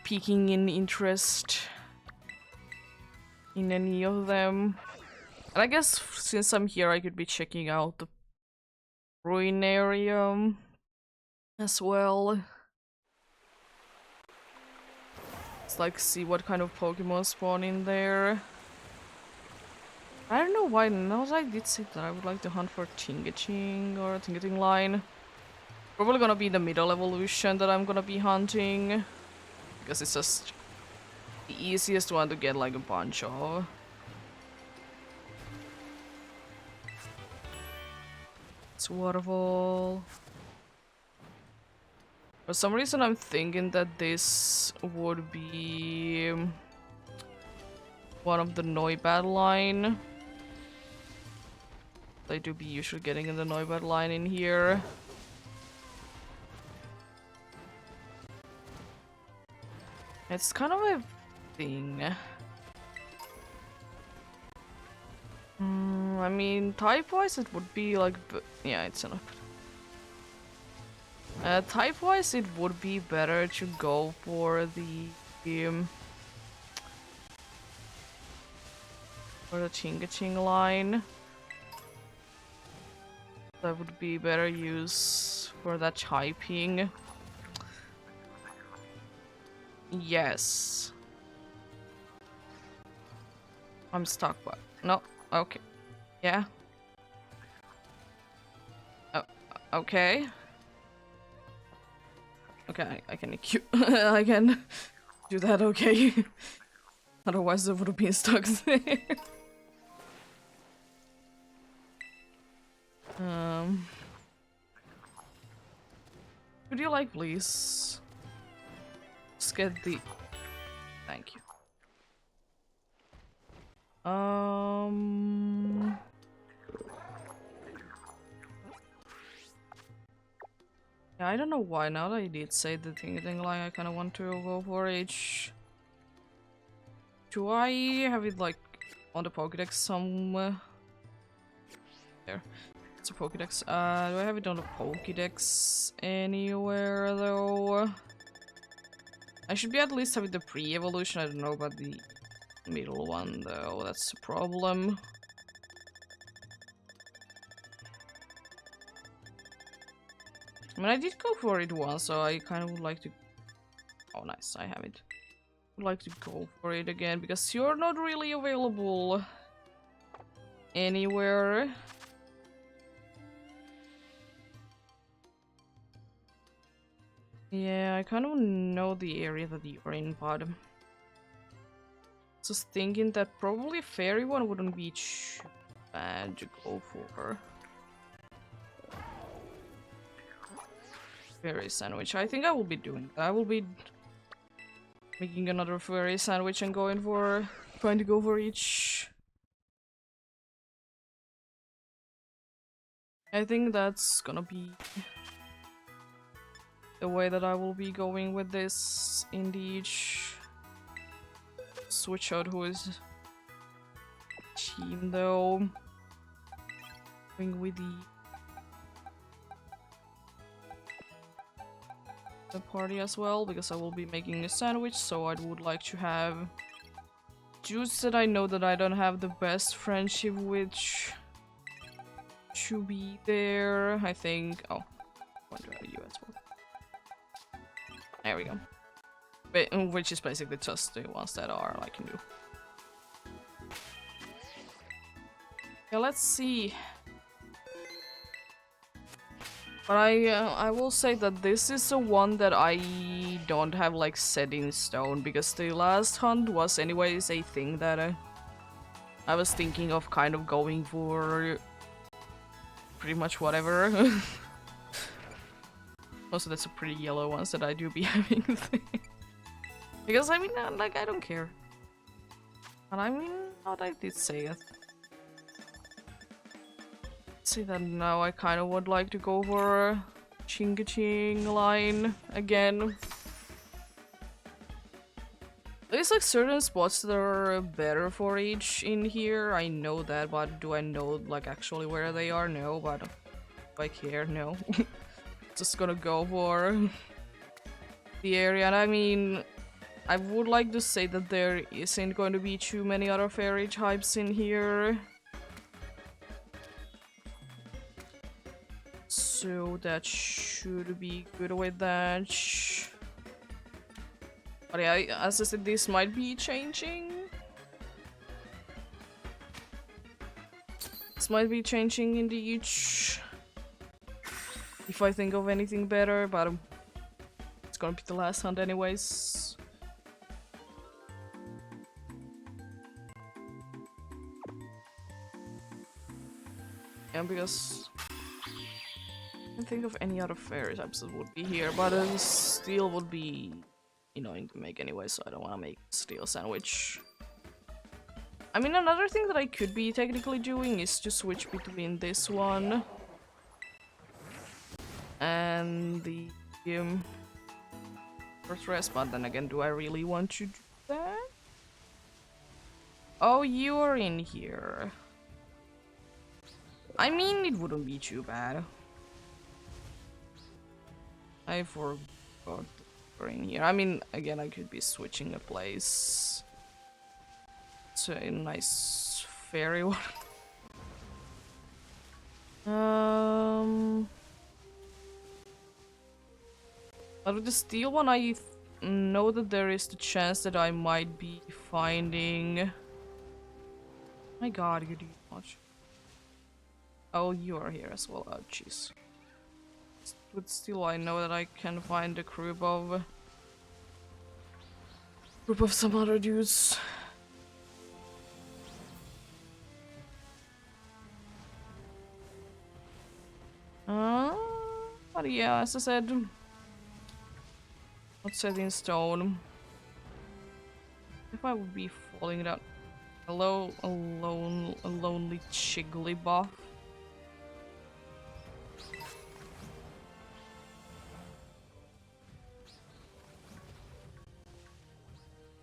piquing in interest in any of them. And I guess since I'm here I could be checking out the ruin area as well. Let's like see what kind of Pokemon spawn in there. I don't know why, now that I did say that I would like to hunt for Tingating or Tingating line. Probably gonna be the middle evolution that I'm gonna be hunting. Because it's just the easiest one to get like a bunch of. It's Waterfall. For some reason I'm thinking that this would be one of the Noibat line. I do be usually getting in the Noibat line in here. It's kind of a thing. I mean, type-wise it would be like... yeah, it's enough. Type-wise it would be better to go for the... for the Tingating line. That would be better use for that typing. Yes. I'm stuck, but no. Okay. Yeah. Oh, okay. Okay, I can I can do that. Okay. Otherwise, I would have been stuck there. Would you like, please? Just get the. Thank you. Yeah, I don't know why. Now that I did say the thing like I kind of want to go for H. Do I have it like on the Pokédex somewhere? There. It's a Pokédex. Do I have it on the Pokédex anywhere though? I should be at least having the pre-evolution. I don't know about the middle one though. That's a problem. I mean, I did go for it once, so I kind of would like to. Oh, nice! I have it. Would like to go for it again because you're not really available anywhere. Yeah, I kind of know the area that you're in, but just thinking that probably a fairy one wouldn't be too bad to go for. Fairy sandwich. I think I will be doing that. I will be making another fairy sandwich and trying to go for each. I think that's gonna be the way that I will be going with this in the each. Switch out who is team though. Going with the party as well because I will be making a sandwich, so I would like to have dudes that I know that I don't have the best friendship with to be there. I think. Oh, I want to have you as well. There we go. Which is basically just the ones that are I can do. Yeah, let's see. But I will say that this is the one that I don't have like set in stone because the last hunt was anyways a thing that I was thinking of kind of going for pretty much whatever. Also, that's a pretty yellow ones that I do be having. Because I mean, like I don't care. And I mean, what I did say it. See that now I kind of would like to go for Ching line again. There's like certain spots that are better for each in here. I know that, but do I know like actually where they are? No, but do I care? No. Just gonna go for the area. And I mean, I would like to say that there isn't going to be too many other fairy types in here. So that should be good with that. But yeah, as I said, this might be changing. This might be changing in the each. If I think of anything better, but it's gonna be the last hunt anyways. Yeah, because I can't think of any other fairy types that would be here, but steel would be annoying to make anyway, so I don't want to make steel sandwich. I mean, another thing that I could be technically doing is to switch between this one and the Fortress, but then again, do I really want to do that? Oh, you are in here. I mean, it wouldn't be too bad. I forgot we're in here. I mean, again, I could be switching a place to a nice fairy one. But with the steel one, I know that there is the chance that I might be finding. My God, you do much. Oh, you are here as well. Oh, jeez. But still, I know that I can find a group of some other dudes. But yeah, as I said, not set in stone. If I would be falling down. Hello, a lonely Chigglybuff.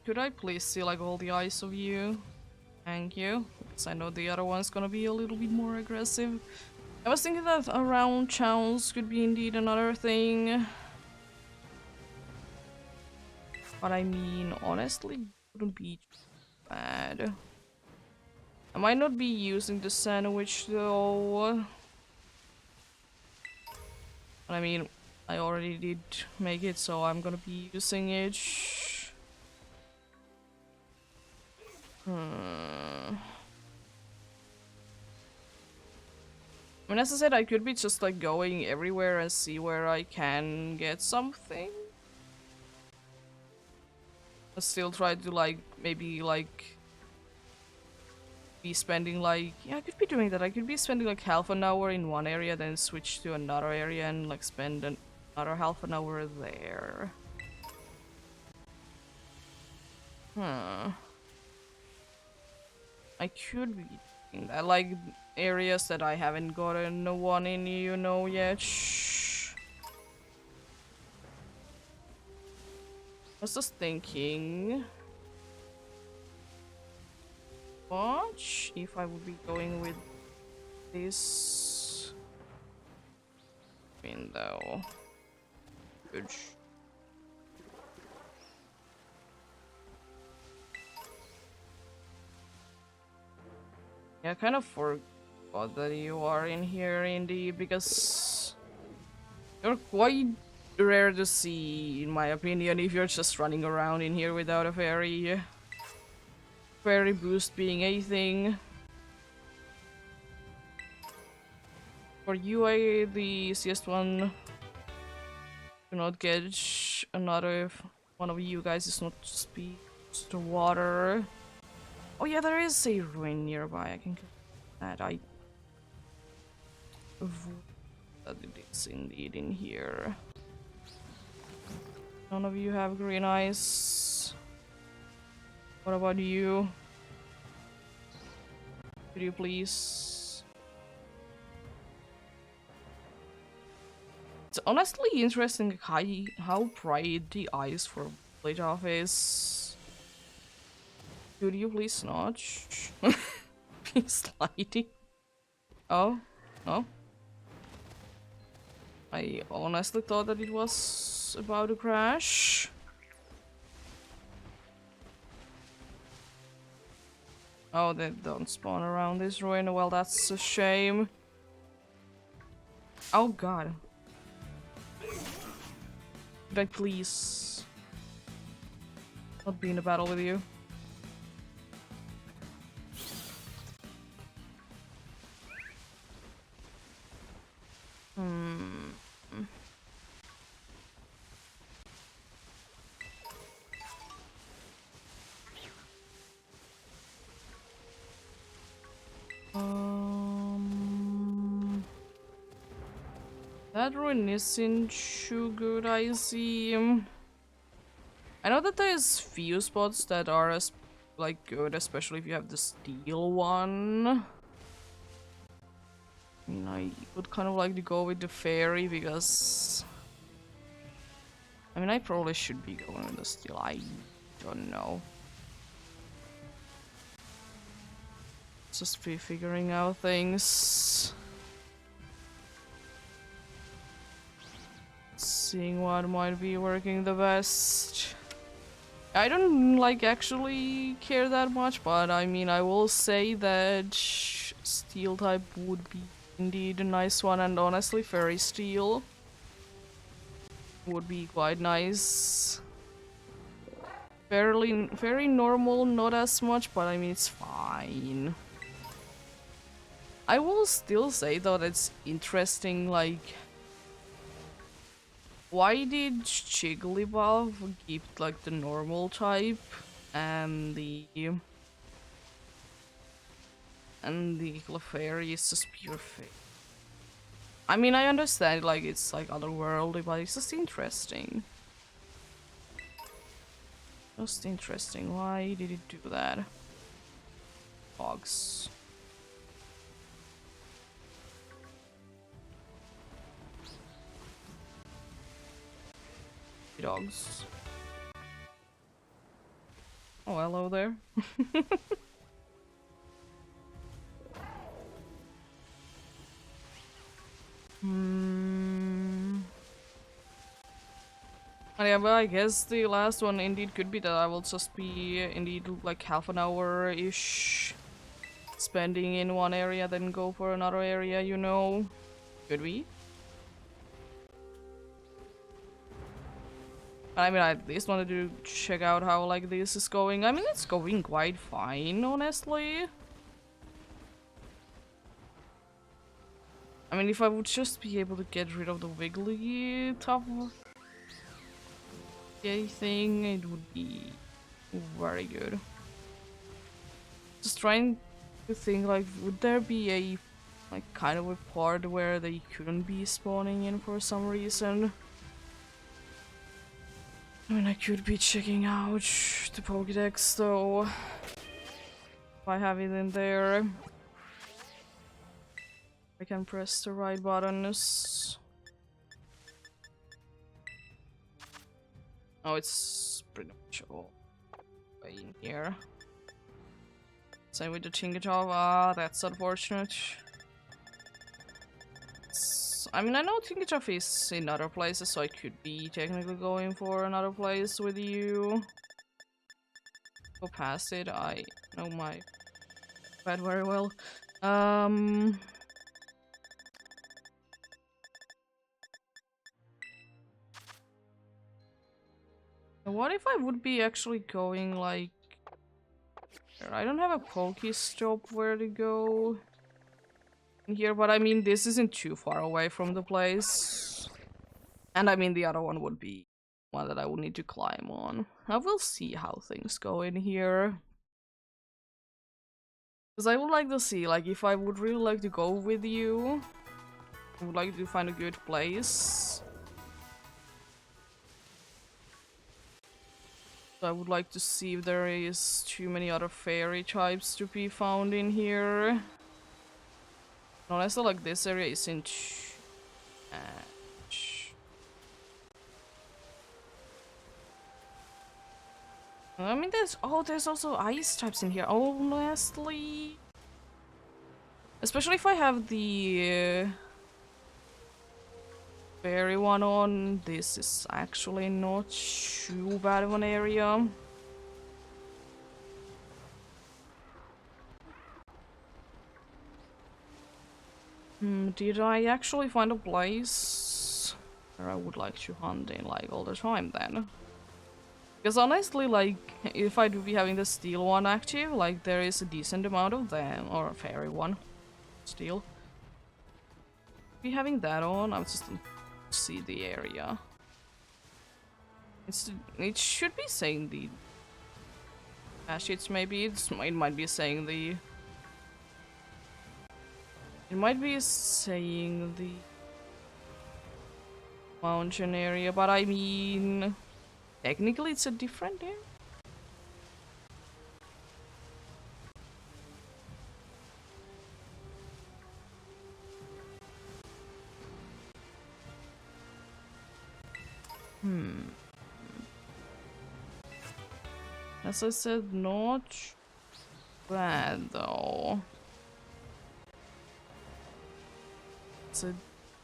Could I please see like all the eyes of you? Thank you. Because I know the other one's gonna be a little bit more aggressive. I was thinking that around chowns could be indeed another thing. But I mean, honestly, it wouldn't be bad. I might not be using the sandwich though. But I mean, I already did make it, so I'm gonna be using it. I mean, as I said, I could be just like going everywhere and see where I can get something. I still try to like maybe like be spending like, yeah, I could be doing that. I could be spending like half an hour in one area, then switch to another area and like spend another half an hour there. I could be doing that. Like areas that I haven't gotten one in, you know, yet. Shh. I was just thinking. Watch if I would be going with this window. Good. Yeah, I kind of forgot that you are in here, Indy, because you're quite rare to see, in my opinion, if you're just running around in here without a fairy boost being a thing. For you, the easiest one to not get another one of you guys is not just be just water. Oh yeah, there is a ruin nearby. I can get that. I that it is indeed in here. None of you have green eyes. What about you? Could you please? It's honestly interesting how bright the eyes for Village Off is. Could you please notch? Be sliding. Oh, no. I honestly thought that it was about to crash. Oh, they don't spawn around this ruin. Well, that's a shame. Oh god. Could I please not be in a battle with you? That ruin isn't too good, I see. I know that there's few spots that are like good, especially if you have the steel one. I mean, I would kind of like to go with the fairy because I mean, I probably should be going with the steel. I don't know. Just be figuring out things. Seeing what might be working the best. I don't like actually care that much, but I mean, I will say that steel type would be indeed a nice one, and honestly, fairy steel would be quite nice. Very normal, not as much, but I mean, it's fine. I will still say though that's interesting, like, why did Jigglypuff keep like the normal type and the Clefairy is just pure fake? I mean, I understand like it's like otherworldly, but it's just interesting. Just interesting. Why did it do that? Dogs. Dogs. Oh, hello there. Yeah, well, I guess the last one indeed could be that I will just be indeed like half an hour-ish spending in one area, then go for another area, you know? Could we? I mean, I at least wanted to check out how like this is going. I mean, it's going quite fine, honestly. I mean, if I would just be able to get rid of the wiggly top thing, it would be very good. Just trying to think, like, would there be a like kind of a part where they couldn't be spawning in for some reason? I mean, I could be checking out the Pokédex though. If I have it in there, I can press the right buttons. Oh, it's pretty much all way in here. Same with the Chingatov. Ah, that's unfortunate. I mean, I know Chingatov is in other places, so I could be technically going for another place with you. Go past it. I know my bad very well. What if I would be actually going like... I don't have a Pokestop where to go in here, but I mean this isn't too far away from the place. And I mean the other one would be one that I would need to climb on. I will see how things go in here. Because I would like to see, like, if I would really like to go with you, I would like to find a good place. So I would like to see if there is too many other fairy types to be found in here. Honestly, like, this area isn't much. I mean, there's also ice types in here, honestly. Especially if I have the fairy one on, this is actually not too bad of an area. Did I actually find a place where I would like to hunt in like all the time then? Because honestly, like, if I do be having the steel one active, like, there is a decent amount of them, or a fairy one, steel. Be having that on, I'm just gonna see the area. It should be saying the sheets, maybe it might be saying the... It might be saying the mountain area, but I mean... Technically it's a different area? As I said, not bad though. So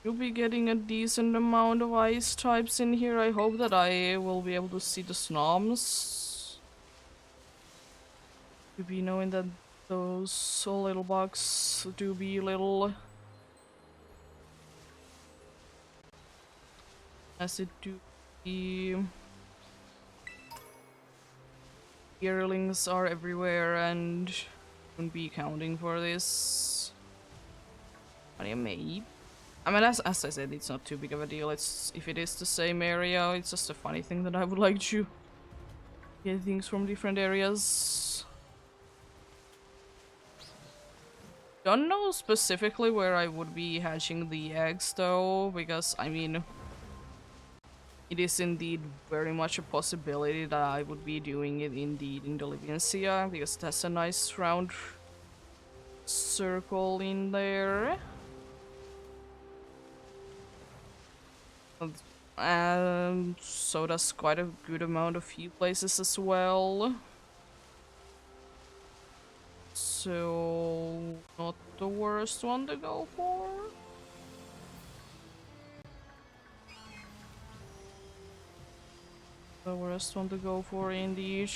you'll be getting a decent amount of ice types in here. I hope that I will be able to see the snoms. To be knowing that those little bugs do be little as it do. The yearlings are everywhere and won't be accounting for this. But yeah, maybe. I mean, as I said, it's not too big of a deal. It's if it is the same area, it's just a funny thing that I would like to get things from different areas. Don't know specifically where I would be hatching the eggs though, because I mean, it is indeed very much a possibility that I would be doing it indeed in the Liviancia, because that's a nice round circle in there. So does quite a good amount of few places as well. So, not the worst one to go for. The worst one to go for indeed.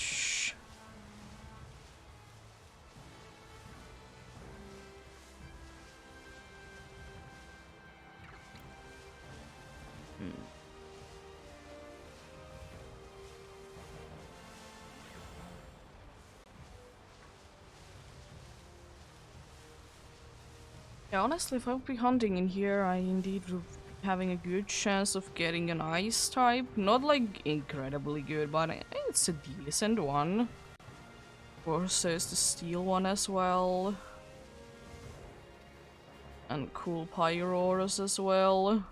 Yeah, honestly, if I would be hunting in here, I indeed would be having a good chance of getting an ice type. Not like incredibly good, but it's a decent one. Of course, there's the steel one as well. And cool pyros as well.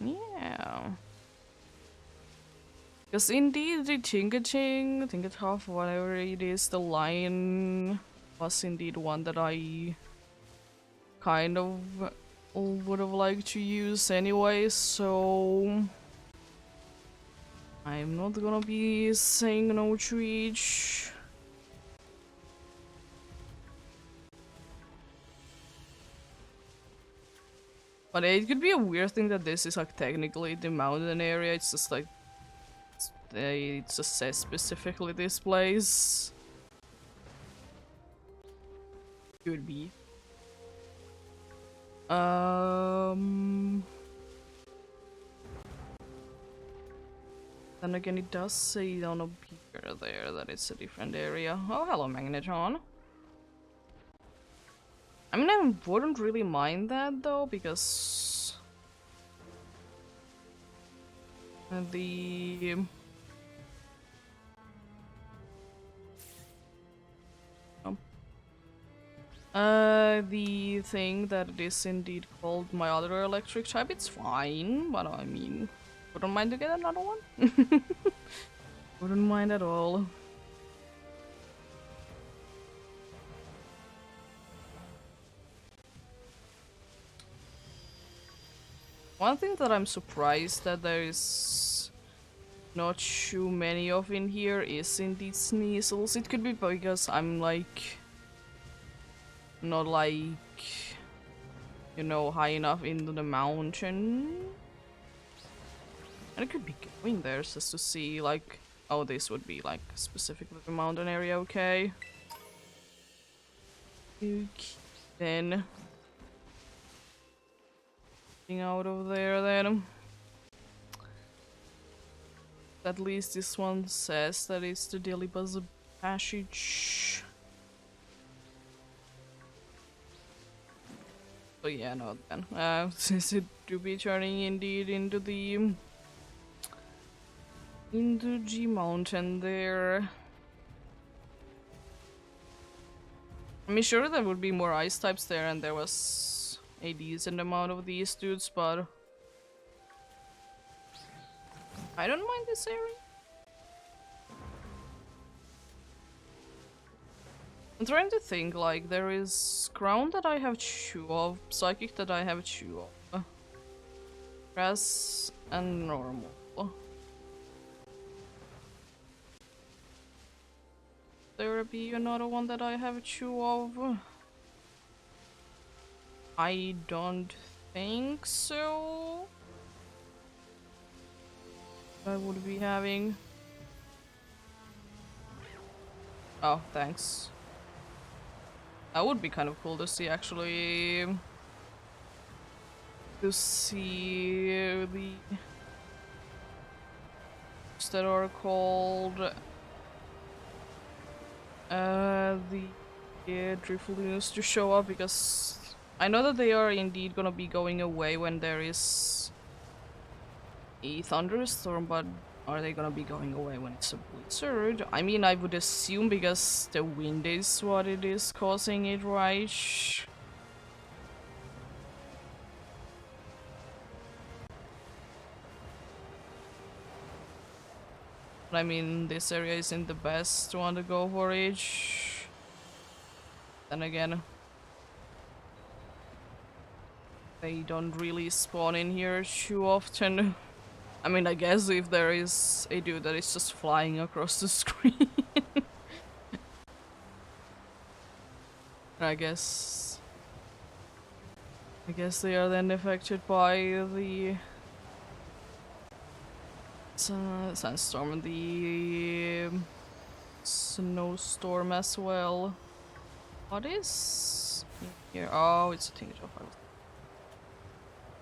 Yeah. Because indeed the Tinkertoff, whatever it is, the lion was indeed one that I kind of would have liked to use anyway, so I'm not gonna be saying no to each. But it could be a weird thing that this is like technically the mountain area, it's just like it just says specifically this place. Could be. Then again, it does say on a picture there that it's a different area. Oh, hello, Magneton. I mean, I wouldn't really mind that though, because the the thing that it is indeed called my other electric type, it's fine, but I mean, wouldn't mind to get another one. Wouldn't mind at all. One thing that I'm surprised that there is not too many of in here is indeed Sneasels. It could be because I'm like not like, you know, high enough into the mountain. And it could be going there just to see like, oh, this would be like specifically the mountain area, okay. Then getting out of there then. At least this one says that it's the Daily Buzzer passage. So yeah, no then. Since it do be turning indeed into the G mountain there. I mean, sure there would be more ice types there, and there was a decent amount of these dudes, but I don't mind this area. I'm trying to think, like, there is ground that I have two of, psychic that I have two of, grass and normal. There be another one that I have two of? I don't think so. I would be having. Oh, thanks. That would be kind of cool to see, actually. To see the that are called the Drifloons to show up, because I know that they are indeed gonna be going away when there is a thunderstorm, but are they gonna be going away when it's a blizzard? I mean, I would assume, because the wind is what it is causing it, right? But I mean, this area isn't the best one to go for it. Then again, they don't really spawn in here too often. I mean, I guess if there is a dude that is just flying across the screen, I guess they are then affected by the sandstorm and the snowstorm as well. What is in here? Oh, it's a tinker.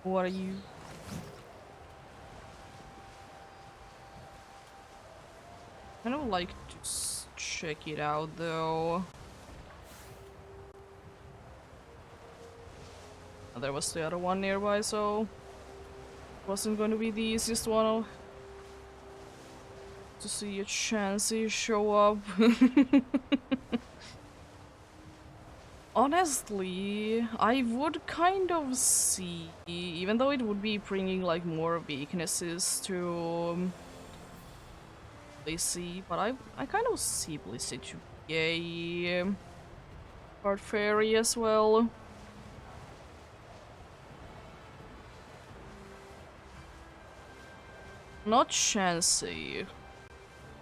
What are you? I kind of like to check it out though. Oh, there was the other one nearby, so it wasn't going to be the easiest one to see a Chansey show up. Honestly, I would kind of see, even though it would be bringing like more weaknesses to Blissey, but I kind of see Blissey to be a Card Fairy as well. Not Chansey,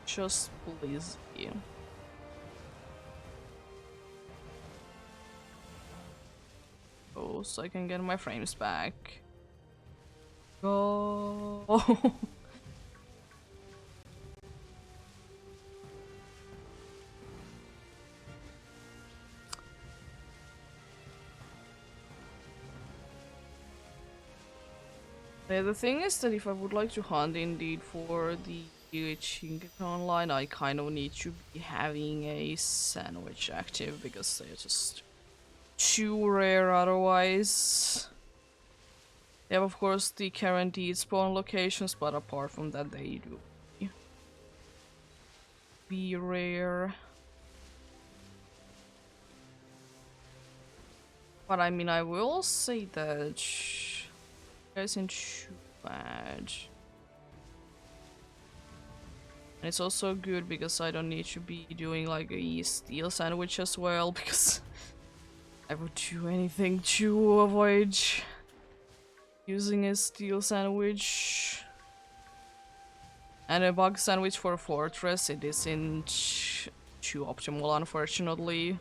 just Blissey. Oh, so I can get my frames back. Go. Yeah, the thing is that if I would like to hunt indeed for the Chinket online, I kind of need to be having a sandwich active, because they're just too rare otherwise. They have, of course, the guaranteed spawn locations, but apart from that, they do be rare. But I mean, I will say that isn't too bad. And it's also good because I don't need to be doing like a steel sandwich as well, because I would do anything to avoid using a steel sandwich. And a bug sandwich for a fortress, it isn't too optimal, unfortunately.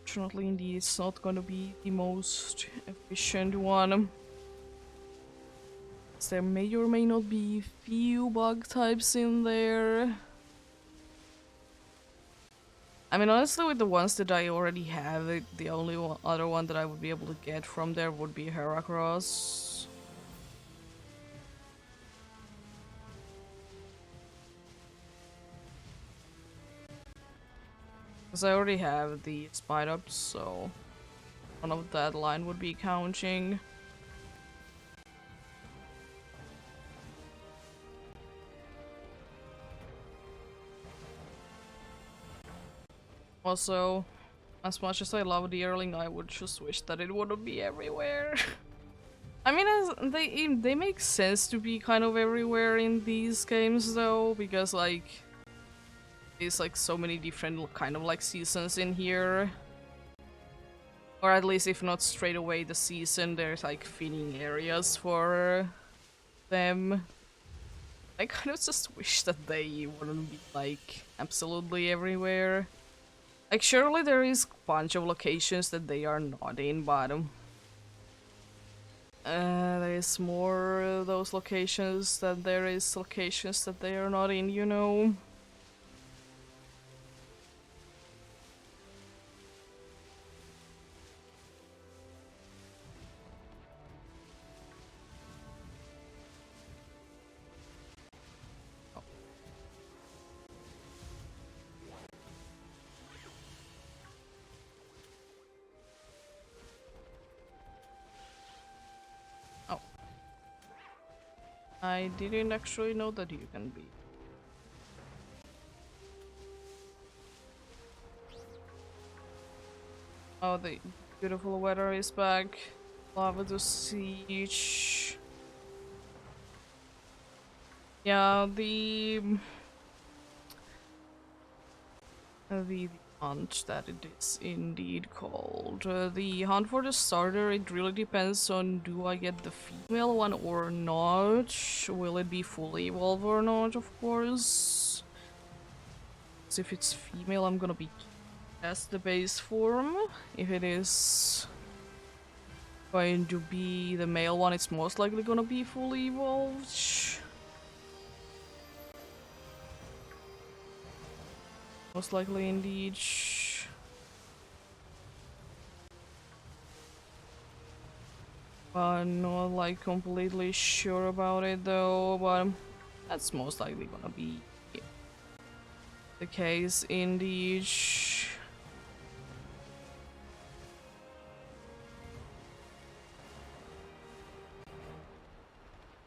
Unfortunately, indeed, it's not gonna be the most efficient one. There may or may not be few bug types in there. I mean, honestly, with the ones that I already have, the only other one that I would be able to get from there would be Heracross. Because I already have the Spite Ups, so one of that line would be counting. Also, as much as I love the Erling, I would just wish that it wouldn't be everywhere. I mean, they make sense to be kind of everywhere in these games though, because like there's like so many different kind of like seasons in here. Or at least if not straight away the season, there's like feeding areas for them. I kind of just wish that they wouldn't be like absolutely everywhere. Like surely there is a bunch of locations that they are not in, but There is more those locations that there is locations that they are not in, you know. Oh, I didn't actually know that you can be. Oh, the beautiful weather is back. Lava to siege. Yeah, the hunt that it is indeed called. The hunt for the starter, it really depends on do I get the female one or not. Will it be fully evolved or not, of course. So if it's female, I'm gonna be as the base form. If it is going to be the male one, it's most likely gonna be fully evolved. Most likely indeed. Not like completely sure about it though, but that's most likely gonna be the case indeed.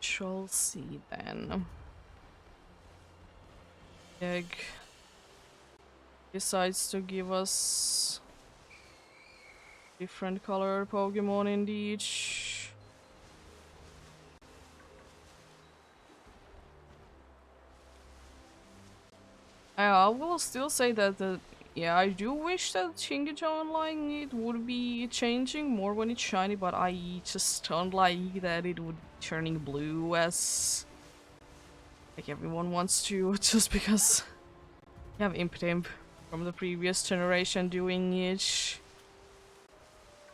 Shall see then. Egg decides to give us different color Pokemon indeed. I will still say that yeah, I do wish that Shingeki Online it would be changing more when it's shiny, but I just don't like that it would be turning blue as like everyone wants to, just because you have Imp from the previous generation doing it.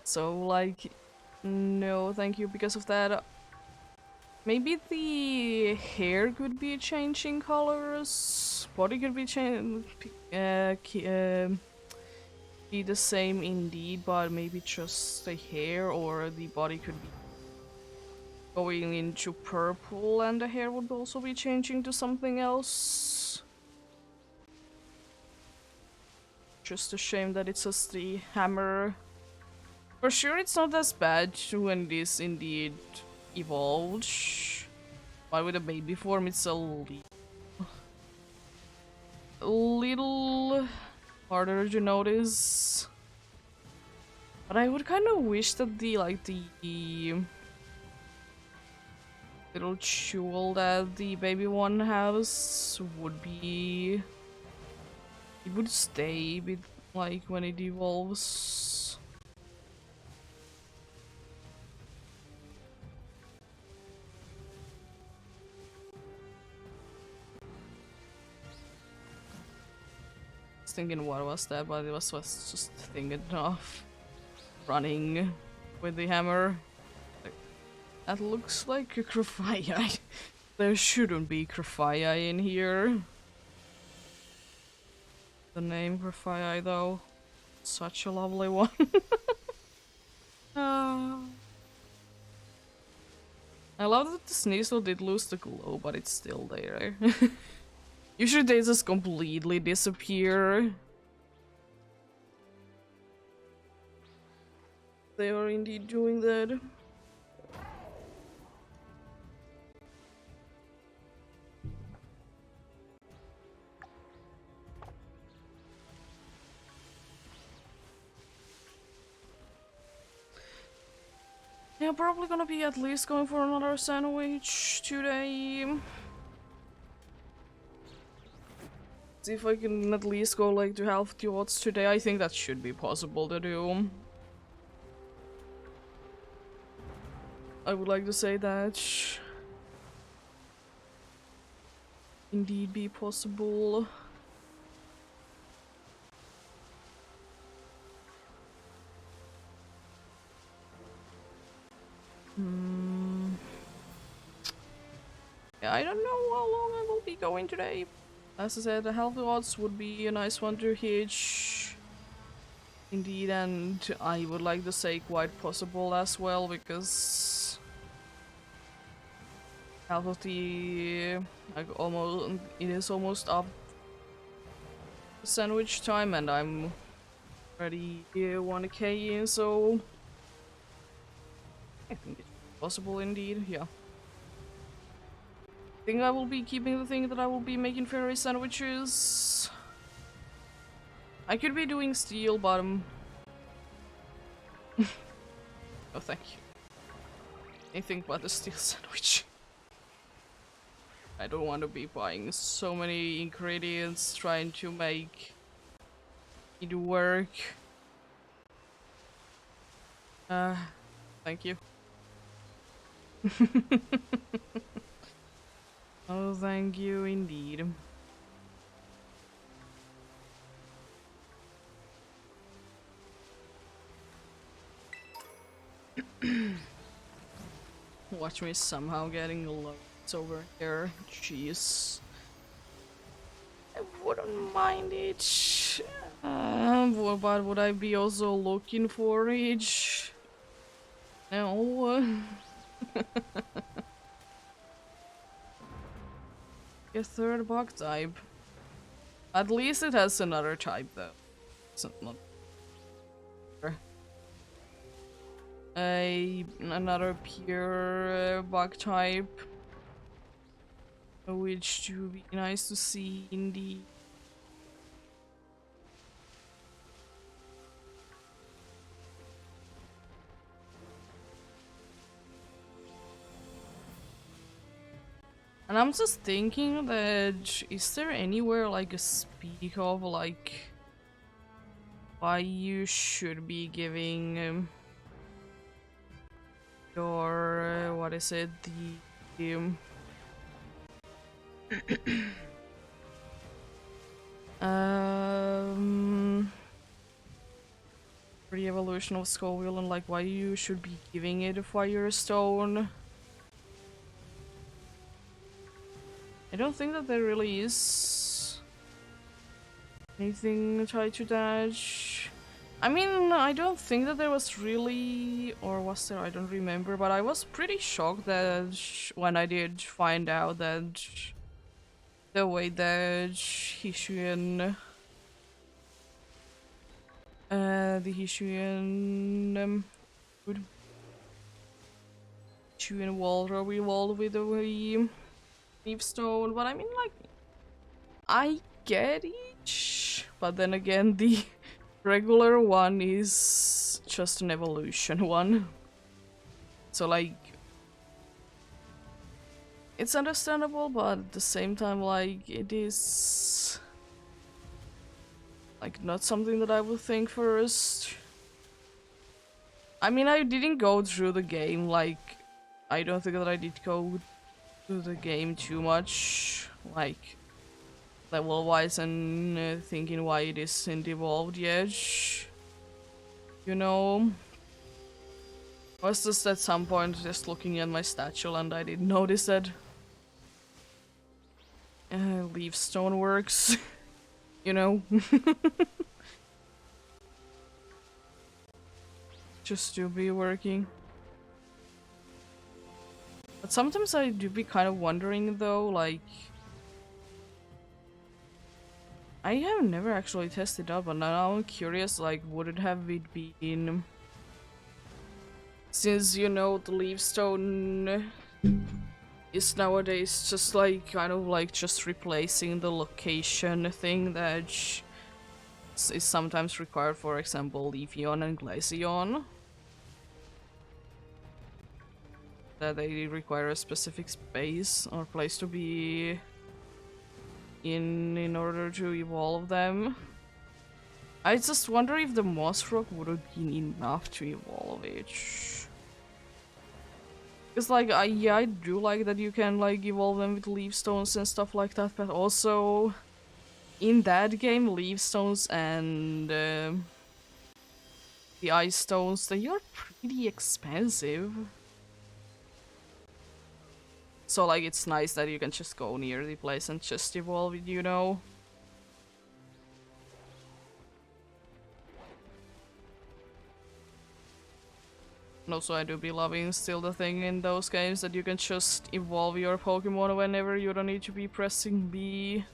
So like, no, thank you because of that. Maybe the hair could be changing colors, body could be changing, be the same indeed, but maybe just the hair or the body could be going into purple and the hair would also be changing to something else. Just a shame that it's just the hammer. For sure it's not as bad when it is indeed evolved, but with a baby form it's a little harder to notice. But I would kind of wish that the little jewel that the baby one has would be, it would stay with like when it evolves. I was thinking what was that, but it was just thinking of running with the hammer. Like, that looks like a Crafii. There shouldn't be Crafii in here. The name Crafii though, such a lovely one. uh, I love that the Sneasel did lose the glow, but it's still there. Usually they just completely disappear. They are indeed doing that. Yeah, probably gonna be at least going for another sandwich today. See if I can at least go like to half the odds today. I think that should be possible to do. I would like to say that indeed be possible. I don't know how long I will be going today. As I said, the healthy odds would be a nice one to hitch. Indeed, and I would like to say quite possible as well, because half of the it is almost up sandwich time, and I'm already 1k in, so I think it's possible indeed. Yeah. I think I will be keeping the thing that I will be making fairy sandwiches. I could be doing steel bottom. Oh, thank you. Anything but a steel sandwich. I don't want to be buying so many ingredients trying to make it work. Thank you. Oh, thank you indeed. Watch me somehow getting loads over here. Jeez. I wouldn't mind it. But would I be also looking for it? No. A third bug type. At least it has another type though. It's not another pure bug type, which would be nice to see indeed. And I'm just thinking that is there anywhere like a speak of like why you should be giving your what is it, the re-evolution of Scoville, and like why you should be giving it a Firestone. I don't think that there really is anything tied to that. I mean, I don't think that there was really, or was there? I don't remember, but I was pretty shocked that when I did find out that the way that Hishuian, the Hishuian, Hishuian wall evolved with the leaf stone, but I mean, like, I get it, but then again, the regular one is just an evolution one. So, like, it's understandable, but at the same time, like, it is like not something that I would think first. I mean, I didn't go through the game, like, I don't think that I did go through the game too much, like, level-wise, and thinking why it isn't evolved yet. You know? I was just at some point just looking at my statue and I didn't notice that leaf stone works. You know? Just to be working. But sometimes I do be kind of wondering though, like, I have never actually tested out, but now I'm curious, like, would it have it been, since, you know, the leaf stone is nowadays just like kind of like just replacing the location thing that is sometimes required, for example, Leafeon and Glaceon. That they require a specific space or place to be in order to evolve them. I just wonder if the Moss Rock would have been enough to evolve it. Because, like, yeah, I do like that you can, like, evolve them with leaf stones and stuff like that, but also in that game, leaf stones and the ice stones, they are pretty expensive. So like it's nice that you can just go near the place and just evolve it, you know? And also I do be loving still the thing in those games that you can just evolve your Pokemon whenever, you don't need to be pressing B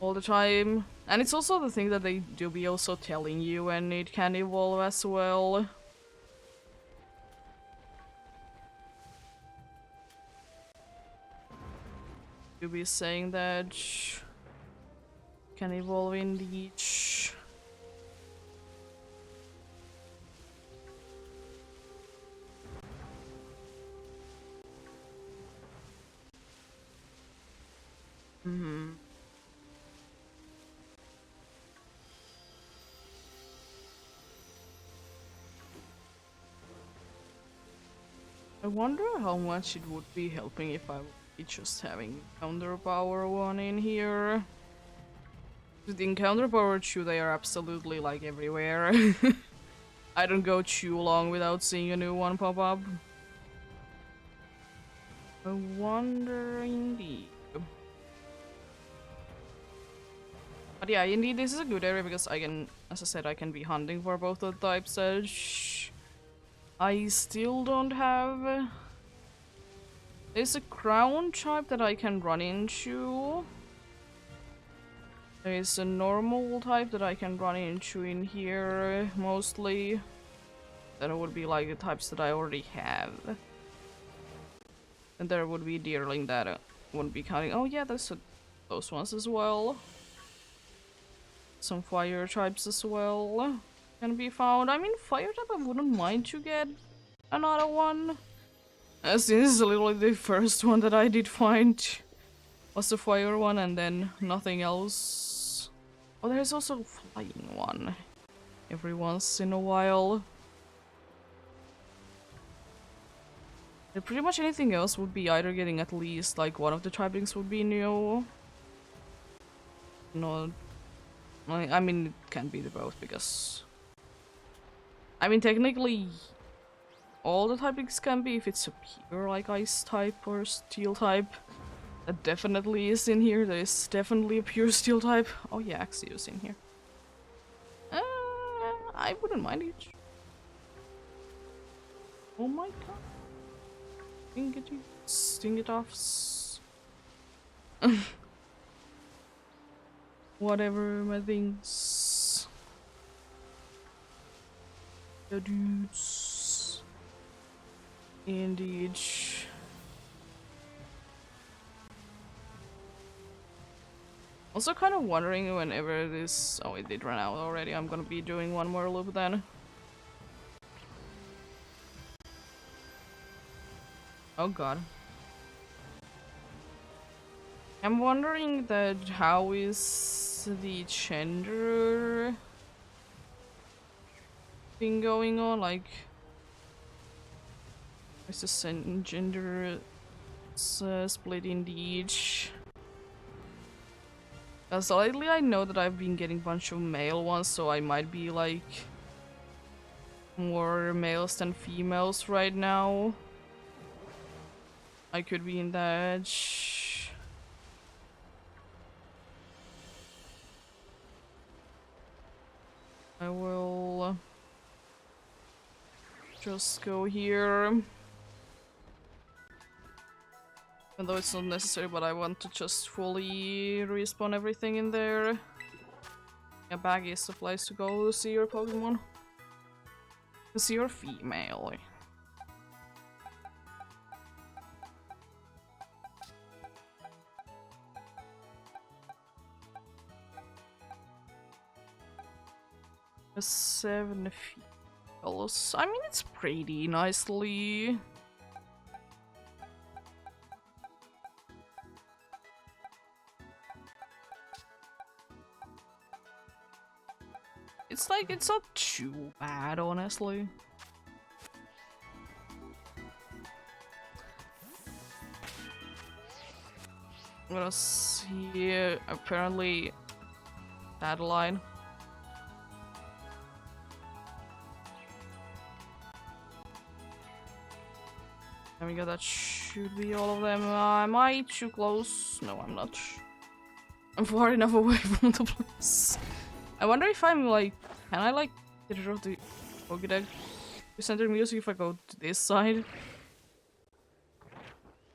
all the time. And it's also the thing that they do be also telling you when it can evolve as well. Do be saying that can evolve in each. I wonder how much it would be helping if I would be just having counter power one in here. The encounter power 2, they are absolutely like everywhere. I don't go too long without seeing a new one pop up. I wonder indeed. But yeah, indeed this is a good area because I can, as I said, I can be hunting for both the types that I still don't have. There's a ground type that I can run into. There is a normal type that I can run into in here, mostly. That would be like the types that I already have. And there would be Deerling that wouldn't be counting. Oh yeah, there's those ones as well. Some fire types as well can be found. I mean, fire type I wouldn't mind to get another one. As this is literally the first one that I did find was the fire one and then nothing else. Oh, there's also a flying one every once in a while. And pretty much anything else would be either getting at least like one of the typings would be new. No, I mean it can be the both because I mean technically all the typings can be if it's a pure like ice type or steel type. That definitely is in here. There is definitely a pure steel type. Oh yeah, Axeo's in here. I wouldn't mind it. Oh my god. Sting it off. Whatever my things. The dudes. Indeed. Also kind of wondering whenever this... Oh, it did run out already. I'm gonna be doing one more loop then. Oh god. I'm wondering that how is the gender thing going on? Like, is the gender split indeed? So lately I know that I've been getting a bunch of male ones, so I might be like more males than females right now. I could be in that. I will just go here. Even though it's not necessary, but I want to just fully respawn everything in there. Yeah, bag is the place to go to see your Pokemon. Because you're female. A 7 females. I mean, it's pretty nicely. It's like, it's not too bad, honestly. I'm gonna see, apparently, that line. There we go, that should be all of them. Am I too close? No, I'm not. I'm far enough away from the place. I wonder if I'm like... Can I like get rid of the Pokédex center music if I go to this side?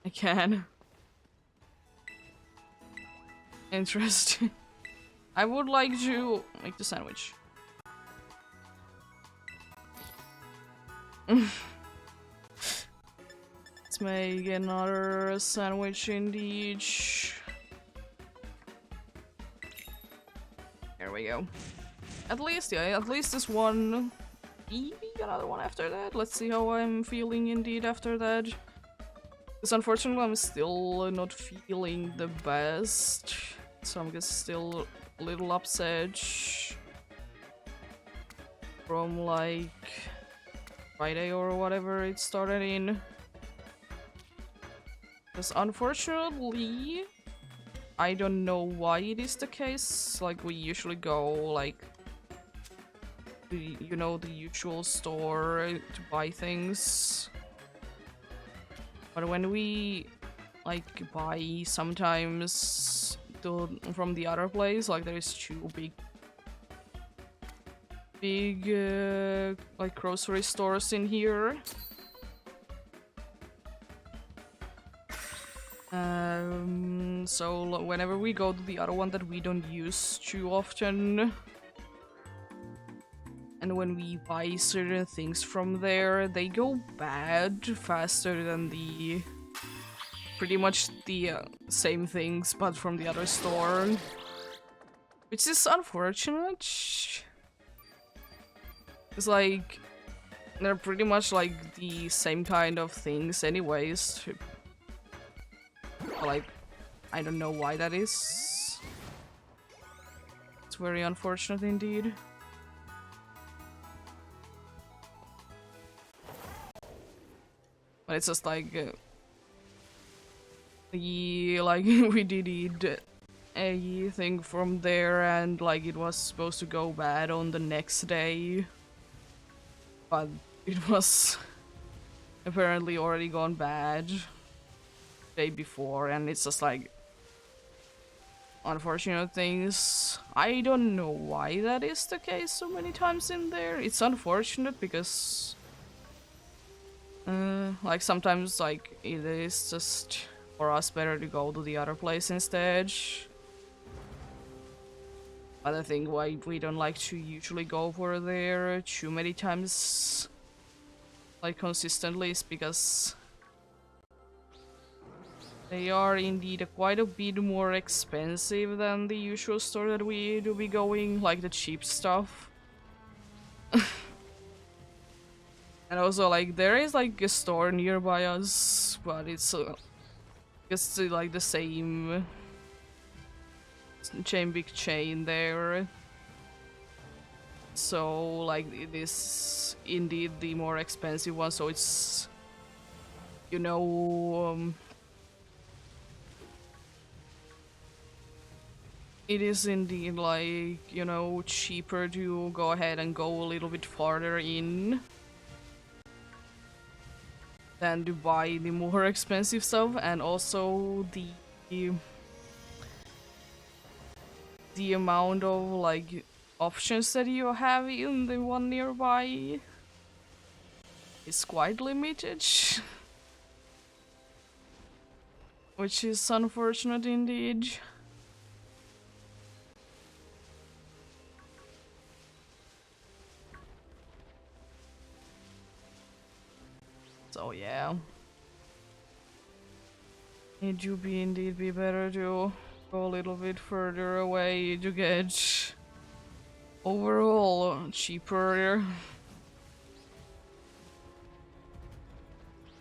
I can. Interesting. I would like to make the sandwich. Let's make another sandwich indeed. There we go. At least, yeah, at least this one. Maybe another one after that. Let's see how I'm feeling indeed after that. Because unfortunately I'm still not feeling the best. So I'm just still a little upset from like Friday or whatever it started in. Because unfortunately, I don't know why it is the case. Like we usually go like, you know, the usual store to buy things. But when we like buy sometimes from the other place, like there is two big like grocery stores in here. So whenever we go to the other one that we don't use too often, and when we buy certain things from there, they go bad faster than the pretty much the same things but from the other store, which is unfortunate. It's like they're pretty much like the same kind of things anyways. But, like, I don't know why that is. It's very unfortunate indeed. But it's just like we did eat a thing from there, and like it was supposed to go bad on the next day, but it was apparently already gone bad day before, and it's just like unfortunate things. I don't know why that is the case so many times in there. It's unfortunate because like sometimes like it is just for us better to go to the other place instead. But I think why we don't like to usually go over there too many times like consistently is because they are indeed quite a bit more expensive than the usual store that we do be going, like the cheap stuff. And also, like, there is like a store nearby us, but it's just like the same big chain there. So, like, it is indeed the more expensive one, so it's, you know, it is indeed, like, you know, cheaper to go ahead and go a little bit farther in than to buy the more expensive stuff, and also the amount of, like, options that you have in the one nearby is quite limited. Which is unfortunate indeed. So yeah, it would be indeed be better to go a little bit further away to get overall cheaper.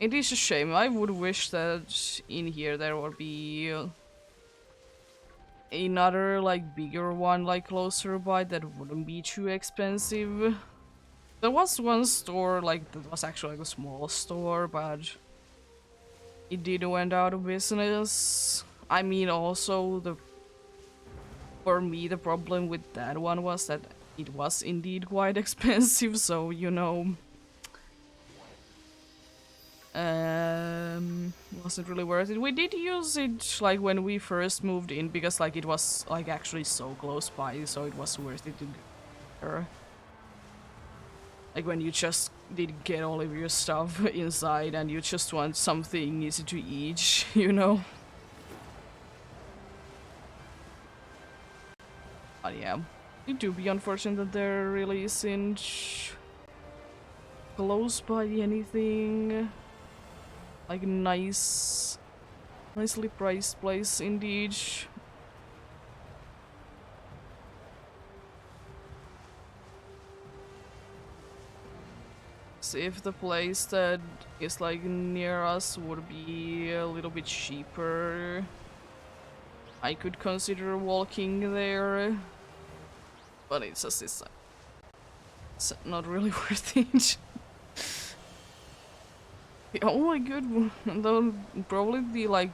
It is a shame. I would wish that in here there would be another like bigger one like closer by that wouldn't be too expensive. There was one store like that was actually like a small store, but it did went out of business. I mean, also for me the problem with that one was that it was indeed quite expensive, so you know, wasn't really worth it. We did use it like when we first moved in because like it was like actually so close by, so it was worth it to go there. Like when you just did get all of your stuff inside and you just want something easy to eat, you know? But yeah, it do be unfortunate that there really isn't close by anything like nicely priced place indeed. See if the place that is like near us would be a little bit cheaper, I could consider walking there, but it's not really worth it. The only good one, though, probably the like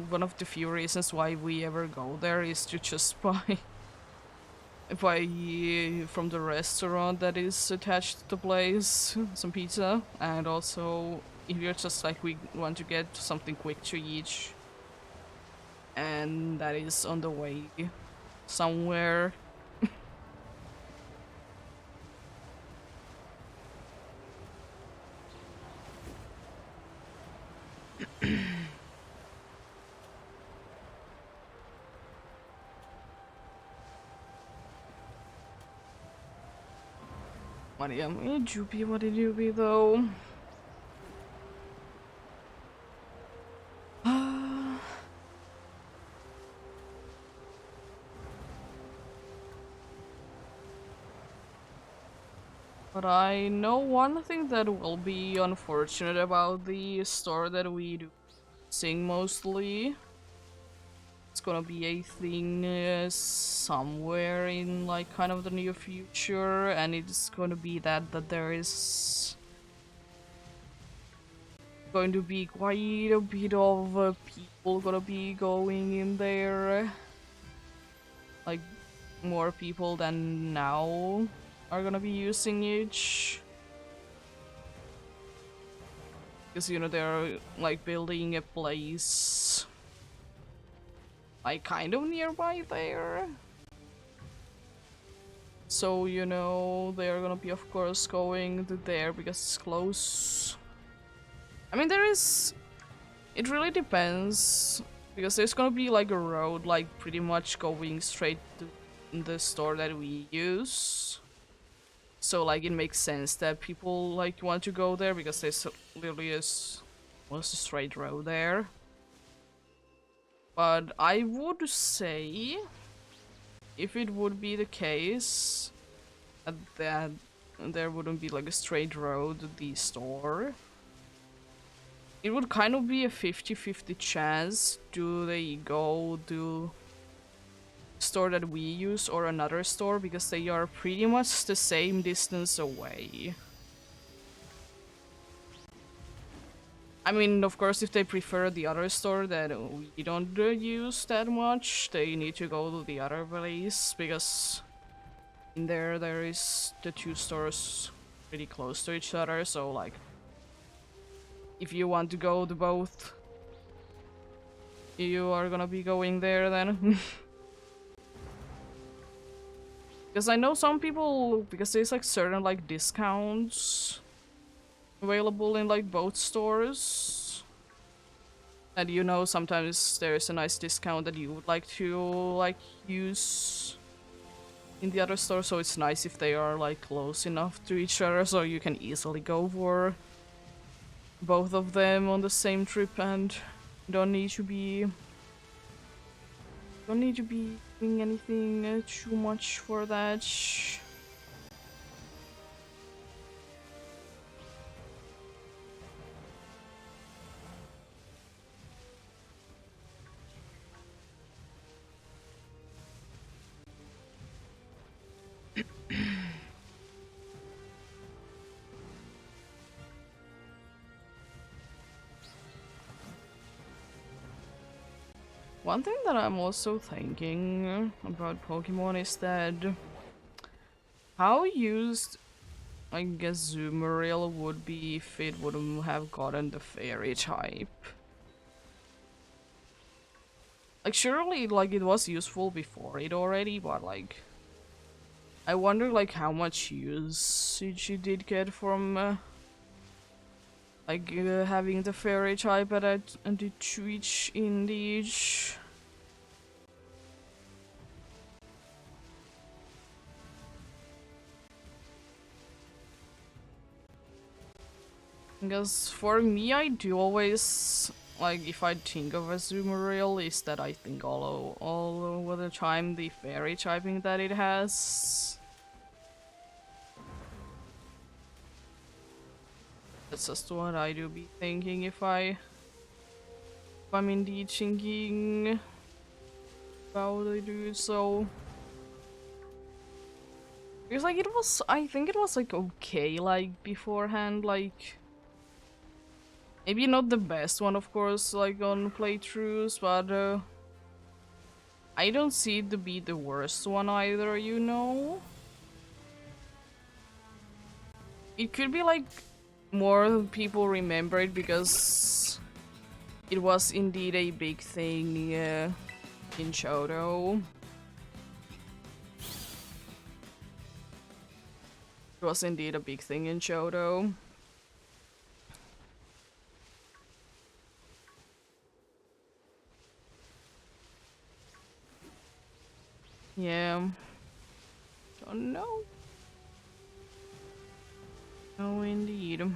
one of the few reasons why we ever go there is to just buy from the restaurant that is attached to the place some pizza, and also if you're just like we want to get something quick to eat and that is on the way somewhere. What am I droopy? What did you be though? But I know one thing that will be unfortunate about the store that we do sing mostly. It's gonna be a thing somewhere in like kind of the near future, and it's gonna be that there is going to be quite a bit of people gonna be going in there, like more people than now are gonna be using it, because you know they're like building a place like kind of nearby there. So, you know, they're gonna be, of course, going to there because it's close. I mean, it really depends, because there's gonna be, like, a road, like, pretty much going straight to the store that we use. So, like, it makes sense that people, like, want to go there, because there's literally almost a straight road there. But I would say, if it would be the case that there wouldn't be like a straight road to the store, it would kind of be a 50-50 chance. Do they go to the store that we use or another store, because they are pretty much the same distance away. I mean, of course, if they prefer the other store that we don't use that much, they need to go to the other place, because in there is the two stores pretty close to each other, so like if you want to go to both, you are gonna be going there then. Because I know some people, because there's like certain like discounts available in like both stores, and you know sometimes there's a nice discount that you would like to like use in the other store, so it's nice if they are like close enough to each other so you can easily go for both of them on the same trip and don't need to be doing anything too much for that. One thing that I'm also thinking about Pokemon is that how used I guess Zoomeril would be if it wouldn't have gotten the fairy type. Like, surely, like, it was useful before it already, but, like, I wonder, like, how much usage you did get from, like, having the fairy type at the Twitch indeed. Because for me, I do always, like, if I think of a Azumarill, is that I think all over the time the fairy typing that it has. That's just what I do be thinking if I'm indeed thinking about it do so. Because like I think it was like okay like beforehand, like maybe not the best one of course like on playthroughs, but I don't see it to be the worst one either, you know? It could be like more people remember it because it was indeed a big thing in Shoto. It was indeed a big thing in Shoto. Yeah. Oh no. Oh indeed.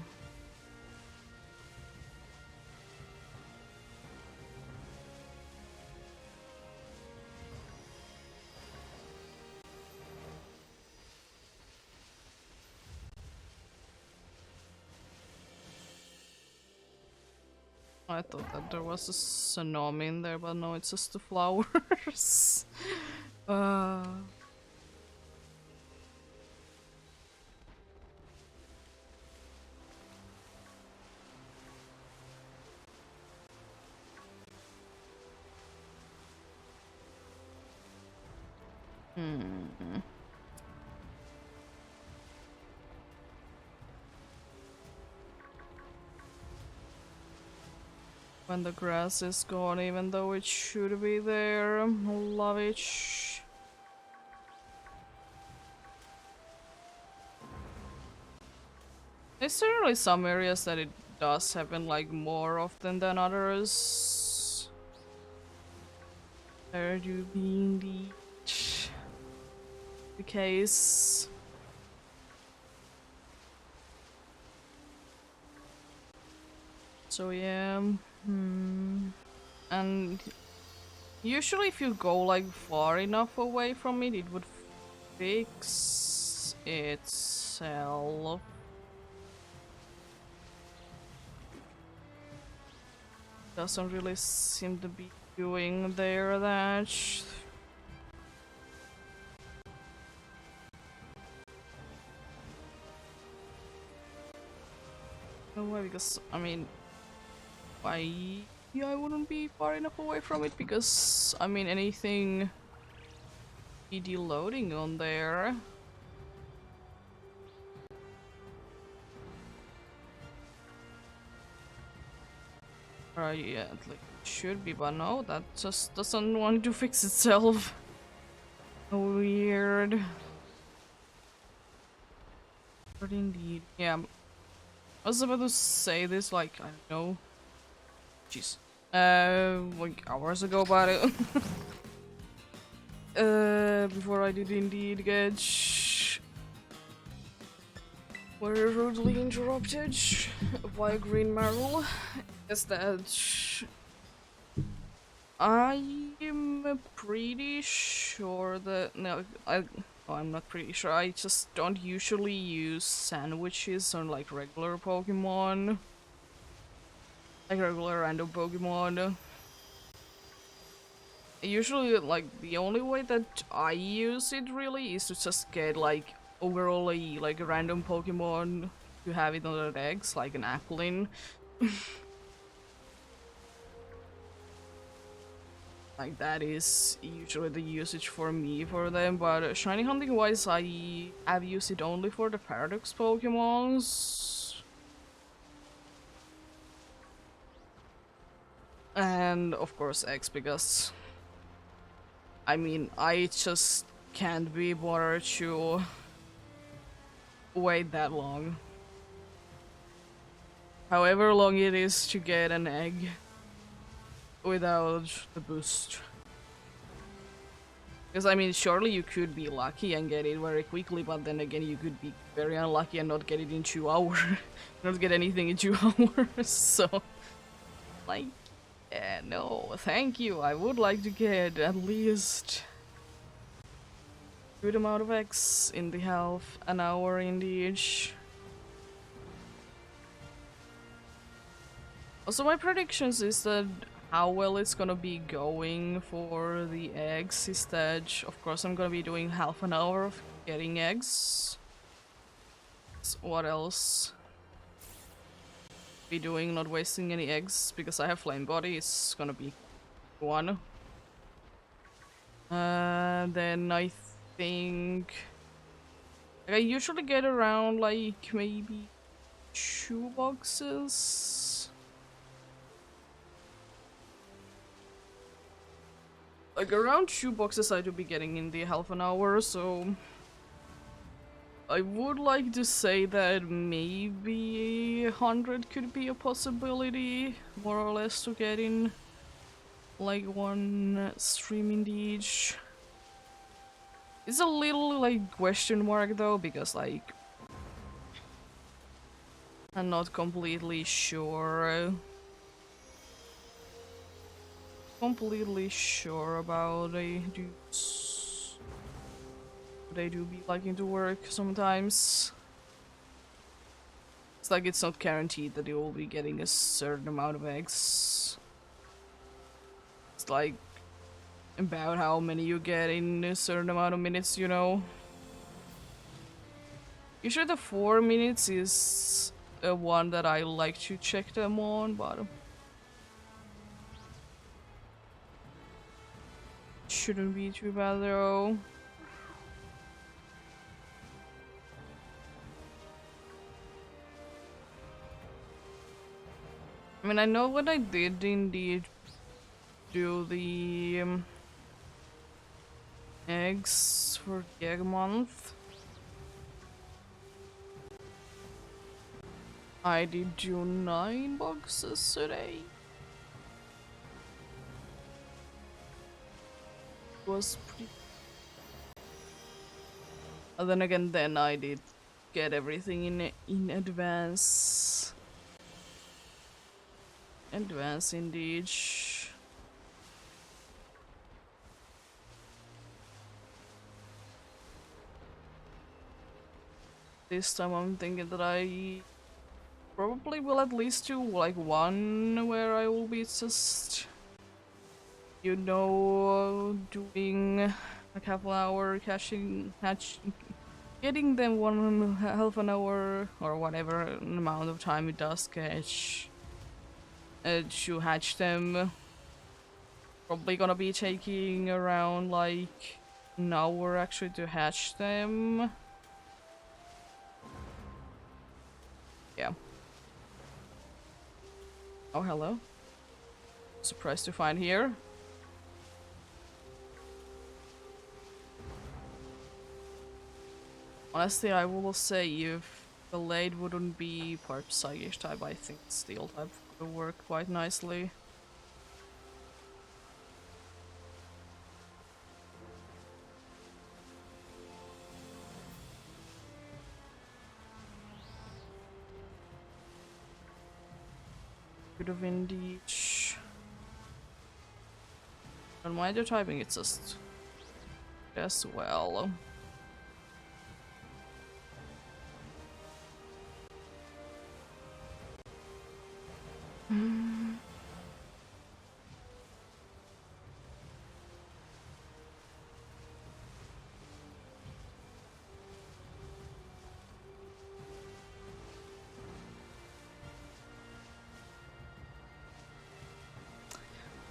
I thought that there was a tsunami in there, but no, it's just the flowers. uh, hmm. When the grass is gone, even though it should be there. Love it. There's certainly some areas that it does happen like more often than others. There do be indeed the case. So yeah, and usually if you go like far enough away from it, it would fix itself. Doesn't really seem to be doing there that. No way, because I mean, why I wouldn't be far enough away from it, because I mean anything be deloading on there. Yeah, like it should be, but no, that just doesn't want to fix itself. Weird. But indeed. Yeah. I was about to say this like, I don't know. Jeez. Like hours ago about it. Before I did indeed get were rudely interrupted by a green marrow. Is that I am pretty sure that I'm not pretty sure. I just don't usually use sandwiches on like regular Pokemon, like regular random Pokemon. Usually, like the only way that I use it really is to just get like overall like a random Pokemon to have it on their decks, like an Applin. Like that is usually the usage for me for them, but shiny hunting wise I have used it only for the Paradox Pokemons. And of course X, because I mean, I just can't be bothered to wait that long. However long it is to get an egg without the boost. Because I mean, surely you could be lucky and get it very quickly, but then again, you could be very unlucky and not get it in 2 hours. Not get anything in 2 hours. So, like, yeah, no, thank you. I would like to get at least good amount of eggs in the half an hour in the each. Also, my predictions is that how well it's gonna be going for the eggs is that, of course, I'm gonna be doing half an hour of getting eggs. So what else? Be doing, not wasting any eggs because I have flame body. It's gonna be one. Then I think like, I usually get around like maybe 2 boxes. Like around 2 boxes I do be getting in the half an hour, so I would like to say that maybe 100 could be a possibility, more or less, to get in like one stream in each. It's a little like question mark though, because like I'm not completely sure. About they do be liking to work sometimes. It's like it's not guaranteed that you will be getting a certain amount of eggs. It's like about how many you get in a certain amount of minutes, you know. Usually the 4 minutes is one that I like to check them on, but shouldn't be too bad though. I mean, I know what I did indeed do the eggs for the egg month. I did do 9 boxes today. It was pretty. And then again, then I did get everything in advance. Advance indeed. This time I'm thinking that I probably will at least do like one where I will be just, you know, doing like half an hour getting them one half an hour or whatever amount of time it does catch to hatch them. Probably gonna be taking around like an hour actually to hatch them. Yeah. Oh, hello. Surprised to find here. Honestly, I will say if the blade wouldn't be part psychic type, I think steel type would work quite nicely. Could have indeed. Don't mind your typing, it's just as well.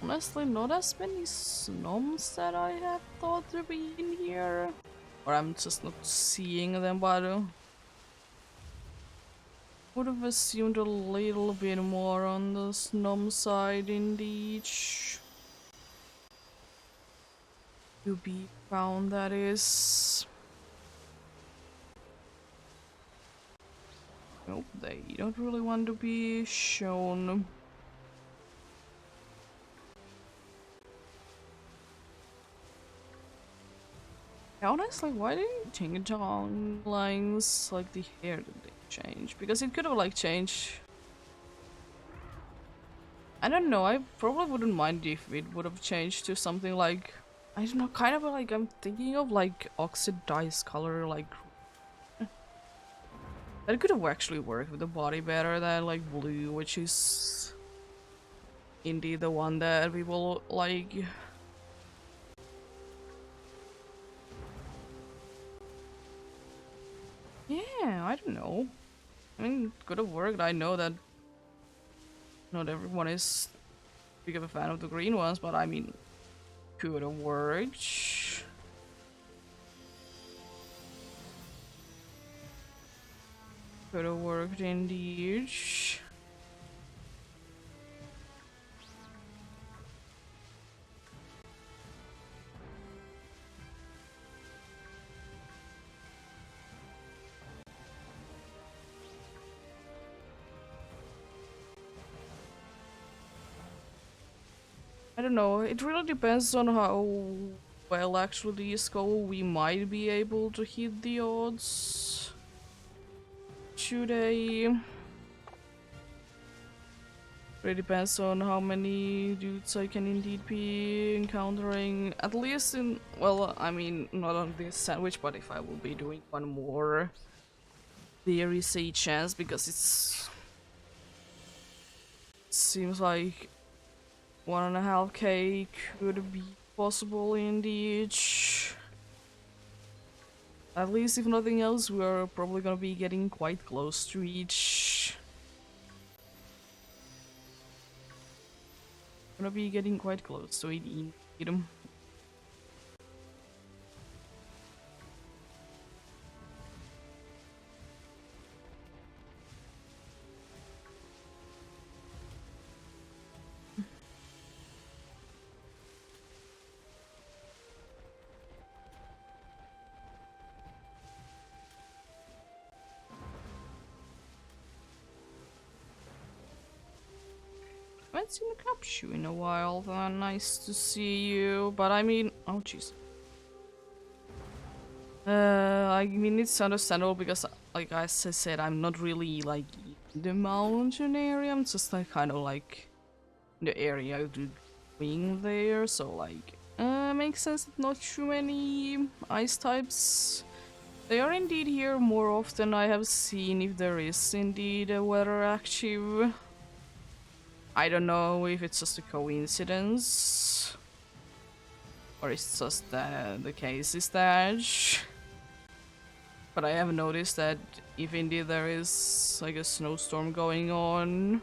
Honestly, not as many snoms that I had thought to be in here. Or I'm just not seeing them, but would have assumed a little bit more on the snom side indeed. to be found, that is. Nope, they don't really want to be shown. Honestly, why didn't Ting Tong lines like the hair did they change? Because it could have like changed. I don't know, I probably wouldn't mind if it would have changed to something like, I don't know, kind of like I'm thinking of like oxidized color, like that could have actually worked with the body better than like blue, which is indeed the one that people like. Yeah, I don't know. I mean, it could have worked. I know that not everyone is big of a fan of the green ones, but I mean, could have worked. Could have worked indeed. I don't know, it really depends on how well actually Skull we might be able to hit the odds today. It depends on how many dudes I can indeed be encountering, at least in, well, I mean, not on this sandwich, but if I will be doing one more, there is a chance, because seems like 1.5k could be possible indeed. At least if nothing else, we're probably gonna be getting quite close to each. Gonna be getting quite close to it indeed. I haven't seen a Capshu in a while, then nice to see you. But I mean, oh jeez. I mean, it's understandable because, like as I said, I'm not really like in the mountain area. I'm just like kind of like in the area doing there. So like, makes sense that not too many ice types. They are indeed here more often. I have seen if there is indeed a weather active. I don't know if it's just a coincidence or it's just the case is that. But I have noticed that if indeed there is like a snowstorm going on,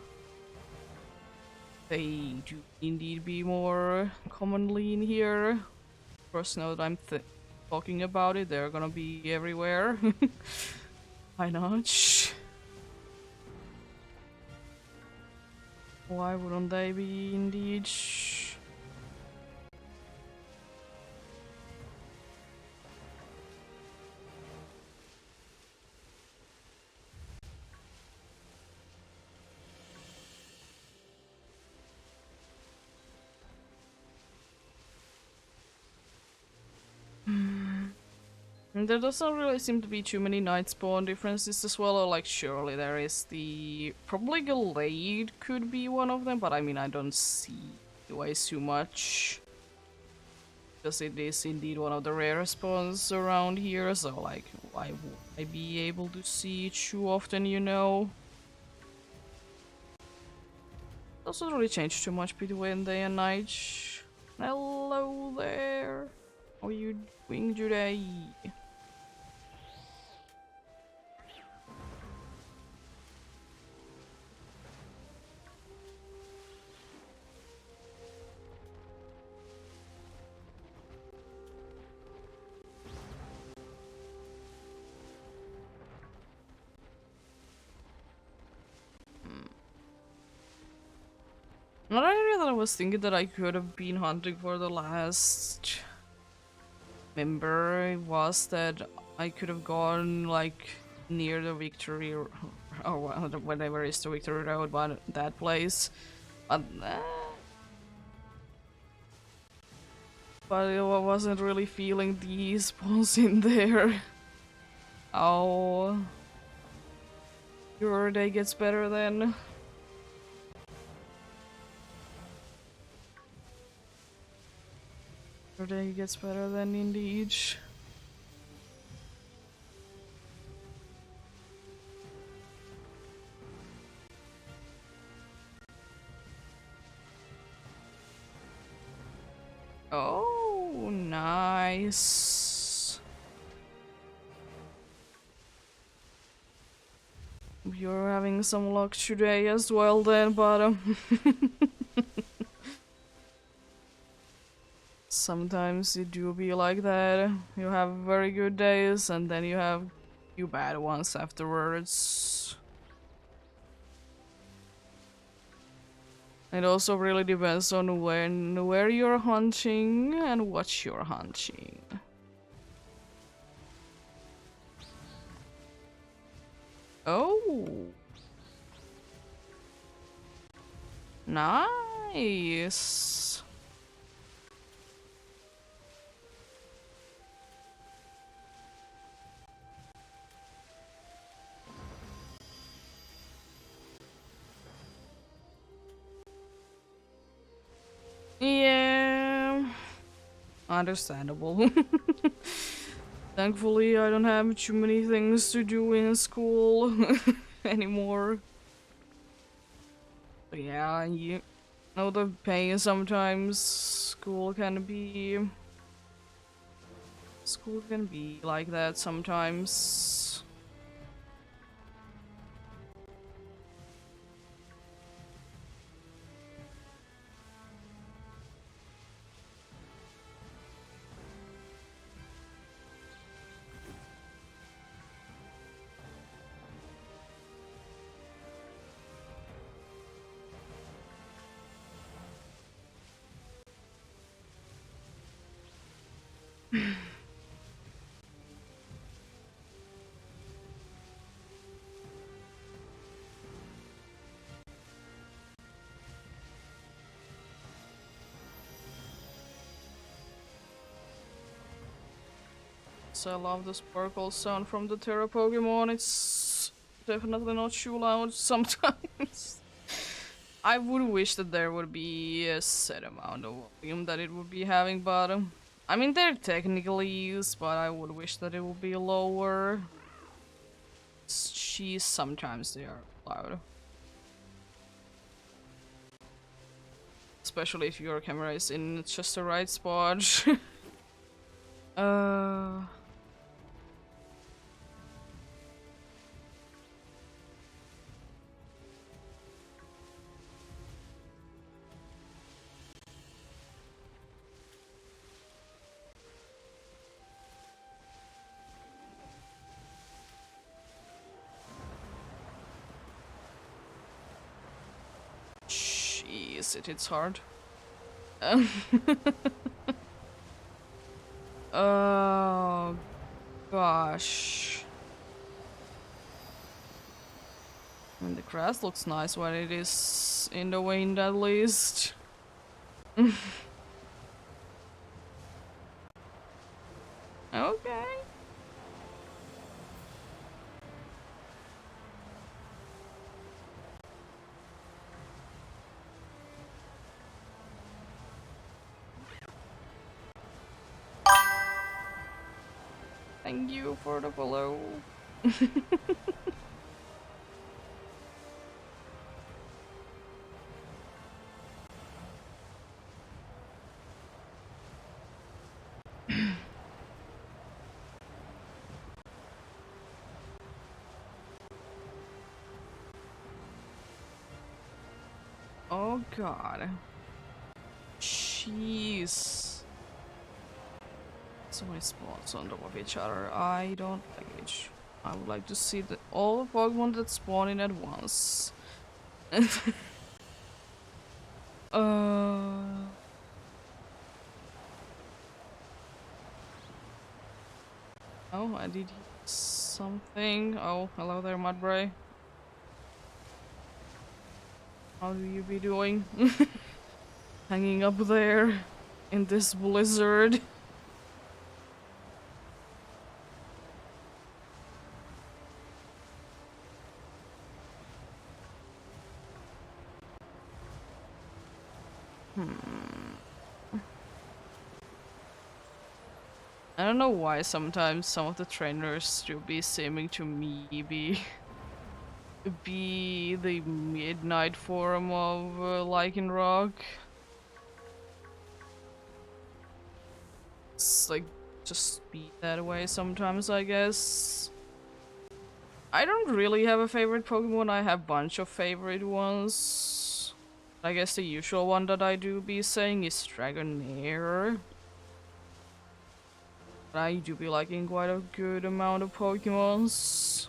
they do indeed be more commonly in here. Of course, now that I'm talking about it, they're gonna be everywhere. Why not? Why wouldn't they be indeed? There doesn't really seem to be too many night spawn differences as well, or like surely there is the... Probably Glade could be one of them, but I mean I don't see ways too much. Because it is indeed one of the rare spawns around here, so like why would I be able to see it too often, you know? Doesn't really change too much between day and night. Hello there. How are you doing today? Not only that I was thinking that I could have been hunting for the last remember was that I could have gone like near the Victory or whatever is the Victory Road, but that place. But I wasn't really feeling the spawns in there. Oh, your day gets better then. Your day gets better then indeed. Oh, nice. You're having some luck today as well then, but sometimes it do be like that. You have very good days and then you have few bad ones afterwards. It also really depends on where you're hunting and what you're hunting. Oh, nice. Yeah, understandable. Thankfully, I don't have too many things to do in school anymore. But yeah, you know the pain sometimes. School can be like that sometimes. So I love the sparkle sound from the Terra Pokemon. It's definitely not too loud sometimes. I would wish that there would be a set amount of volume that it would be having, but I mean there technically is, but I would wish that it would be lower. She's sometimes they are loud. Especially if your camera is in just the right spot. uh Jeez, it hits hard. Oh gosh. I mean, the grass looks nice when it is in the wind at least. Okay. Thank you for the follow. Oh god. Jeez. So many spawns on top of each other. I don't like it. I would like to see all the Pokemon that spawn in at once. uh Oh, I did hear something. Oh, hello there, Mudbray. How do you be doing? Hanging up there in this blizzard. I don't know why sometimes some of the trainers do be seeming to me be the midnight form of Lycan Rock. It's like just be that way sometimes, I guess. I don't really have a favorite Pokemon. I have a bunch of favorite ones. I guess the usual one that I do be saying is Dragonair. I do be liking quite a good amount of Pokemons.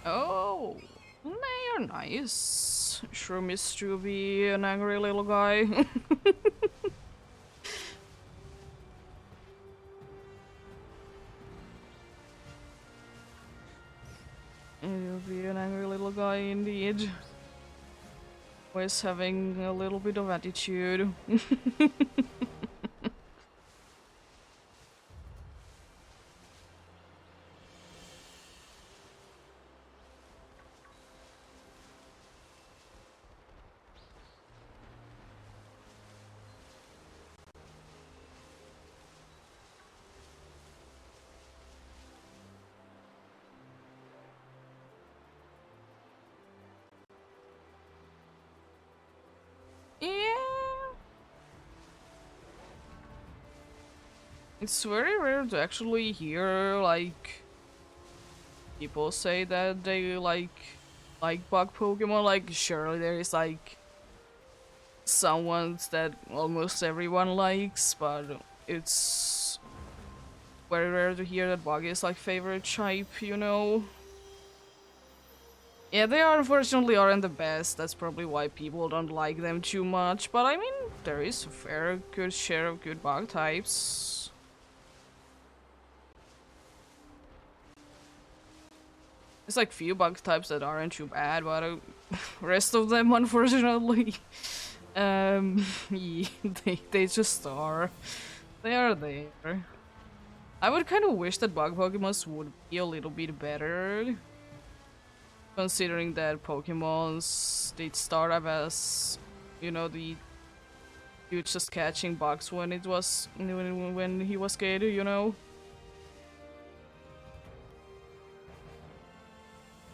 Oh, they are nice. Sure, Miss to be an angry little guy. You'll be an angry little guy indeed. Always having a little bit of attitude. Yeah. It's very rare to actually hear, like, people say that they like bug Pokemon. Like, surely there is, like, some ones that almost everyone likes, but it's very rare to hear that bug is, like, favorite type, you know? Yeah, they are unfortunately aren't the best. That's probably why people don't like them too much. But I mean, there is a fair good share of good bug types. There's like few bug types that aren't too bad, but rest of them, unfortunately, yeah, they just are. They are there. I would kind of wish that bug Pokemons would be a little bit better, considering that Pokemons did start up as, you know, the dude just catching bugs when it was when he was kid, you know.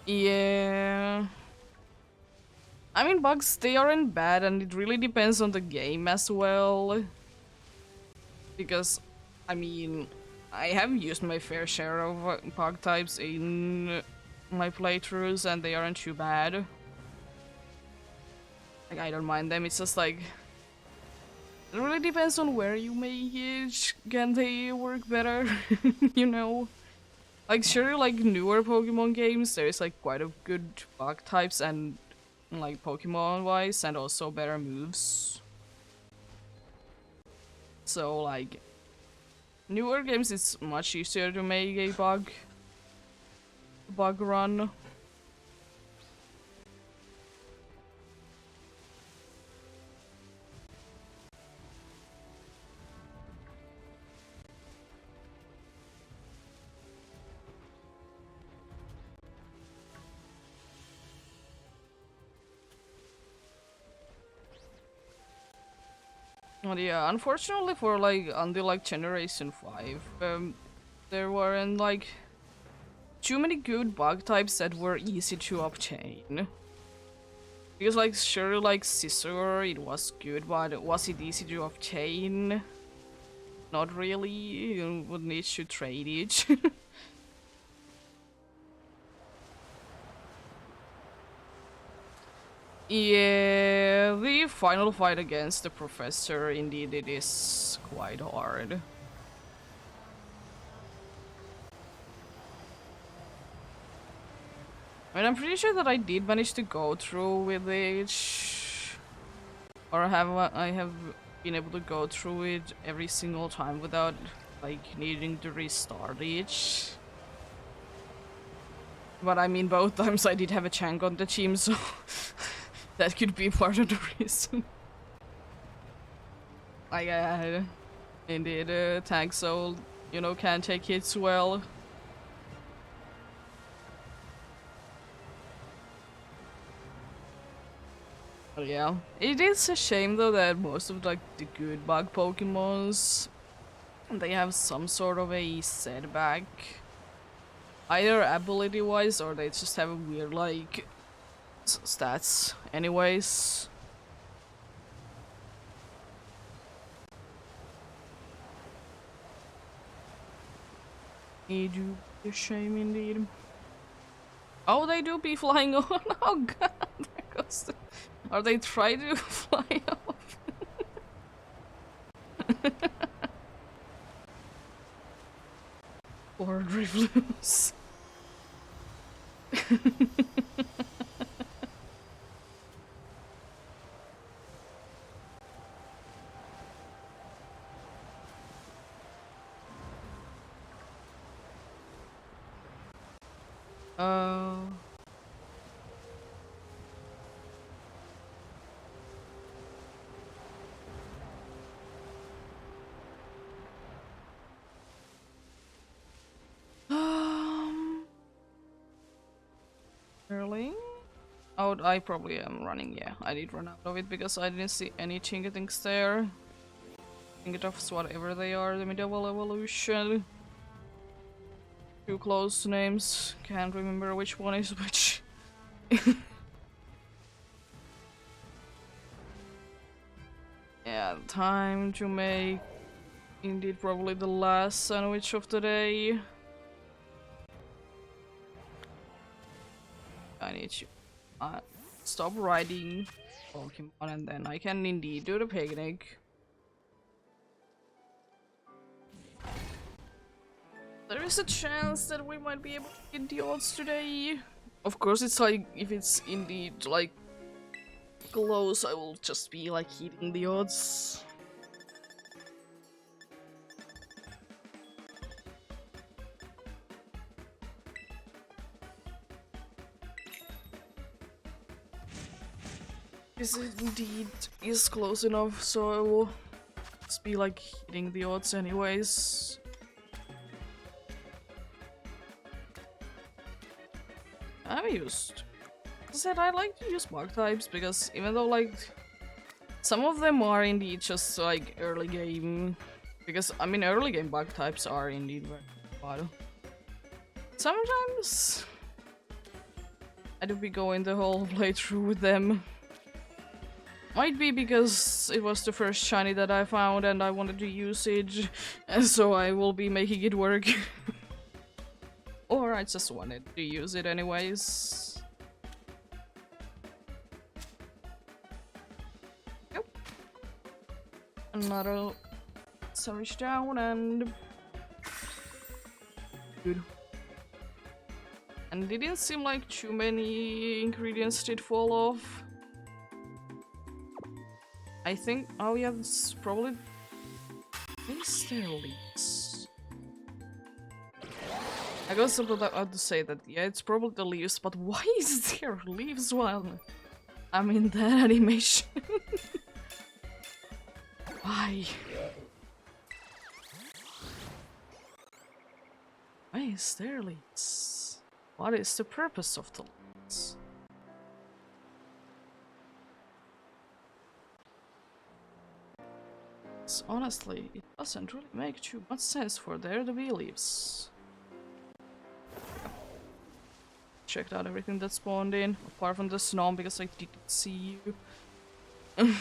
Yeah. I mean, bugs, they aren't bad, and it really depends on the game as well. Because, I mean, I have used my fair share of bug types in my playthroughs, and they aren't too bad. Like, I don't mind them, it's just like... It really depends on where you make it, can they work better, you know? Like, sure, like, newer Pokemon games, there's, like, quite a good bug types and, like, Pokemon-wise, and also better moves. So, like, newer games, it's much easier to make a bug run. But yeah, unfortunately for like until like Generation 5, there weren't like too many good bug types that were easy to obtain. Because like sure like Scissor, it was good, but was it easy to obtain? Not really, you would need to trade each. Yeah, The final fight against the professor, indeed, it is quite hard. I mean, I'm pretty sure that I did manage to go through with it, or I have been able to go through it every single time without like needing to restart it. But I mean, both times I did have a Chang on the team, so that could be part of the reason. Indeed, tank soul, you know, can take hits well. But yeah, it is a shame though that most of like the good bug Pokemons, they have some sort of a setback, either ability wise or they just have a weird like stats anyways. It do be a shame indeed. Oh, they do be flying on. Oh god, there goes the... Are they trying to fly off? Or Rivloons. Uh... Early? Oh, I probably am running, yeah. I did run out of it because I didn't see any Chingatings there. Chingatoffs, whatever they are, the medieval evolution. Too close names, can't remember which one is which. Yeah, time to make indeed probably the last sandwich of the day. I need to stop riding Pokemon and then I can indeed do the picnic. There is a chance that we might be able to get the odds today. Of course, it's like, if it's indeed like close, I will just be like hitting the odds. This indeed is close enough, so I will just be like hitting the odds anyways. I've used... As I said, I like to use bug types because even though like some of them are indeed just like early game, because I mean early game bug types are indeed very hard. Sometimes I do be going the whole playthrough with them. Might be because it was the first shiny that I found and I wanted to use it, and so I will be making it work. Or I just wanted to use it anyways. Yep. Another sandwich down and... Good. And it didn't seem like too many ingredients did fall off. I think... Oh yeah, it's probably... Is there leaves? I got something out to say that, yeah, it's probably the leaves, but why is there leaves while I'm in that animation? Why? Why is there leaves? What is the purpose of the leaves? Honestly, it doesn't really make too much sense for there to be leaves. Checked out everything that spawned in, apart from the snow because I didn't see you.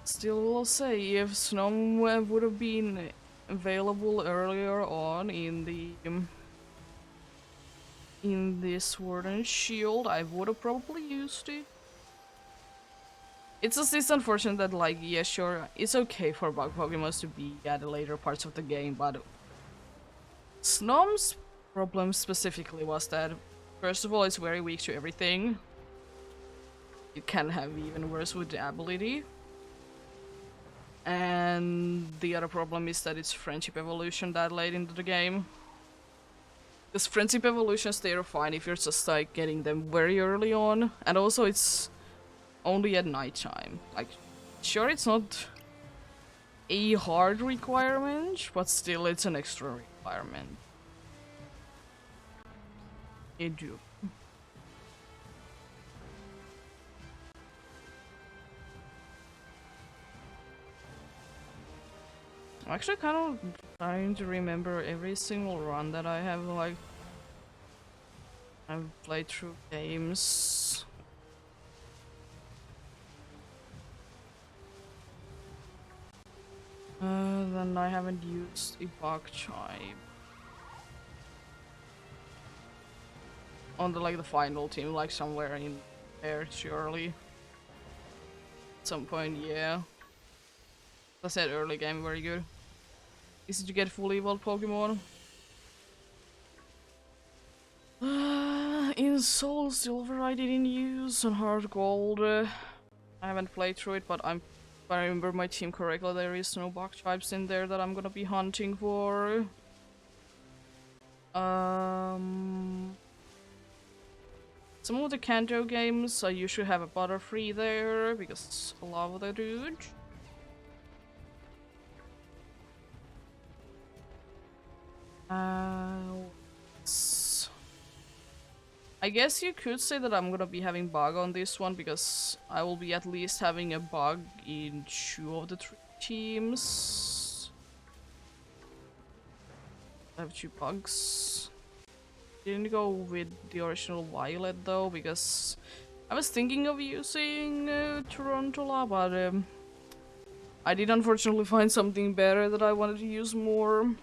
Still will say, if snow would have been available earlier on in the in this Sword and Shield, I would have probably used it. It's just unfortunate that, like, yeah, sure, it's okay for bug Pokemon to be at the later parts of the game, but Snom's problem specifically was that, first of all, it's very weak to everything. It can have even worse with the ability. And the other problem is that it's friendship evolution that late into the game. Because friendship evolutions, they are fine if you're just like getting them very early on. And also it's only at nighttime. Like, sure, it's not a hard requirement, but still it's an extra requirement. You do. I'm actually kind of trying to remember every single run that I have, like, I've played through games. Then I haven't used a bug chime. On the, like, the final team, like somewhere in there, surely. At some point, yeah. As I said, early game, very good. Easy to get full evolved Pokemon. In Soul Silver I didn't use, on Heart Gold I haven't played through it, but if I remember my team correctly, there is no bug types in there that I'm gonna be hunting for. Some of the Kanto games, I usually have a Butterfree there, because I love the dude. I guess you could say that I'm gonna be having bug on this one, because I will be at least having a bug in 2 of the 3 teams. I have 2 bugs. Didn't go with the original Violet though, because I was thinking of using Tarantula, but I did unfortunately find something better that I wanted to use more.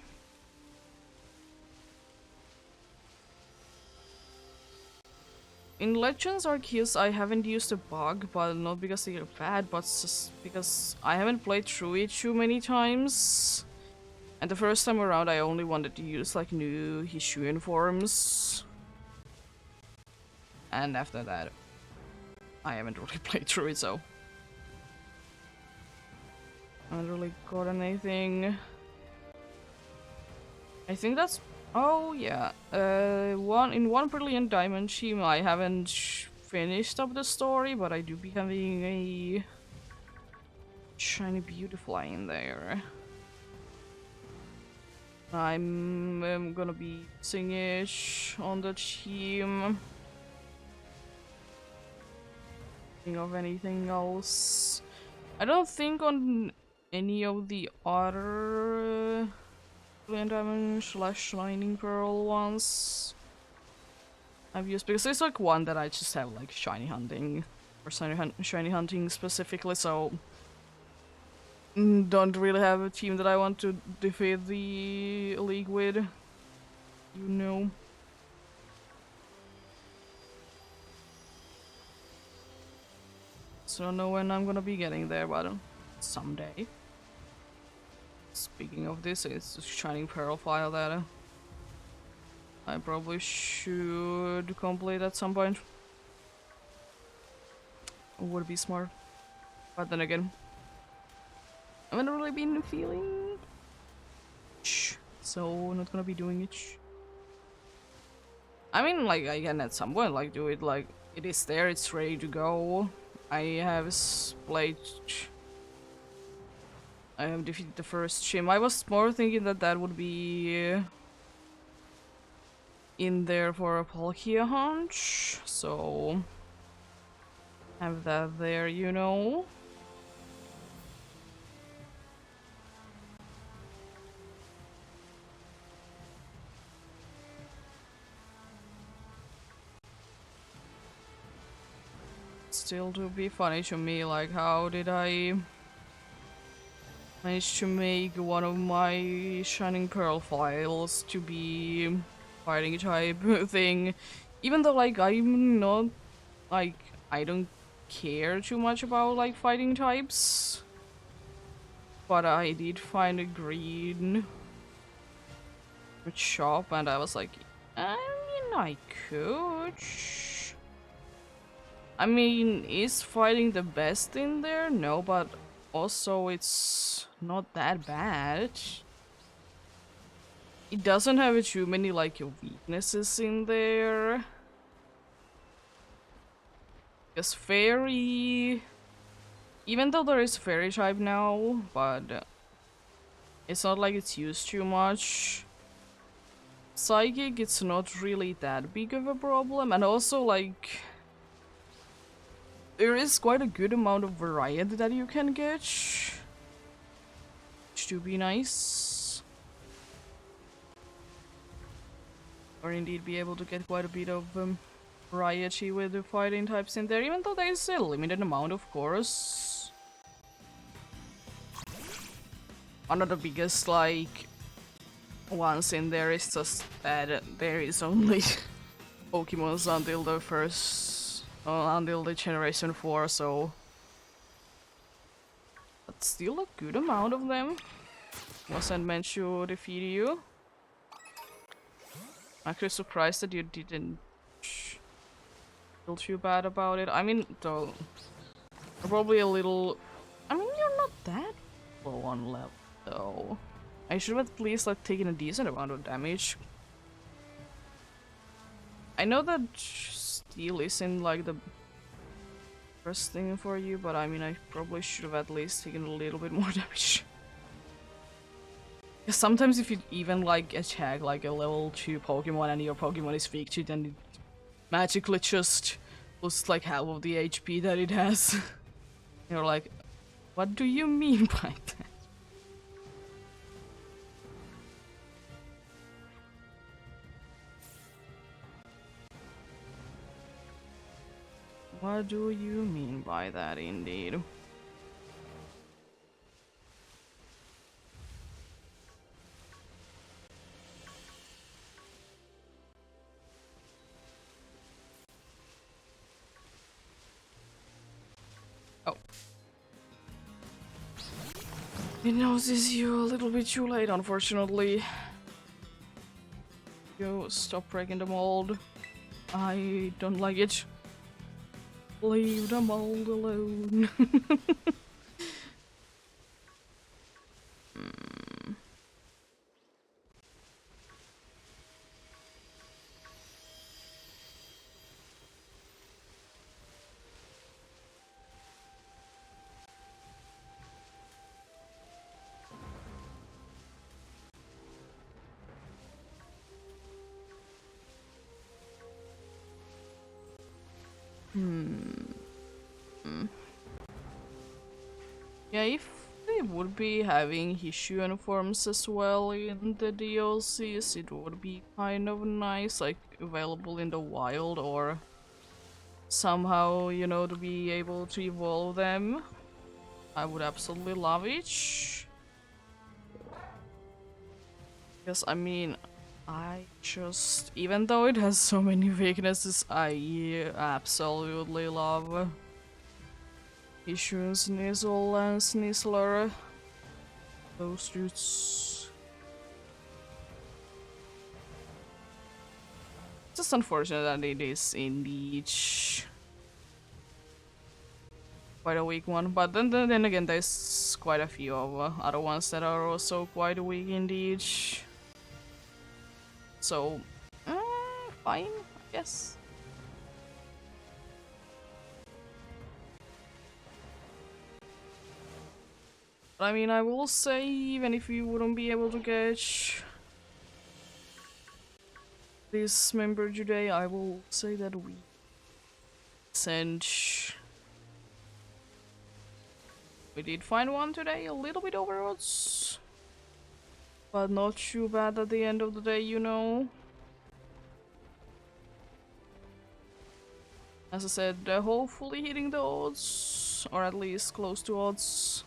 In Legends Arceus, I haven't used a bug, but not because they are bad, but just because I haven't played through it too many times. And the first time around, I only wanted to use like new Hisuian forms. And after that, I haven't really played through it, so I haven't really gotten anything. I think that's... oh yeah, in one Brilliant Diamond team, I haven't finished up the story, but I do be having a shiny Beautifly in there. I'm gonna be using it on the team. Think of anything else? I don't think on any of the other Brilliant Diamond / Shining Pearl ones I've used, because there's like one that I just have like shiny hunting, or shiny hunting specifically, so don't really have a team that I want to defeat the league with, you know. So I don't know when I'm gonna be getting there, but someday. Speaking of this, it's a Shining Pearl file that I probably should complete at some point. Would be smart. But then again, I haven't really been feeling so not gonna be doing it. I mean, like, I can at some point like do it, like it is there, it's ready to go. I have defeated the first gym. I was more thinking that that would be in there for a Palkia hunt, so have that there, you know. Still to be funny to me, like, how did I manage to make one of my Shining Pearl files to be fighting type thing. Even though like I'm not like I don't care too much about like fighting types. But I did find a green shop and I was like, I mean I could. I mean, is fighting the best in there? No, but also it's not that bad. It doesn't have too many like weaknesses in there. Because fairy, even though there is fairy type now, but it's not like it's used too much. Psychic, it's not really that big of a problem, and also like there is quite a good amount of variety that you can get, which to be nice. Or indeed be able to get quite a bit of variety with the fighting types in there, even though there is a limited amount, of course. One of the biggest like ones in there is just that there is only Pokemons until the until the generation 4, so but still a good amount of them. Wasn't meant to defeat you. I'm actually surprised that you didn't feel too bad about it. I mean, though, probably a little. I mean, you're not that low on level, though. I should have at least like taken a decent amount of damage. I know that steel isn't like the first thing for you, but I mean, I probably should have at least taken a little bit more damage. Because sometimes if you even like attack like a level 2 Pokemon and your Pokemon is weak to it, then it magically just loses like half of the HP that it has. You're like, what do you mean by that? What do you mean by that, indeed? Oh. It notices you a little bit too late, unfortunately. You stop breaking the mold. I don't like it. Leave the mold alone. Yeah, if they would be having Hisuian forms as well in the DLCs, it would be kind of nice, like available in the wild or somehow, you know, to be able to evolve them. I would absolutely love it. Because, I mean, I just, even though it has so many weaknesses, I absolutely love Hisuian Sneasel and Sneasler. Those dudes. Just unfortunate that it is indeed quite a weak one, but then again, there's quite a few of other ones that are also quite weak indeed. So, fine, I guess. But I mean, I will say, even if you wouldn't be able to get this member today, I will say that we sent. We did find one today, a little bit over odds, but not too bad at the end of the day, you know. As I said, hopefully hitting the odds, or at least close to odds.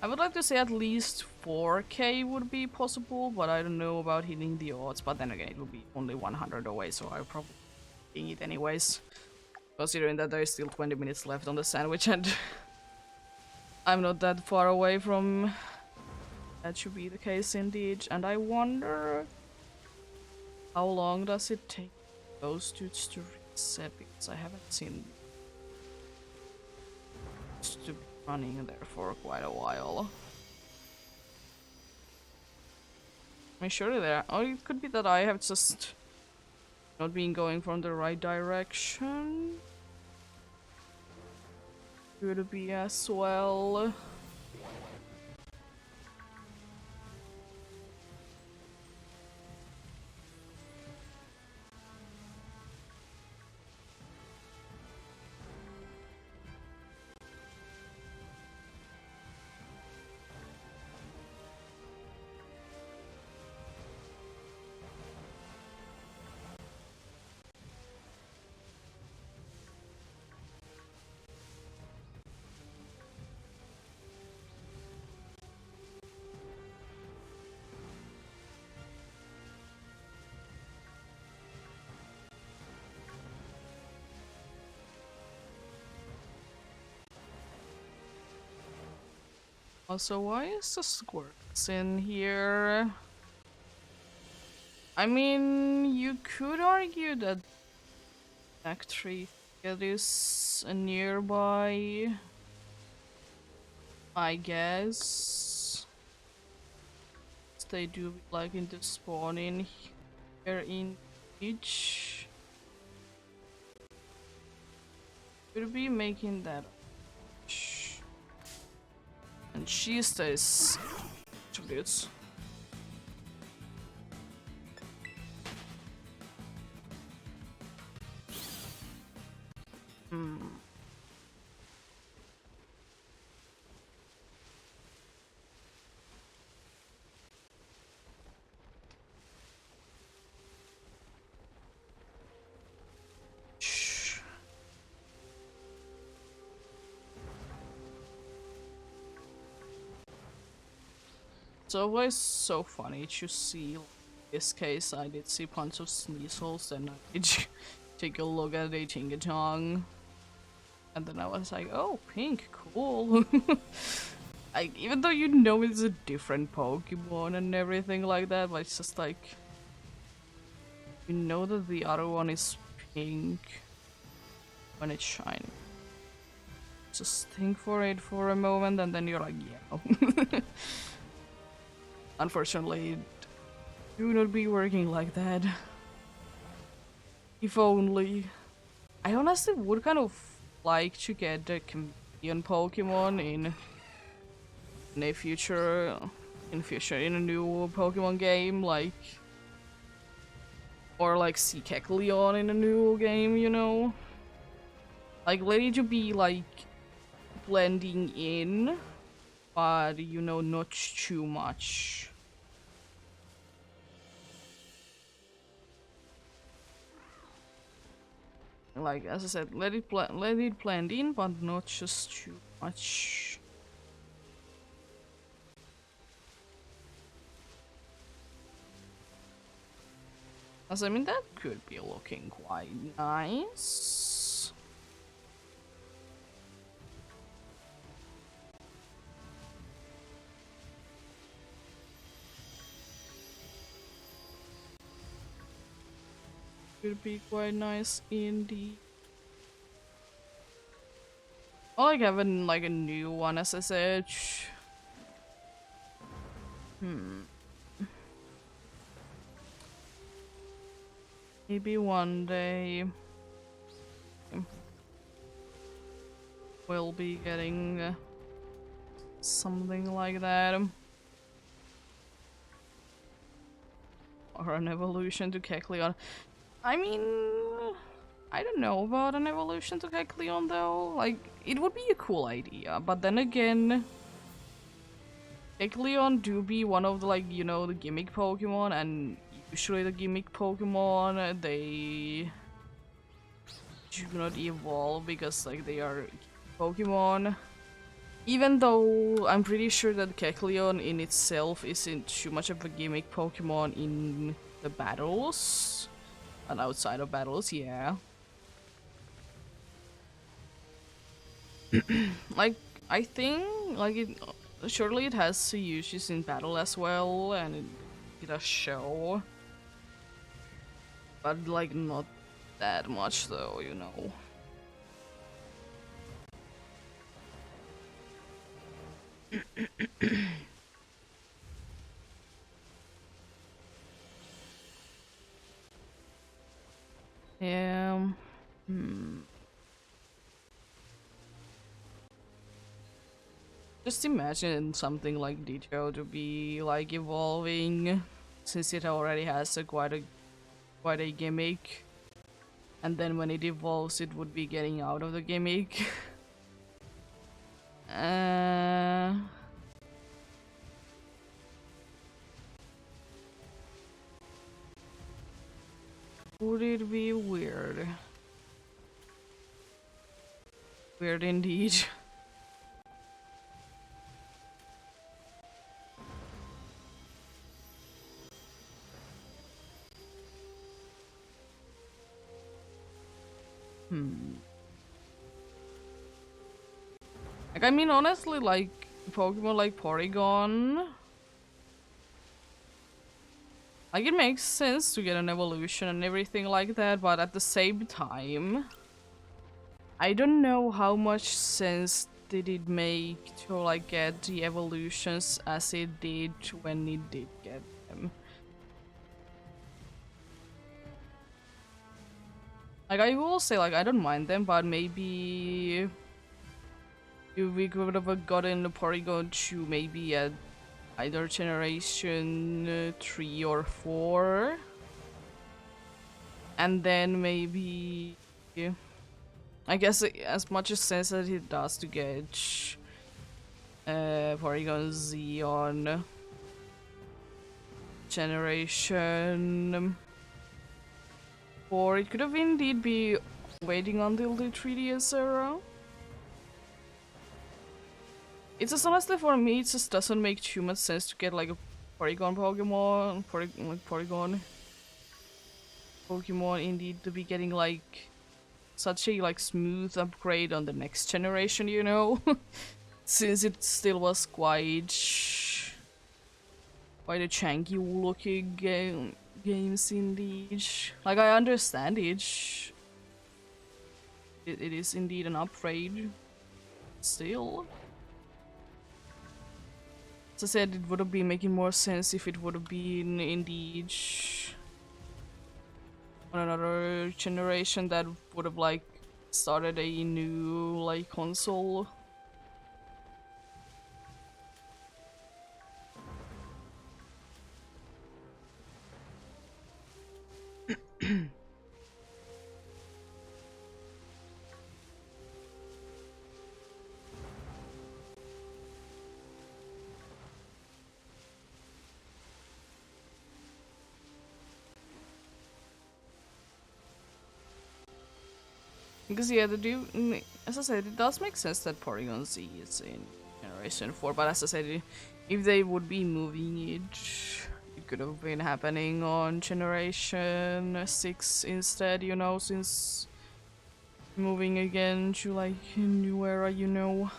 I would like to say at least 4k would be possible, but I don't know about hitting the odds. But then again, it would be only 100 away, so I'll probably be it anyways. Considering that there's still 20 minutes left on the sandwich and I'm not that far away from that should be the case indeed. And I wonder how long does it take those dudes to reset, because I haven't seen to be running there for quite a while. I mean, surely there. Or it could be that I have just not been going from the right direction. Could be as well. Also, why is the squirts in here? I mean, you could argue that factory is nearby. I guess they do like in the spawn in here in each. Could be making that. And she stays to this. It's always so funny to see. In this case, I did see a bunch of Sneasels, and I did take a look at a Tingatong. And then I was like, oh, pink, cool. Like, even though you know it's a different Pokemon and everything like that, but it's just like, you know that the other one is pink when it's shining. Just think for it for a moment, and then you're like, yeah. Unfortunately, it do not be working like that. If only. I honestly would kind of like to get the chameleon Pokemon in a future, in a new Pokemon game, like, or like see Kecleon in a new game, you know, like ready to be like blending in, but you know, not too much. Like, as I said, let it blend in, but not just too much. As I mean, that could be looking quite nice. Could be quite nice indeed. I like having like a new one SSH. Maybe one day we'll be getting something like that. Or an evolution to Kecleon. I mean, I don't know about an evolution to Kecleon though. Like, it would be a cool idea, but then again, Kecleon do be one of the, like, you know, the gimmick Pokemon, and usually the gimmick Pokemon, they do not evolve because, like, they are Pokemon. Even though I'm pretty sure that Kecleon in itself isn't too much of a gimmick Pokemon in the battles, and outside of battles, yeah. Like, I think, like, surely it has uses in battle as well, and it does show. But, like, not that much, though, you know. Yeah. Hmm. Just imagine something like Ditto to be like evolving, since it already has quite a gimmick, and then when it evolves, it would be getting out of the gimmick. uh, would it be weird? Weird indeed. Hmm. Like, I mean, honestly, like Pokemon like Porygon, like it makes sense to get an evolution and everything like that, but at the same time, I don't know how much sense did it make to like get the evolutions as it did when it did get them. Like, I will say, like, I don't mind them, but maybe if we could have gotten the Porygon 2 maybe at either generation 3 or 4, and then maybe, I guess as much as sense as it does to get Porygon Z on generation 4, it could have indeed be waiting until the 3DS era. It's just honestly for me, it just doesn't make too much sense to get like a Porygon Pokemon, Porygon Pokemon indeed to be getting like such a like smooth upgrade on the next generation, you know, since it still was quite a chunky looking games indeed. Like, I understand it. It is indeed an upgrade. Still, as I said, it would have been making more sense if it would have been indeed on another generation that would have like started a new like console. Because yeah, as I said, it does make sense that Porygon Z is in Generation 4, but as I said, if they would be moving it could have been happening on Generation 6 instead, you know, since moving again to like a new era, you know.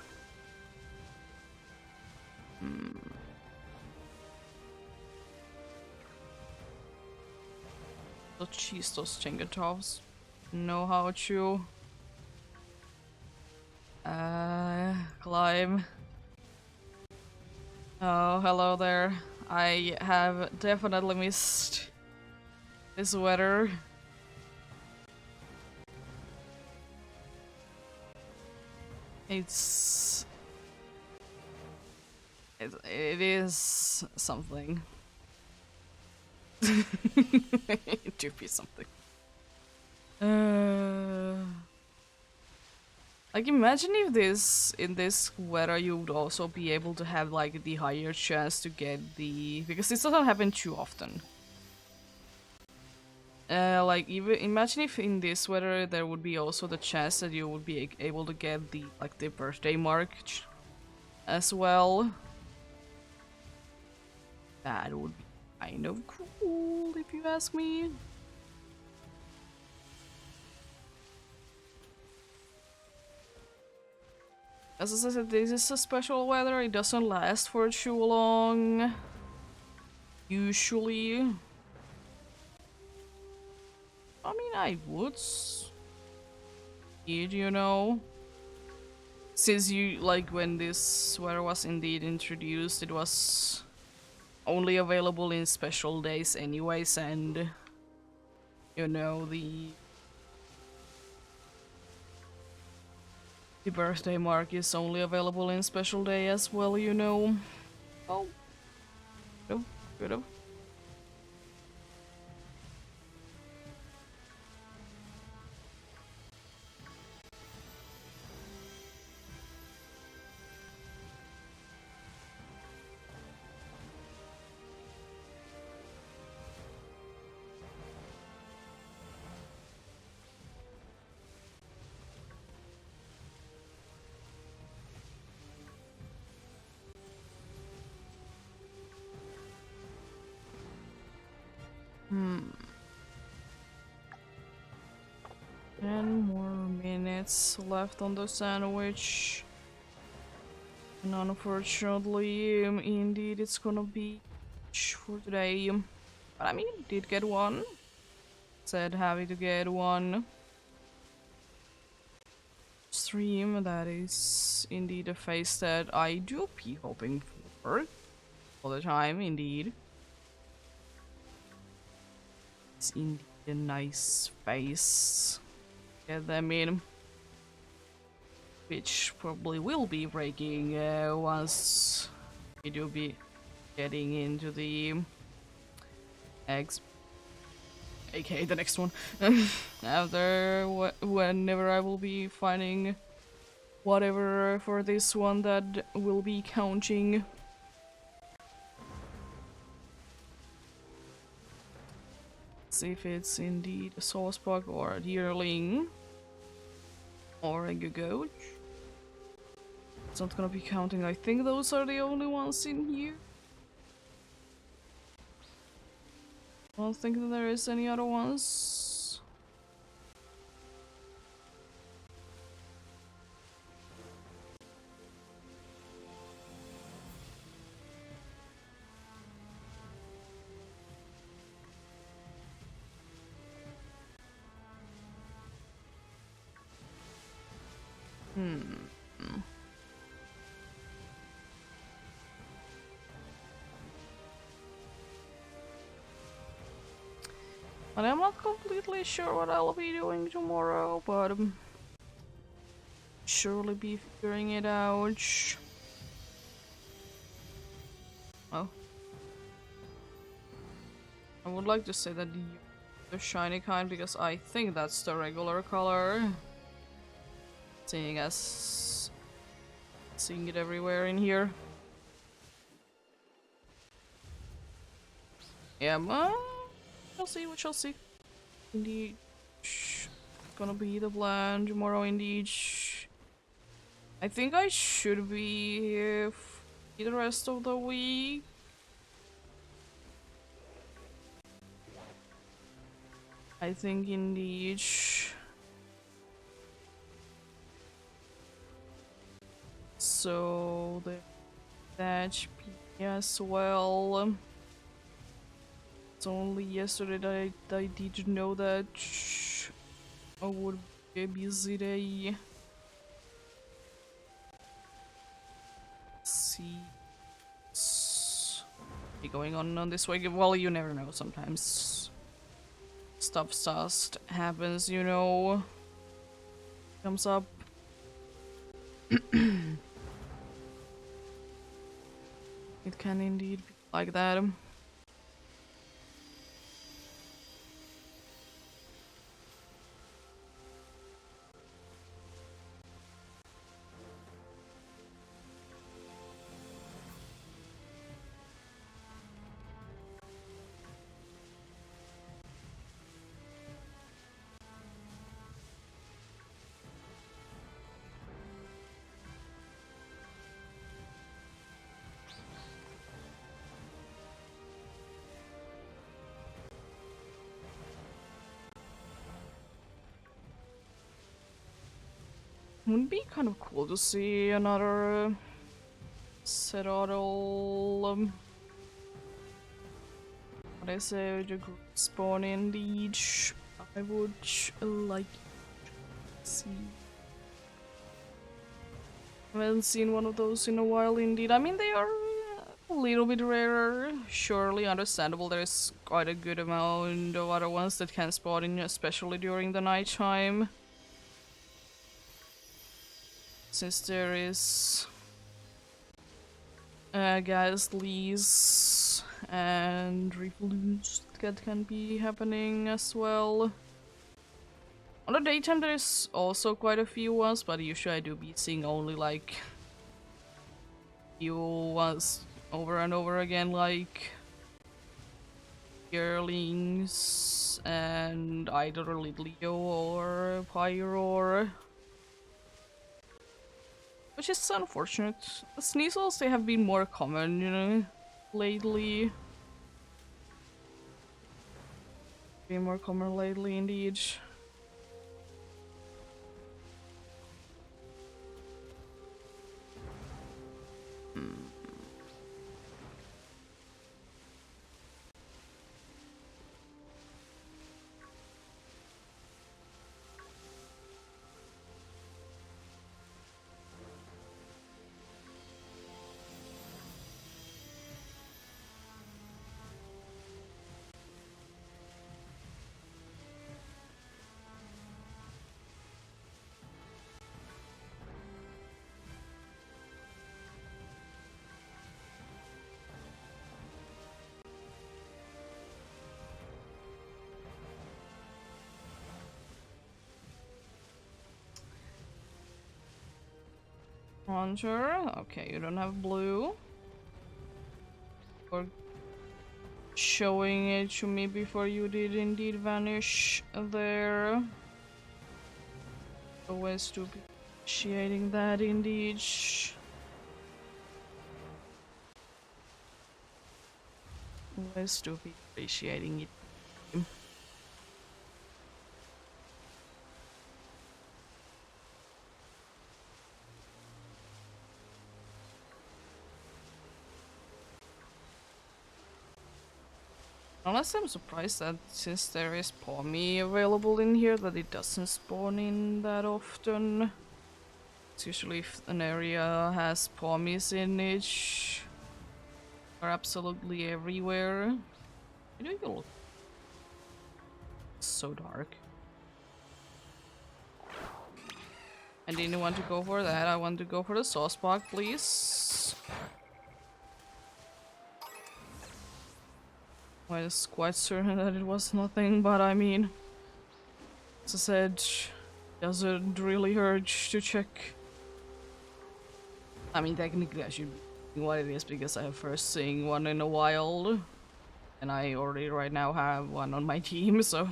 Hmm. So jeez, those Chingatovs know how to climb. Oh, hello there. I have definitely missed this weather. It's... it is something. It do be something. Like, imagine if in this weather you would also be able to have like the higher chance to get the, because this doesn't happen too often. Like, even imagine if in this weather there would be also the chance that you would be able to get the like the birthday mark as well. That would be kind of cool if you ask me. As I said, this is a special weather, it doesn't last for too long. Usually. I mean, I would. You know. Since you, like, when this weather was indeed introduced, it was only available in special days anyways, and you know, the birthday mark is only available in special day as well, you know. Oh, could've. Hmm. 10 more minutes left on the sandwich. And unfortunately, indeed, it's gonna be for today. But I mean, did get one. Said happy to get one. Stream, that is indeed a face that I do be hoping for all the time, indeed. It's indeed a nice face. Get them in. Which probably will be breaking once we do be getting into the X, aka the next one. After whenever I will be finding whatever for this one that will be counting. See if it's indeed a sauce bug or a deerling or a gogoach. It's not gonna be counting. I think those are the only ones in here. I don't think that there is any other ones. And I'm not completely sure what I'll be doing tomorrow, but surely be figuring it out. Oh. I would like to say that the shiny kind because I think that's the regular color. Seeing it everywhere in here. Yeah, we'll see, we shall see. Indeed. It's gonna be the plan tomorrow, indeed. I think I should be here for the rest of the week. I think indeed. So that as well. It's only yesterday that I did know that I would be a busy day. Let's see what's going on this week. Well, you never know. Sometimes stuff just happens, you know. Comes up. It can indeed be like that. would be kind of cool to see another Serodol, what I say, the group spawn indeed. I would like to see. I haven't seen one of those in a while indeed. I mean, they are a little bit rarer, surely understandable. There's quite a good amount of other ones that can spawn in, especially during the night time. Since there is ghastlies and refluence that can be happening as well. On the daytime there's also quite a few ones, but usually I do be seeing only like few ones over and over again, like yearlings and either Lidlio or Pyro. Which is unfortunate. The Sneasels, they have been more common, you know, lately. Been more common lately, indeed. Hunter, okay, you don't have blue. Or showing it to me before you did indeed vanish there. Always to be appreciating that indeed. Always to be appreciating it. Unless I'm surprised that since there is Pommy available in here that it doesn't spawn in that often. It's usually if an area has Pommies in it, are absolutely everywhere. I know you look so dark. I didn't want to go for that, I want to go for the sauce block, please. I was quite certain that it was nothing, but I mean, as I said, doesn't really hurt to check. I mean, technically I should be what it is because I have first seen one in a while, and I already right now have one on my team, so.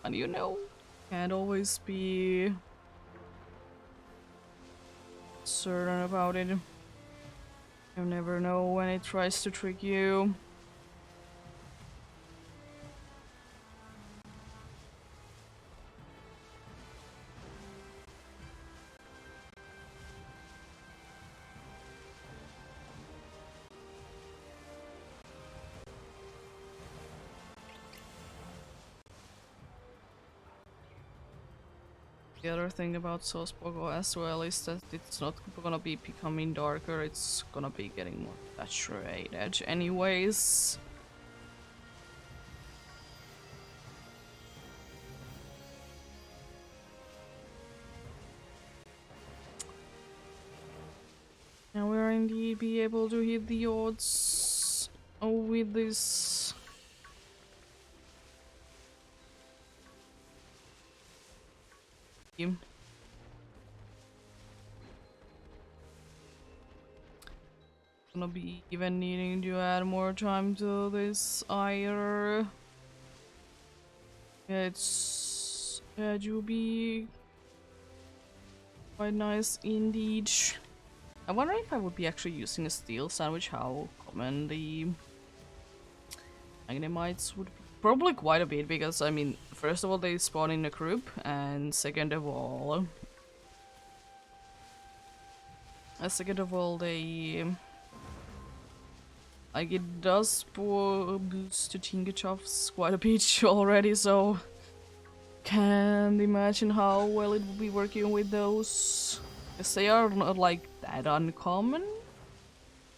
And you know, can't always be certain about it. You never know when it tries to trick you. The other thing about Sospogo as well is that it's not gonna be becoming darker, it's gonna be getting more saturated anyways. And we're indeed be able to hit the odds with this. Gonna be even needing to add more time to this either. It's to be quite nice indeed. I wonder if I would be actually using a steel sandwich, how common the magnemites would be Probably quite a bit, because I mean, first of all, they spawn in a group, and second of all, they like it does boost the Tinkerchoffs quite a bit already, so can't imagine how well it will be working with those. Because they are not like that uncommon.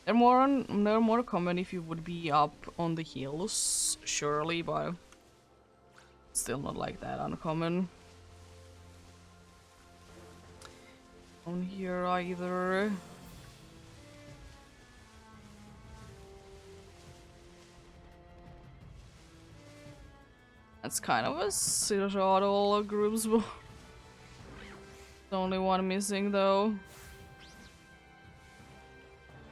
They're more common if you would be up on the hills, surely, but still not like that uncommon. On here either. That's kind of a Citadel groups. The only one missing though.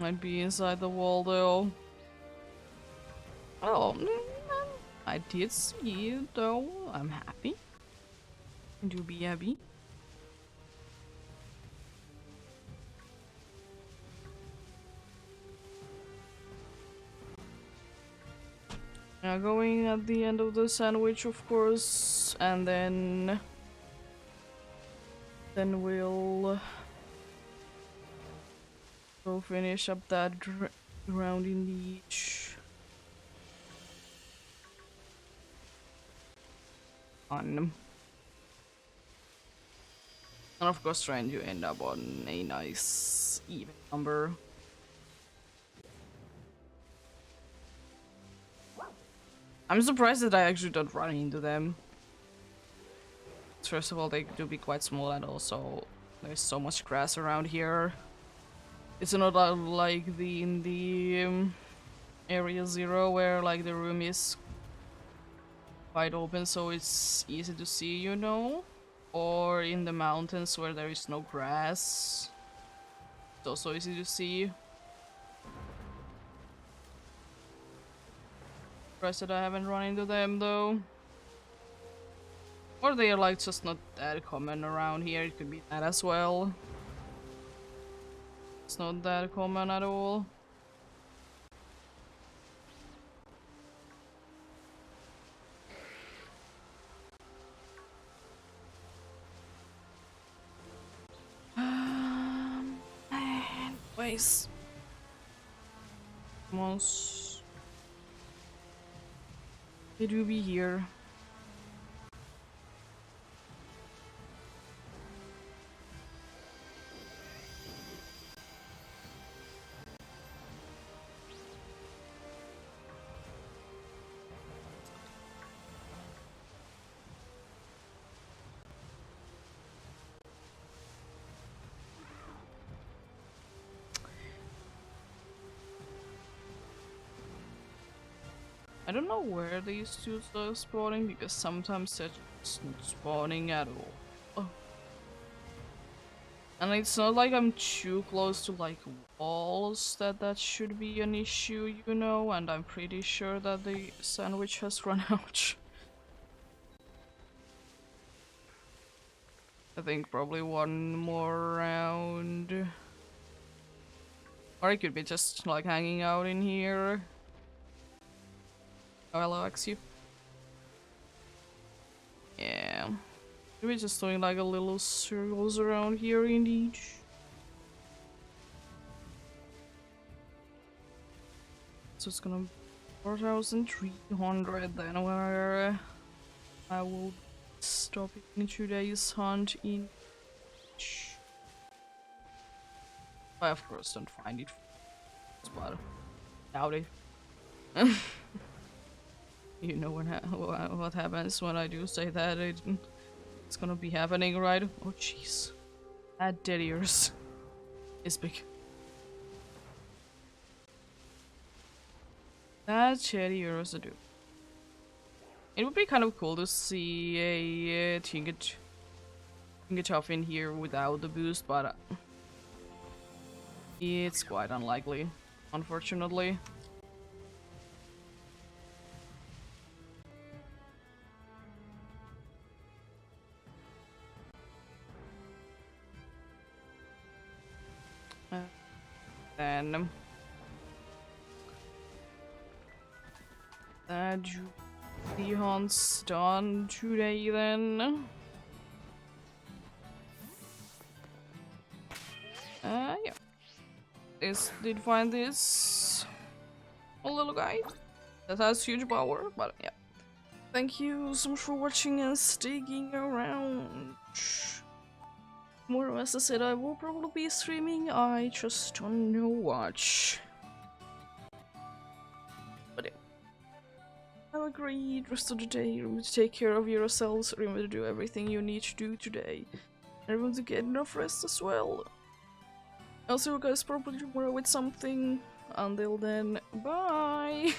Might be inside the wall though. Oh, I did see it though. I'm happy. Do be happy. Now going at the end of the sandwich, of course, and then we'll go finish up that round in each. On. And of course trying to end up on a nice even number. I'm surprised that I actually don't run into them. First of all, they do be quite small, and also there's so much grass around here. It's not like in the area 0 where like the room is quite open, so it's easy to see, you know? Or in the mountains where there is no grass. It's also easy to see. Surprised that I haven't run into them though. Or they are like just not that common around here, it could be that as well. It's not that common at all. Anyways. Once they do be here. I don't know where these two are spawning, because sometimes they're just not spawning at all. Oh. And it's not like I'm too close to like walls that should be an issue, you know, and I'm pretty sure that the sandwich has run out. I think probably one more round. Or it could be just like hanging out in here. Oh, hello, Axu. Yeah. Maybe just doing like a little circles around here in each. So it's gonna be 4,300 then, where I will stop in today's hunt in each. I of course don't find it, but doubt it. You know what happens when I do say that. It's gonna be happening, right? Oh jeez, that dead ears is big. That dead ears I do. It would be kind of cool to see a Tinkertoff in here without the boost, but it's quite unlikely, unfortunately. Then that the hunt's done today then. Yeah. Did find this a little guy that has huge power, but yeah. Thank you so much for watching and sticking around. Tomorrow, as I said, I will probably be streaming. I just don't know what. But yeah. Have a great rest of the day. Remember to take care of yourselves. Remember to do everything you need to do today. And remember to get enough rest as well. I'll see you guys probably tomorrow with something. Until then, bye!